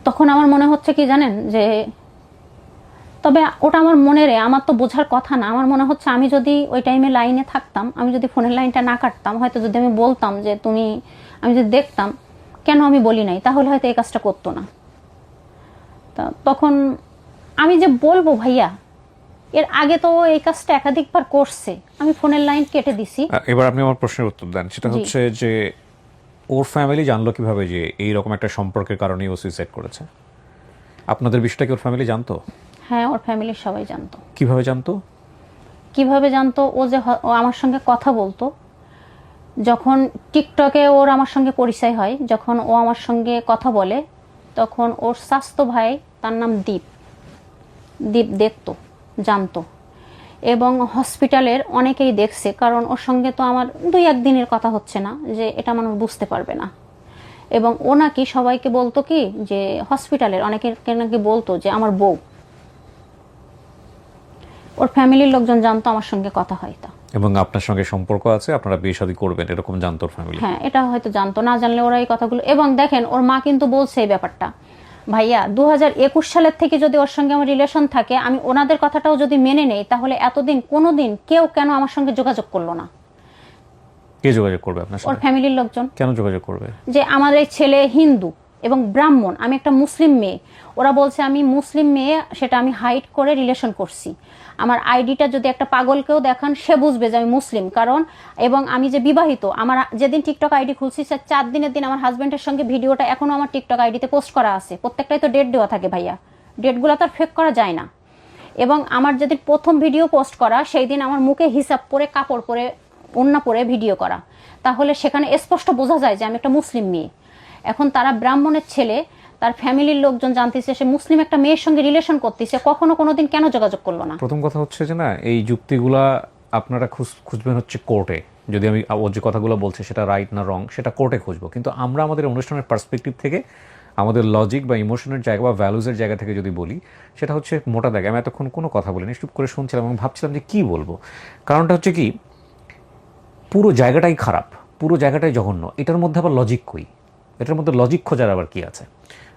তখন আমার মনে হচ্ছে কি জানেন, যে তবে ওটা আমার আমার তো বোঝার কথা না, আমার মনে হচ্ছে আমি যদি ওই টাইমে লাইনে থাকতাম, আমি যদি ফোনের লাইনটা না কাটতাম, হয়তো যদি আমি বলতাম যে আমি যদি দেখতাম, কেন আমি বলি নাই, তাহলে হয়তো এই কাজটা করতো না। তখন আমি যে বলবো ভাইয়া, এর আগে তো এই কাজটা একাধিকবার করছে, আমি ফোনের লাইন কেটে দিছি। এবার আপনি আমার প্রশ্নের উত্তর দেন, সেটা হচ্ছে যে ওর ফ্যামিলি জানলো কিভাবে যে এইরকম একটা সম্পর্কের কারণে ও সুইসাইড করেছে? আপনাদের বিষয়টা কি ওর ফ্যামিলি জানতো? হ্যাঁ, ওর ফ্যামিলির সবাই জানতো। কিভাবে জানতো? ও যে ও আমার সঙ্গে কথা বলতো, যখন টিকটকে ওর আমার সঙ্গে পরিচয় হয়, যখন ও আমার সঙ্গে কথা বলে, তখন ওর স্বাস্থ্য ভাই, তার নাম দীপ দেখতো, জানতো, এবং হসপিটালের অনেকেই দেখছে, কারণ ওর সঙ্গে তো আমার 2-1 দিনের কথা হচ্ছে না যে এটা মানুষ বুঝতে পারবে না। এবং ও নাকি সবাইকে বলতো কি যে হসপিটালের অনেকে নাকি বলতো যে আমার বউ। ওর ফ্যামিলির লোকজন জানতো আমার সঙ্গে কথা হয় তা। এবং আপনার সঙ্গে সম্পর্ক আছে, আপনারা বিয়ে শাদী করবেন, এরকম জানতো ফ্যামিলি? হ্যাঁ, এটা হয়তো জানতো, না জানলে ওরা এই কথাগুলো। এবং দেখেন ওর মা কিন্তু বলছে এই ব্যাপারটা, ভাইয়া 2021 সালের থেকে যদি ওর সঙ্গে আমার রিলেশন থাকে, আমি ওনাদের কথাটাও যদি মেনে নেই, তাহলে এতদিন কোনোদিন কেউ কেন আমার সঙ্গে যোগাযোগ করলো না? কে যোগাযোগ করবে আপনার ওর সাথে? ফ্যামিলির লোকজন। কেন যোগাযোগ করবে? যে আমার এই ছেলে হিন্দু এবং ব্রাহ্মণ, আমি একটা মুসলিম মেয়ে। ওরা বলছে আমি মুসলিম মেয়ে, সেটা আমি হাইড করে রিলেশন করছি। আমার আইডিটা যদি একটা পাগলকেও দেখান, সে বুঝবে যে আমি মুসলিম। কারণ এবং আমি যে বিবাহিত, আমার যেদিন টিকটক আইডি খুলছি, 4 দিনের দিন আমার হাজবেন্ডের সঙ্গে ভিডিওটা এখনো আমার টিকটক আইডিতে পোস্ট করা আছে। প্রত্যেকটাই তো ডেট দেওয়া থাকে ভাইয়া, ডেটগুলো তো আর ফেক করা যায় না। এবং আমার যেদিন প্রথম ভিডিও পোস্ট করা, সেই দিন আমার মুখে হিসাব পরে, কাপড় পরে, ওড়না পরে ভিডিও করা। তাহলে সেখানে স্পষ্ট বোঝা যায় যে আমি একটা মুসলিম মেয়ে। এখন তারা ব্রাহ্মণের ছেলে, তার ফ্যামিলির লোকজন জানতেছে সে মুসলিম একটা মেয়ের সঙ্গে রিলেশন করতেছে, কখনো কোনোদিন কেন যোগাযোগ করলো না? প্রথম কথা হচ্ছে যে না, এই যুক্তিগুলা আপনারা খুঁজবেন হচ্ছে কোর্টে। যদি আমি ও যে কথাগুলো বলছে সেটা রাইট না রং, সেটা কোর্টে খুঁজবো। কিন্তু আমরা আমাদের অনুষ্ঠানের পার্সপেক্টিভ থেকে, আমাদের লজিক বা ইমোশনের জায়গা বা ভ্যালুজের জায়গা থেকে যদি বলি, সেটা হচ্ছে মোটা দাগে আমি এতক্ষণ কোনো কথা বলিনি, চুপ করে শুনছিলাম এবং ভাবছিলাম যে কী বলবো। কারণটা হচ্ছে কি, পুরো জায়গাটাই খারাপ, পুরো জায়গাটাই জঘন্য। এটার মধ্যে আবার লজিক কই? এটার মধ্যে লজিক খোঁজার আবার কি আছে?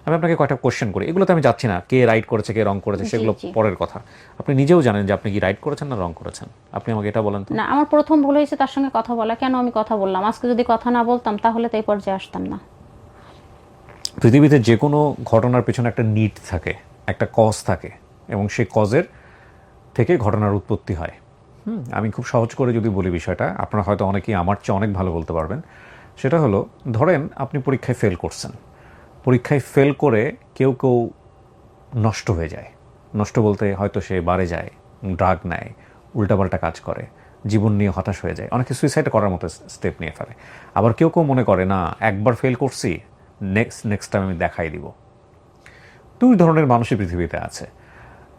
আমি আপনাকে কয়েকটা কোশ্চেন করি, এগুলোতে আমি যাচ্ছি না কে রাইট করেছে কে রং করেছে, সেগুলো পরের কথা। আপনি নিজেও জানেন যে আপনি কি রাইট করেছেন না রং করেছেন। আপনি আমাকে এটা বলেন তো। না, আমার প্রথম ভুল হয়েছে তার সঙ্গে কথা বলা। কেন আমি কথা বললাম? আজকে যদি কথা না বলতাম তাহলে তো এই পর্যায়ে আসতাম না। পৃথিবীতে যে কোনো ঘটনার পেছনে একটা নিড থাকে, একটা কজ থাকে, এবং সেই কজের থেকে ঘটনার উৎপত্তি হয়। আমি খুব সহজ করে যদি বলি বিষয়টা, আপনারা হয়তো অনেকেই আমার চেয়ে অনেক ভালো বলতে পারবেন। সেটা হলো, ধরেন আপনি পরীক্ষায় ফেল করছেন। পরীক্ষায় ফেল করে কেউ কেউ নষ্ট হয়ে যায়। নষ্ট বলতে হয়তো সে বারে যায়, ড্রাগ নেয়, উল্টাপাল্টা কাজ করে, জীবন নিয়ে হতাশ হয়ে যায়, অনেকে সুইসাইড করার মতো স্টেপ নিয়ে ফেলে। আবার কেউ কেউ মনে করে না, একবার ফেল করছি, নেক্সট টাইম আমি দেখাই দিব। দুই ধরনের মানুষই পৃথিবীতে আছে।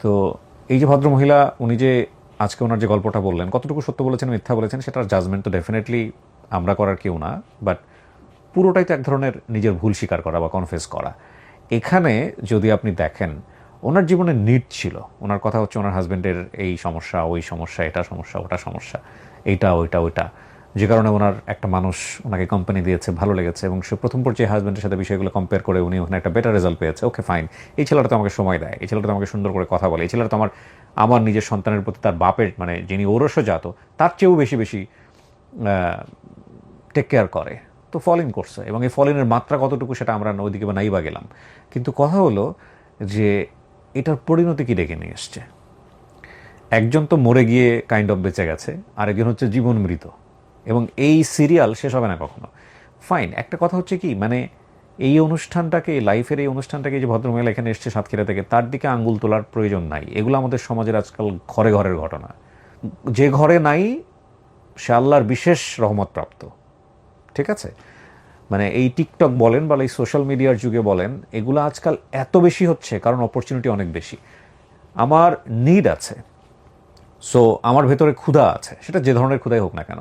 তো এই যে ভদ্রমহিলা, উনি যে আজকে ওনার যে গল্পটা বললেন, কতটুকু সত্য বলেছেন মিথ্যা বলেছেন সেটার জাজমেন্ট তো ডেফিনেটলি আমরা করার কেউ না, বাট পুরোটাই তো এক ধরনের নিজের ভুল স্বীকার করা বা কনফেস করা। এখানে যদি আপনি দেখেন, ওনার জীবনে নিড ছিল। ওনার কথা হচ্ছে ওনার হাজব্যান্ডের এই সমস্যা, ওই সমস্যা, এটা সমস্যা, ওটা সমস্যা, এইটা ওইটা ওইটা, যে কারণে ওনার একটা মানুষ ওনাকে কোম্পানি দিয়েছে, ভালো লেগেছে, এবং সে প্রথম পর্যায়ে হাজব্যান্ডের সাথে বিষয়গুলো কম্পেয়ার করে উনি ওখানে একটা বেটার রেজাল্ট পেয়েছে। ওকে ফাইন, এই ছেলেটা তো আমাকে সময় দেয়, এই ছেলেটা তো আমাকে সুন্দর করে কথা বলে, এই ছেলেটা তো আমার নিজের সন্তানের প্রতি তার বাপের, মানে যিনি ঔরসজাত, তার চেয়েও বেশি বেশি টেক কেয়ার করে। তো ফল ইন করছে, এবং এই ফল ইনের মাত্রা কতটুকু সেটা আমরা ওইদিকে বা নাই বা গেলাম। কিন্তু কথা হলো যে এটার পরিণতি কি ডেকে নিয়ে এসছে। একজন তো মরে গিয়ে কাইন্ড অফ বেঁচে গেছে, আরেকজন হচ্ছে জীবন মৃত, এবং এই সিরিয়াল শেষ হবে না কখনো। ফাইন, একটা কথা হচ্ছে কি, মানে এই অনুষ্ঠানটাকে, লাইফের এই অনুষ্ঠানটাকে, যে ভদ্রমহিলা এখানে এসছে সাতক্ষীরা থেকে, তার দিকে আঙ্গুল তোলার প্রয়োজন নাই। এগুলো আমাদের সমাজের আজকাল ঘরে ঘরের ঘটনা। যে ঘরে নাই সে আল্লাহর বিশেষ রহমত প্রাপ্ত। ঠিক আছে, মানে এই টিকটক বলেন বা এই সোশ্যাল মিডিয়ার যুগে বলেন, এগুলো আজকাল এত বেশি হচ্ছে কারণ অপরচুনিটি অনেক বেশি। আমার নিড আছে, সো আমার ভেতরে ক্ষুধা আছে, সেটা যে ধরনের ক্ষুধাই হোক না কেন।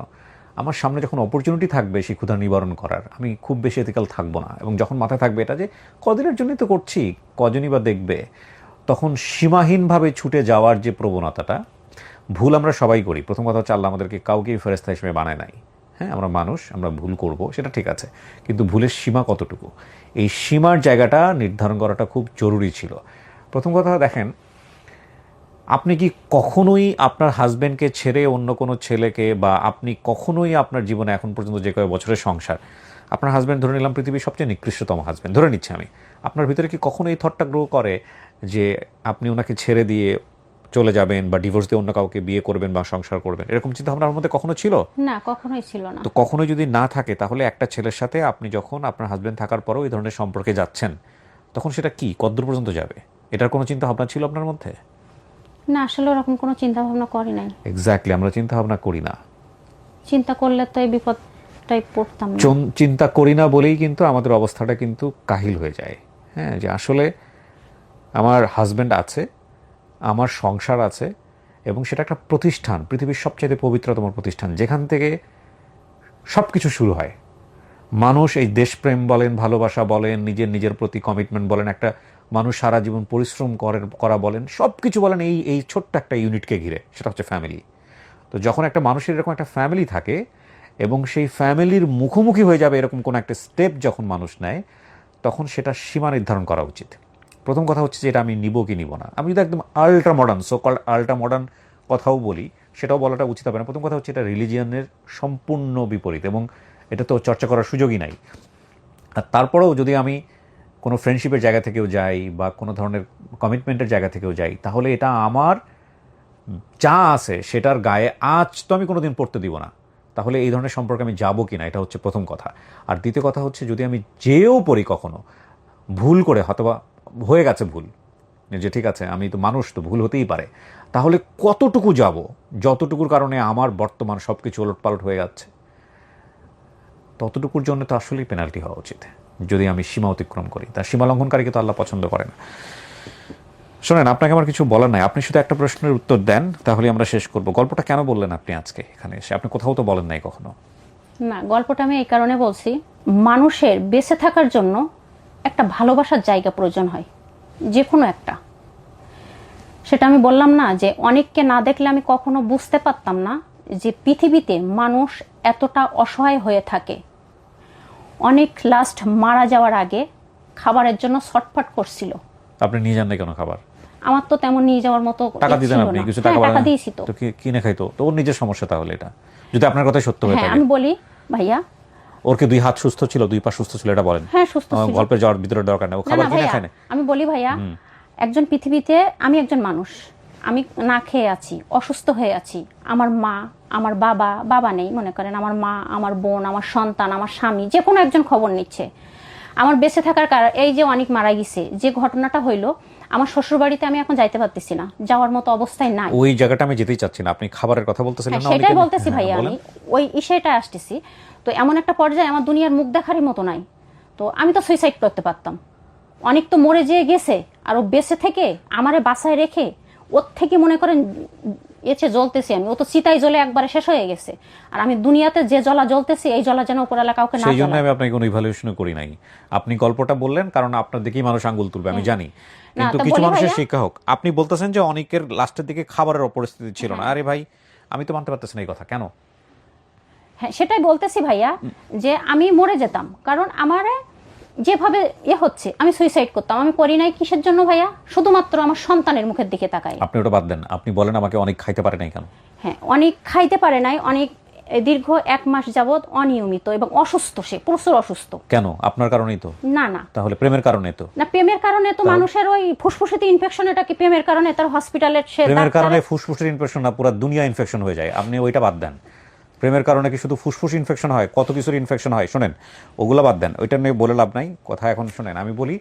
আমার সামনে যখন অপরচুনিটি থাকবে সেই ক্ষুধা নিবারণ করার, আমি খুব বেশি এথিক্যাল থাকবো না। এবং যখন মাথায় থাকবে এটা যে কদিনের জন্যই তো করছি, কজনই বা দেখবে, তখন সীমাহীনভাবে ছুটে যাওয়ার যে প্রবণতাটা, ভুল আমরা সবাই করি। প্রথম কথা হচ্ছে, আল্লাহ আমাদেরকে কাউকেই ফেরেশতা হিসেবে বানায় নাই। হ্যাঁ, আমরা মানুষ, আমরা ভুল করব, সেটা ঠিক আছে, কিন্তু ভুলের সীমা কতটুকু, এই সীমার জায়গাটা নির্ধারণ করাটা খুব জরুরি ছিল। প্রথম কথা দেখেন, আপনি কি কখনোই আপনার হাজব্যান্ডকে ছেড়ে অন্য কোনো ছেলেকে, বা আপনি কখনোই আপনার জীবনে এখন পর্যন্ত যে কয়েক বছরের সংসার, আপনার হাজব্যান্ড ধরে নিলাম পৃথিবীর সবচেয়ে নিকৃষ্টতম হাজব্যান্ড ধরে নিচ্ছি আমি, আপনার ভিতরে কি কখনো এই থটটা গ্রো করে যে আপনি ওনাকে ছেড়ে দিয়ে চলে যাবেন, বা ডিভোর্স দিয়ে অন্য কাউকে বিয়ে করবেন বা সংসার করবেন? এরকম চিন্তা ভাবনা আমার মধ্যে কখনো ছিল না, কখনোই ছিল না। তো কখনোই যদি না থাকে, তাহলে একটা ছেলের সাথে আপনি যখন আপনার হাজব্যান্ড থাকার পরেও এই ধরনের সম্পর্কে যাচ্ছেন, তখন সেটা কি কতদূর পর্যন্ত যাবে? এটার কোনো চিন্তা ভাবনা ছিল আপনার মধ্যে? না, আসলে ওরকম কোনো চিন্তা ভাবনা করি নাই। এক্স্যাক্টলি, আমরা চিন্তা ভাবনা করি না। চিন্তা করলে তো এই বিপদটাই পড়তাম না। চিন্তা করি না বলেই কিন্তু আমাদের অবস্থাটা কিন্তু কাহিল হয়ে যায়। হ্যাঁ, যে আসলে আমার হাজব্যান্ড আছে, আমার সংসার আছে, এবং সেটা একটা প্রতিষ্ঠান, পৃথিবীর সবচেয়ে পবিত্রতম প্রতিষ্ঠান, যেখান থেকে সব কিছু শুরু হয়। মানুষ এই দেশপ্রেম বলেন, ভালোবাসা বলেন, নিজের প্রতি কমিটমেন্ট বলেন, একটা মানুষ সারা জীবন পরিশ্রম করা বলেন, সব কিছু বলেন এই ছোট্ট একটা ইউনিটকে ঘিরে, সেটা হচ্ছে ফ্যামিলি। তো যখন একটা মানুষের এরকম একটা ফ্যামিলি থাকে এবং সেই ফ্যামিলির মুখোমুখি হয়ে যাবে এরকম কোনো একটা স্টেপ যখন মানুষ নেয়, তখন সেটা সীমা নির্ধারণ করা উচিত। প্রথম কথা হচ্ছে যে এটা আমি নিব কি নিব না। আমি যদি একদম ultra modern, so-called ultra modern কথাও বলি, সেটাও বলাটা উচিত হবে না। প্রথম কথা হচ্ছে এটা রিলিজিয়নের সম্পূর্ণ বিপরীত এবং এটা তো চর্চা করার সুযোগই নাই। আর তারপরেও যদি আমি কোনো ফ্রেন্ডশিপের জায়গা থেকেও যাই বা কোনো ধরনের কমিটমেন্টের জায়গা থেকেও যাই, তাহলে এটা আমার যা আছে সেটার গায়ে আজ তো আমি কোনোদিন পড়তে দিব না। তাহলে এই ধরনের সম্পর্কে আমি যাবো কিনা, এটা হচ্ছে প্রথম কথা। আর দ্বিতীয় কথা হচ্ছে যদি আমি যেও পড়ি কখনো ভুল করে, হয়তোবা হয়ে গেছে ভুল, যে ঠিক আছে আমি তো মানুষ, তো ভুল হতেই পারে, তাহলে কতটুকু যাব যতটুকুর কারণে আমার বর্তমান সব কিছু ওলটপালট হয়ে যাচ্ছে, ততটুকুর জন্য তো আসলেই পেনাল্টি হওয়া উচিত যদি আমি সীমা অতিক্রম করি। তার সীমা লঙ্ঘনকারীকে তো আল্লাহ পছন্দ করে না। শোনেন, আপনাকে আমার কিছু বলার নাই, আপনি শুধু একটা প্রশ্নের উত্তর দেন, তাহলে আমরা শেষ করব। গল্পটা কেন বললেন আপনি আজকে এখানে এসে? আপনি কোথাও তো বলেন নাই কখনো। না, গল্পটা আমি এই কারণে বলছি, মানুষের বেঁচে থাকার জন্য একটা ভালোবাসার জায়গা প্রয়োজন হয়, যে কোনো একটা। সেটা আমি বললাম না যে অনেককে না দেখলে আমি কখনো বুঝতে পারতাম না যে পৃথিবীতে মানুষ এতটা অসহায় হয়ে থাকে। অনেক লাস্ট মারা যাওয়ার আগে খাবারের জন্য ছটফট করছিল। আপনি নিয়ে যান না কেন খাবার? আমার তো তেমন নিয়ে যাওয়ার মতো টাকা দিতেন আপনি, কিছু টাকা টাকা দিয়েছি তো কিনে খাইতো, তো ওর নিজের সমস্যা। তাহলে এটা যদি আপনার কথাই সত্য হয়ে হ্যাঁ, থাকে, আমি বলি ভাইয়া, ওর কি 2 হাত সুস্থ ছিল, 2 পা সুস্থ ছিল, এটা বলেন। হ্যাঁ, সুস্থ ছিল। গল্পে যাওয়ার ভিতরে দরকার নেই, ও খাবার কিনে খায় না। আমি বলি ভাইয়া, একজন পৃথিবীতে, আমি একজন মানুষ, আমি না খেয়ে আছি, অসুস্থ হয়ে আছি। আমার মা, আমার বাবা নেই মনে করেন, আমার মা, আমার বোন, আমার সন্তান, আমার স্বামী, যে কোনো একজন খবর নিচ্ছে। আমার বেঁচে থাকার কারণ এই যে অনেক মারা গেছে, যে ঘটনাটা হইলো, আমার শ্বশুর বাড়িতে আমি এখন যাইতে পারতেছি না, যাওয়ার মতো অবস্থায় নাই। ওই জায়গাটা আমি যেতেই চাচ্ছি না। আপনি খাবারের কথা বলতেছিলেন না? সেটাই বলতেছি ভাইয়া, আমি ওই ইসেটা আসতেছি। তো এমন একটা পর্যায়ে আমার দুনিয়ার মুখ দেখারই মতো নাই। তো আমি তো সুইসাইড করতে পারতাম। অনেক তো মরে যেয়ে গেছে, আর ও বেঁচে থেকে আমারে বাসায় রেখে ওর থেকে মনে করেন এসে জ্বলতেছি আমি। ও তো চিতাই জ্বলে একবারে শেষ হয়ে গেছে, আর আমি দুনিয়াতে যে জ্বলা জ্বলতেছি, এই জ্বলা যেন উপরালা কাউকে না। সেই জন্য আমি আপনাকে কোনো ইভ্যালুয়েশন করি নাই। আপনি গল্পটা বললেন কারণ আপনার দিকেই মানুষ আঙ্গুল তুলবে, আমি জানি। কিন্তু কিছু মানুষের শিক্ষা হোক। আপনি বলতেছেন যে অনেকের লাস্টের দিকে খাবারের পরিস্থিতি ছিল না। আরে ভাই, আমি তো মানতে পারতেছি না এই কথা। কেন? হ্যাঁ, সেটাই বলতেছি ভাইয়া, যে আমি মরে যেতাম, কারণ আমার যেভাবে হচ্ছে, আমি সুইসাইড করতাম। আমি করি নাই কিসের জন্য ভাইয়া? শুধুমাত্র আমার সন্তানের মুখের দিকে তাকাই। আপনি ওটা বাদ দেন, আপনি বলেন আমাকে অনেক খাইতে পারে নাই কেন? হ্যাঁ, অনেক খাইতে পারে নাই, অনেক দীর্ঘ 1 মাস যাবত অনিয়মিত এবং অসুস্থ, সে প্রচুর অসুস্থ। কেন? আপনার কারণেই তো না না, তাহলে প্রেমের কারণে তো না, প্রেমের কারণে তো মানুষের ওই ফুসফুসেতে ইনফেকশন, এটা কি প্রেমের কারণে তার হসপিটালে সে প্রেমের কারণে ফুসফুসের ইনফেকশন না, পুরো দুনিয়া ইনফেকশন হয়ে যায়। আপনি ওইটা বাদ দেন। প্রেমের কারণে কি শুধু ফুসফুস ইনফেকশন হয়? কত কিছুর ইনফেকশন হয়। শোনেন, ওগুলো বাদ দেন, ওইটা নিয়ে বলে লাভ নাই। কথা এখন শোনেন, আমি বলি।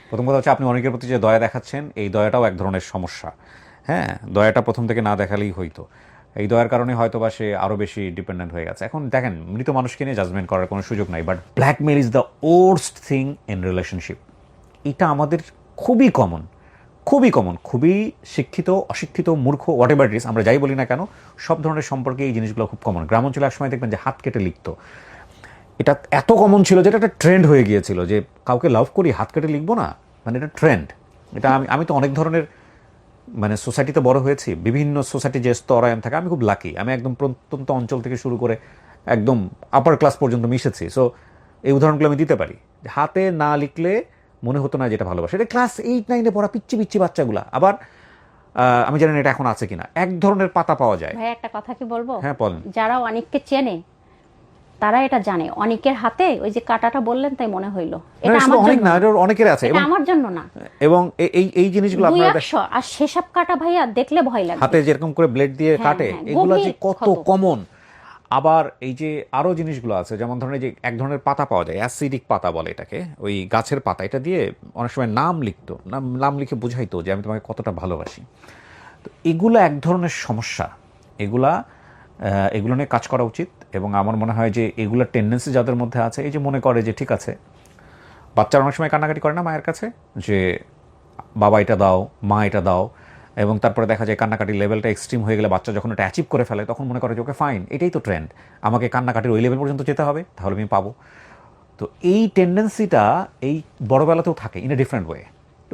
প্রথম কথা হচ্ছে আপনি অনেকের প্রতি যে দয়া দেখাচ্ছেন, এই দয়াটাও এক ধরনের সমস্যা। হ্যাঁ, দয়াটা প্রথম থেকে না দেখালেই হইতো। এই দয়ার কারণে হয়তো বা সে আরও বেশি ডিপেন্ডেন্ট হয়ে গেছে। এখন দেখেন, মৃত মানুষকে নিয়ে জাজমেন্ট করার কোনো সুযোগ নাই, but blackmail is the worst thing in relationship. এটা আমাদের খুবই কমন, খুবই শিক্ষিত, অশিক্ষিত, মূর্খ, হোয়াট এভার ইট ইজ, আমরা যাই বলি না কেন, সব ধরনের সম্পর্কে এই জিনিসগুলো খুব কমন। গ্রাম অঞ্চলে এক সময় দেখবেন যে হাত কেটে লিখতো। এটা এত কমন ছিল যে এটা একটা ট্রেন্ড হয়ে গিয়েছিল, যে কাউকে লাভ করি হাত কেটে লিখবো না, মানে এটা ট্রেন্ড। এটা আমি তো অনেক ধরনের মানে সোসাইটিতে বড় হয়েছি, বিভিন্ন সোসাইটি যে স্তরায়ন থাকে। আমি খুব লাকি, আমি একদম প্রত্যন্ত অঞ্চল থেকে শুরু করে একদম আপার ক্লাস পর্যন্ত মিশেছি। সো এই উদাহরণগুলো আমি দিতে পারি। হাতে না লিখলে মনে হতো না যেটা ভালোবাসা। এটা ক্লাস 8-9-এ পড়া পিচ্ছি বাচ্চাগুলা। আবার আমি জানি না এটা এখন আছে কিনা, এক ধরনের পাতা পাওয়া যায়। ভাই একটা কথা কি বলবো? হ্যাঁ বলেন। যারা অনেককে চেনে তারা এটা জানে, অনেকের হাতে ওই যে কাটাটা বললেন তাই মনে হইলো, এটা আমার অনেক জন্য না, এটা অনেকের আছে, এটা আমার জন্য না। এবং এই জিনিসগুলো আপনারা 200 আর সেসব কাটা ভাইয়া দেখলে ভয় লাগে। হাতে যেরকম করে ব্লেড দিয়ে কাটে, এগুলো যে কত কমন। আবার এই যে আরো জিনিসগুলো আছে, যেমন ধরেন যে এক ধরনের পাতা পাওয়া যায়, অ্যাসিডিক পাতা বলে এটাকে, ওই গাছের পাতা। এটা দিয়ে অনেক সময় নাম লিখতো, নাম লিখে বুঝাইতো যে আমি তোমাকে কতটা ভালোবাসি। তো এগুলো এক ধরনের সমস্যা। এগুলো নিয়ে কাজ করা উচিত। এবং আমার মনে হয় যে এগুলোর টেন্ডেন্সি যাদের মধ্যে আছে, এই যে মনে করে যে ঠিক আছে, বাচ্চারা অনেক সময় কান্নাকাটি করে না মায়ের কাছে, যে বাবা এটা দাও, মা এটা দাও, এবং তারপরে দেখা যায় কান্নাকাটির লেভেলটা এক্সট্রিম হয়ে গেলে বাচ্চা যখন এটা অ্যাচিভ করে ফেলে, তখন মনে করে যে ওকে ফাইন, এটাই তো ট্রেন্ড, আমাকে কান্নাকাটির ওই লেভেল পর্যন্ত যেতে হবে, তাহলে আমি পাবো। তো এই টেন্ডেন্সিটা এই বড়বেলাতেও থাকে ইন এ ডিফারেন্ট ওয়ে।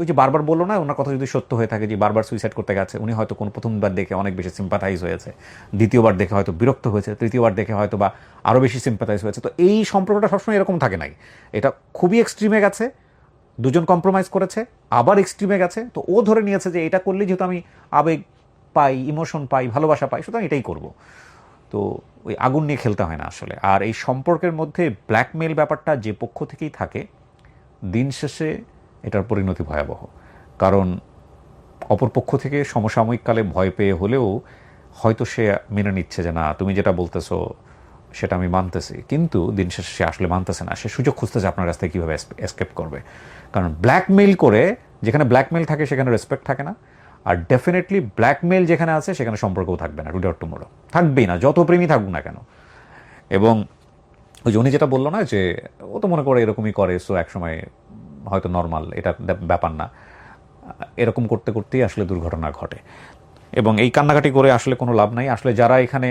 ওই যে বারবার বললো না, ওনার কথা যদি সত্য হয়ে থাকে যে বারবার সুইসাইড করতে গেছে, উনি হয়তো কোনো প্রথমবার দেখে অনেক বেশি সিম্পাথাইজ হয়েছে, দ্বিতীয়বার দেখে হয়তো বিরক্ত হয়েছে, তৃতীয়বার দেখে হয়তো বা আরও বেশি সিম্পাথাইজ হয়েছে। তো এই সম্পর্কটা সবসময় এরকম থাকে নাই, এটা খুবই এক্সট্রিমে গেছে, দুজন কম্প্রোমাইজ করেছে, আবার এক্সট্রিমে গেছে। তো ও ধরে নিয়েছে যে এটা করলে যেহেতু আমি আবেগ পাই, ইমোশন পাই, ভালোবাসা পাই, সুতরাং এটাই করব। তো ওই আগুন নিয়ে খেলতে হয় না আসলে। আর এই সম্পর্কের মধ্যে ব্ল্যাকমেল ব্যাপারটা যে পক্ষ থেকেই থাকে, দিন শেষে এটার পরিণতি ভয়াবহ। কারণ অপর পক্ষ থেকে সমসাময়িককালে ভয় পেয়ে হলেও হয়তো সে মেনে নিচ্ছে যে না তুমি যেটা বলতেছো সেটা আমি মানতেছি, কিন্তু দিন শেষে সে আসলে মানতেছে না, সে সুযোগ খুঁজতেছে আপনার কাছ থেকে কীভাবে এসকেপ করবে। কারণ ব্ল্যাকমেইল করে, যেখানে ব্ল্যাকমেইল থাকে সেখানে রেসপেক্ট থাকে না, আর ডেফিনেটলি ব্ল্যাকমেইল যেখানে আছে সেখানে সম্পর্কও থাকবে না, টুডে অর টুমরো থাকবেই না, যত প্রেমই থাকুক না কেন। এবং ওই যে উনি যেটা বললো না যে ও তো মনে করে এরকমই করে, সো একসময় হয়তো নর্মাল, এটা ব্যাপার না, এরকম করতে করতেই আসলে দুর্ঘটনা ঘটে। এবং এই কান্নাকাটি করে আসলে কোনো লাভ নাই। আসলে যারা এখানে,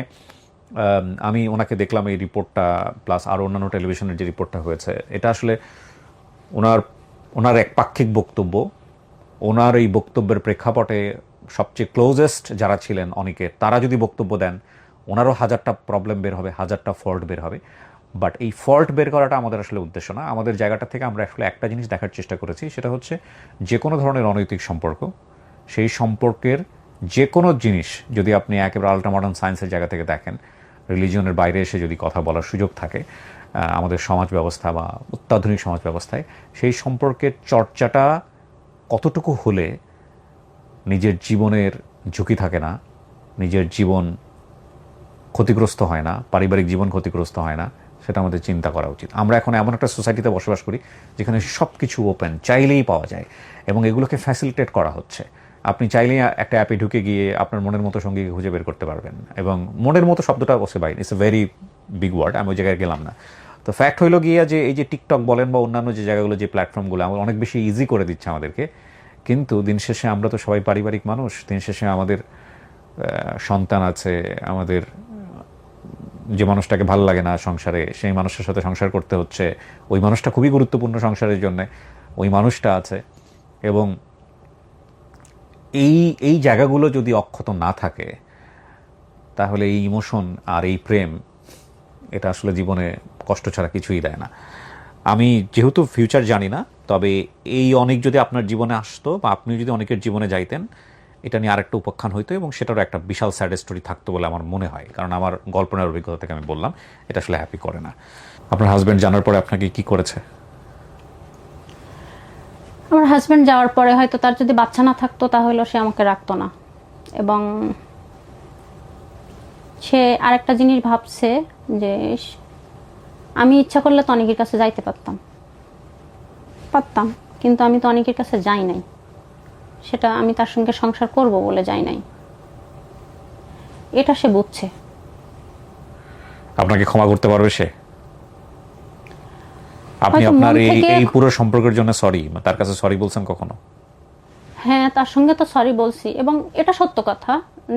আমি ওনাকে দেখলাম এই রিপোর্টটা, প্লাস আরও অন্যান্য টেলিভিশনের যে রিপোর্টটা হয়েছে, এটা আসলে ওনার একপাক্ষিক বক্তব্য। ওনার এই বক্তব্যের প্রেক্ষাপটে সবচেয়ে ক্লোজেস্ট যারা ছিলেন অনেকে, তারা যদি বক্তব্য দেন, ওনারও হাজারটা প্রবলেম বের হবে, হাজারটা ফল্ট বের হবে। বাট এই ফল্ট বের করাটা আমাদের আসলে উদ্দেশ্য না। আমাদের জায়গাটা থেকে আমরা আসলে একটা জিনিস দেখার চেষ্টা করেছি, সেটা হচ্ছে যে কোনো ধরনের অনৈতিক সম্পর্ক, সেই সম্পর্কের যে কোনো জিনিস যদি আপনি একেবারে আল্ট্রা মডার্ন সায়েন্সের জায়গা থেকে দেখেন, রিলিজিয়নের বাইরে এসে যদি কথা বলার সুযোগ থাকে আমাদের সমাজ ব্যবস্থা বা অত্যাধুনিক সমাজ ব্যবস্থায়, সেই সম্পর্কের চর্চাটা কতটুকু হলে নিজের জীবনের ঝুঁকি থাকে না, নিজের জীবন ক্ষতিগ্রস্ত হয় না, পারিবারিক জীবন ক্ষতিগ্রস্ত হয় না, সেটা আমাদের চিন্তা করা উচিত। আমরা এখন এমন একটা সোসাইটিতে বসবাস করি যেখানে সব কিছু ওপেন, চাইলেই পাওয়া যায়, এবং এগুলোকে ফ্যাসিলিটেট করা হচ্ছে। আপনি চাইলেই একটা অ্যাপে ঢুকে গিয়ে আপনার মনের মতো সঙ্গীকে খুঁজে বের করতে পারবেন। এবং মনের মতো শব্দটা বসে বাইরে, it's a very big word, আমি ওই জায়গায় গেলাম না। তো ফ্যাক্ট হইলো গিয়ে যে এই যে টিকটক বলেন বা অন্যান্য যে জায়গাগুলো, যে প্ল্যাটফর্মগুলো আমার অনেক বেশি ইজি করে দিচ্ছে আমাদেরকে, কিন্তু দিন শেষে আমরা তো সবাই পারিবারিক মানুষ, দিন শেষে আমাদের সন্তান আছে, আমাদের যে মানুষটাকে ভালো লাগে না সংসারে, সেই মানুষের সাথে সংসার করতে হচ্ছে, ওই মানুষটা খুবই গুরুত্বপূর্ণ সংসারের জন্য, ওই মানুষটা আছে। এবং এই জায়গাগুলো যদি অক্ষত না থাকে, তাহলে এই ইমোশন আর এই প্রেম, এটা আসলে জীবনে কষ্ট ছাড়া কিছুই দেয় না। আমি যেহেতু ফিউচার জানি না, তবে এই অনেক যদি আপনার জীবনে আসতো বা আপনি যদি অনেকের জীবনে যাইতেন, এটা নিয়ে আরেকটা উপাখ্যান হইতো এবং সেটারও একটা বিশাল স্যাড স্টোরি থাকতো বলে আমার মনে হয়। কারণ আমার গল্পনার অভিজ্ঞতা থেকে আমি বললাম, এটা আসলে হ্যাপি করে না। আপনার হাজব্যান্ড জানার পরে আপনাকে কি করেছে? আমার হাজব্যান্ড যাওয়ার পরে হয়তো তার যদি বাচ্চা না থাকতো তাহলে সে আমাকে রাখতো না। এবং সে আরেকটা জিনিস ভাবছে যে আমি ইচ্ছা করলে তো অনেকের কাছে যাইতে পারতাম, কিন্তু আমি তো অনেকের কাছে যাই নাই, সেটা আমি তার সঙ্গে সংসার করব বলে যাই নাই, এটা সে বুঝছে। আপনাকে ক্ষমা করতে পারবে সে? আপনি আপনার এই পুরো সম্পর্কের জন্য সরি, তার কাছে সরি বলছেন কখনো? হ্যাঁ, তার সঙ্গে তো সরি বলছি, এবং এটা সত্য কথা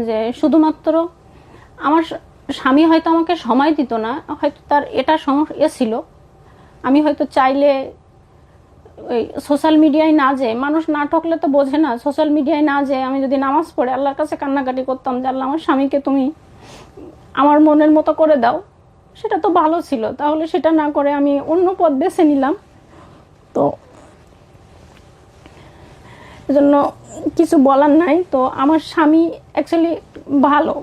যে শুধুমাত্র আমার স্বামী হয়তো আমাকে সময় দিত না, হয়তো তার এটা সমস্যা ছিল। আমি হয়তো চাইলে ওই সোশ্যাল মিডিয়ায় না যেয়ে, মানুষ না ঠকলে তো বোঝে না, সোশ্যাল মিডিয়ায় না যেয়ে আমি যদি নামাজ পড়ে আল্লাহর কাছে কান্নাকাটি করতাম যে আল্লাহ আমার স্বামীকে তুমি আমার মনের মতো করে দাও, সেটা তো ভালো ছিল। তাহলে সেটা না করে আমি অন্য পথ বেছে নিলাম। তো এজন্য কিছু বলার নাই। তো আমার স্বামী অ্যাকচুয়ালি ভালো।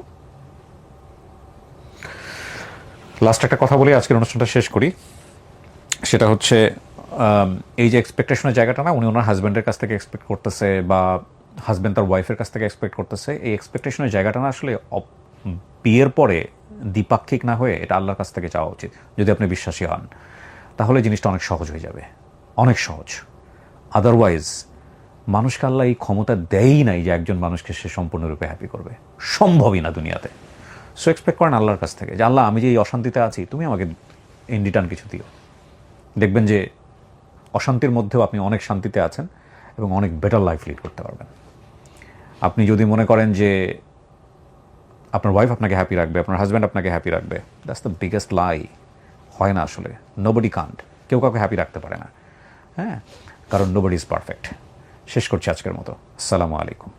লাস্ট একটা কথা বলি, আজকের অনুষ্ঠানটা শেষ করি। সেটা হচ্ছে এই যে এক্সপেকটেশনের জায়গাটা না, উনি ওনার হাজব্যান্ডের কাছ থেকে এক্সপেক্ট করতেছে বা হাজব্যান্ড তার ওয়াইফের কাছ থেকে এক্সপেক্ট করতেছে, এই এক্সপেকটেশনের জায়গাটা না আসলে বিয়ের পরে দ্বিপাক্ষিক না হয়ে এটা আল্লাহর কাছ থেকে চাওয়া উচিত। যদি আপনি বিশ্বাসী হন তাহলে জিনিসটা অনেক সহজ হয়ে যাবে, অনেক সহজ। আদারওয়াইজ মানুষকে আল্লাহ এই ক্ষমতা দেয়ই নাই যে একজন মানুষকে সে সম্পূর্ণরূপে হ্যাপি করবে, সম্ভবই না দুনিয়াতে। সো এক্সপেক্ট করেন আল্লাহর কাছ থেকে যে আল্লাহ আমি যে এই অশান্তিতে আছি, তুমি আমাকে ইন রিটার্ন কিছু দিও। দেখবেন যে অশান্তির মধ্যেও আপনি অনেক শান্তিতে আছেন এবং অনেক বেটার লাইফ লিড করতে পারবেন। আপনি যদি মনে করেন যে আপনার ওয়াইফ আপনাকে হ্যাপি রাখবে, আপনার হাজব্যান্ড আপনাকে হ্যাপি রাখবে, দ্যাটস দ্য বিগেস্ট লাই। হয় না আসলে, নোবডি কান্ট। কেউ কাউকে হ্যাপি রাখতে পারে না, হ্যাঁ, কারণ নোবডি ইজ পারফেক্ট। শেষ করছি আজকের মতো। আসসালামু আলাইকুম।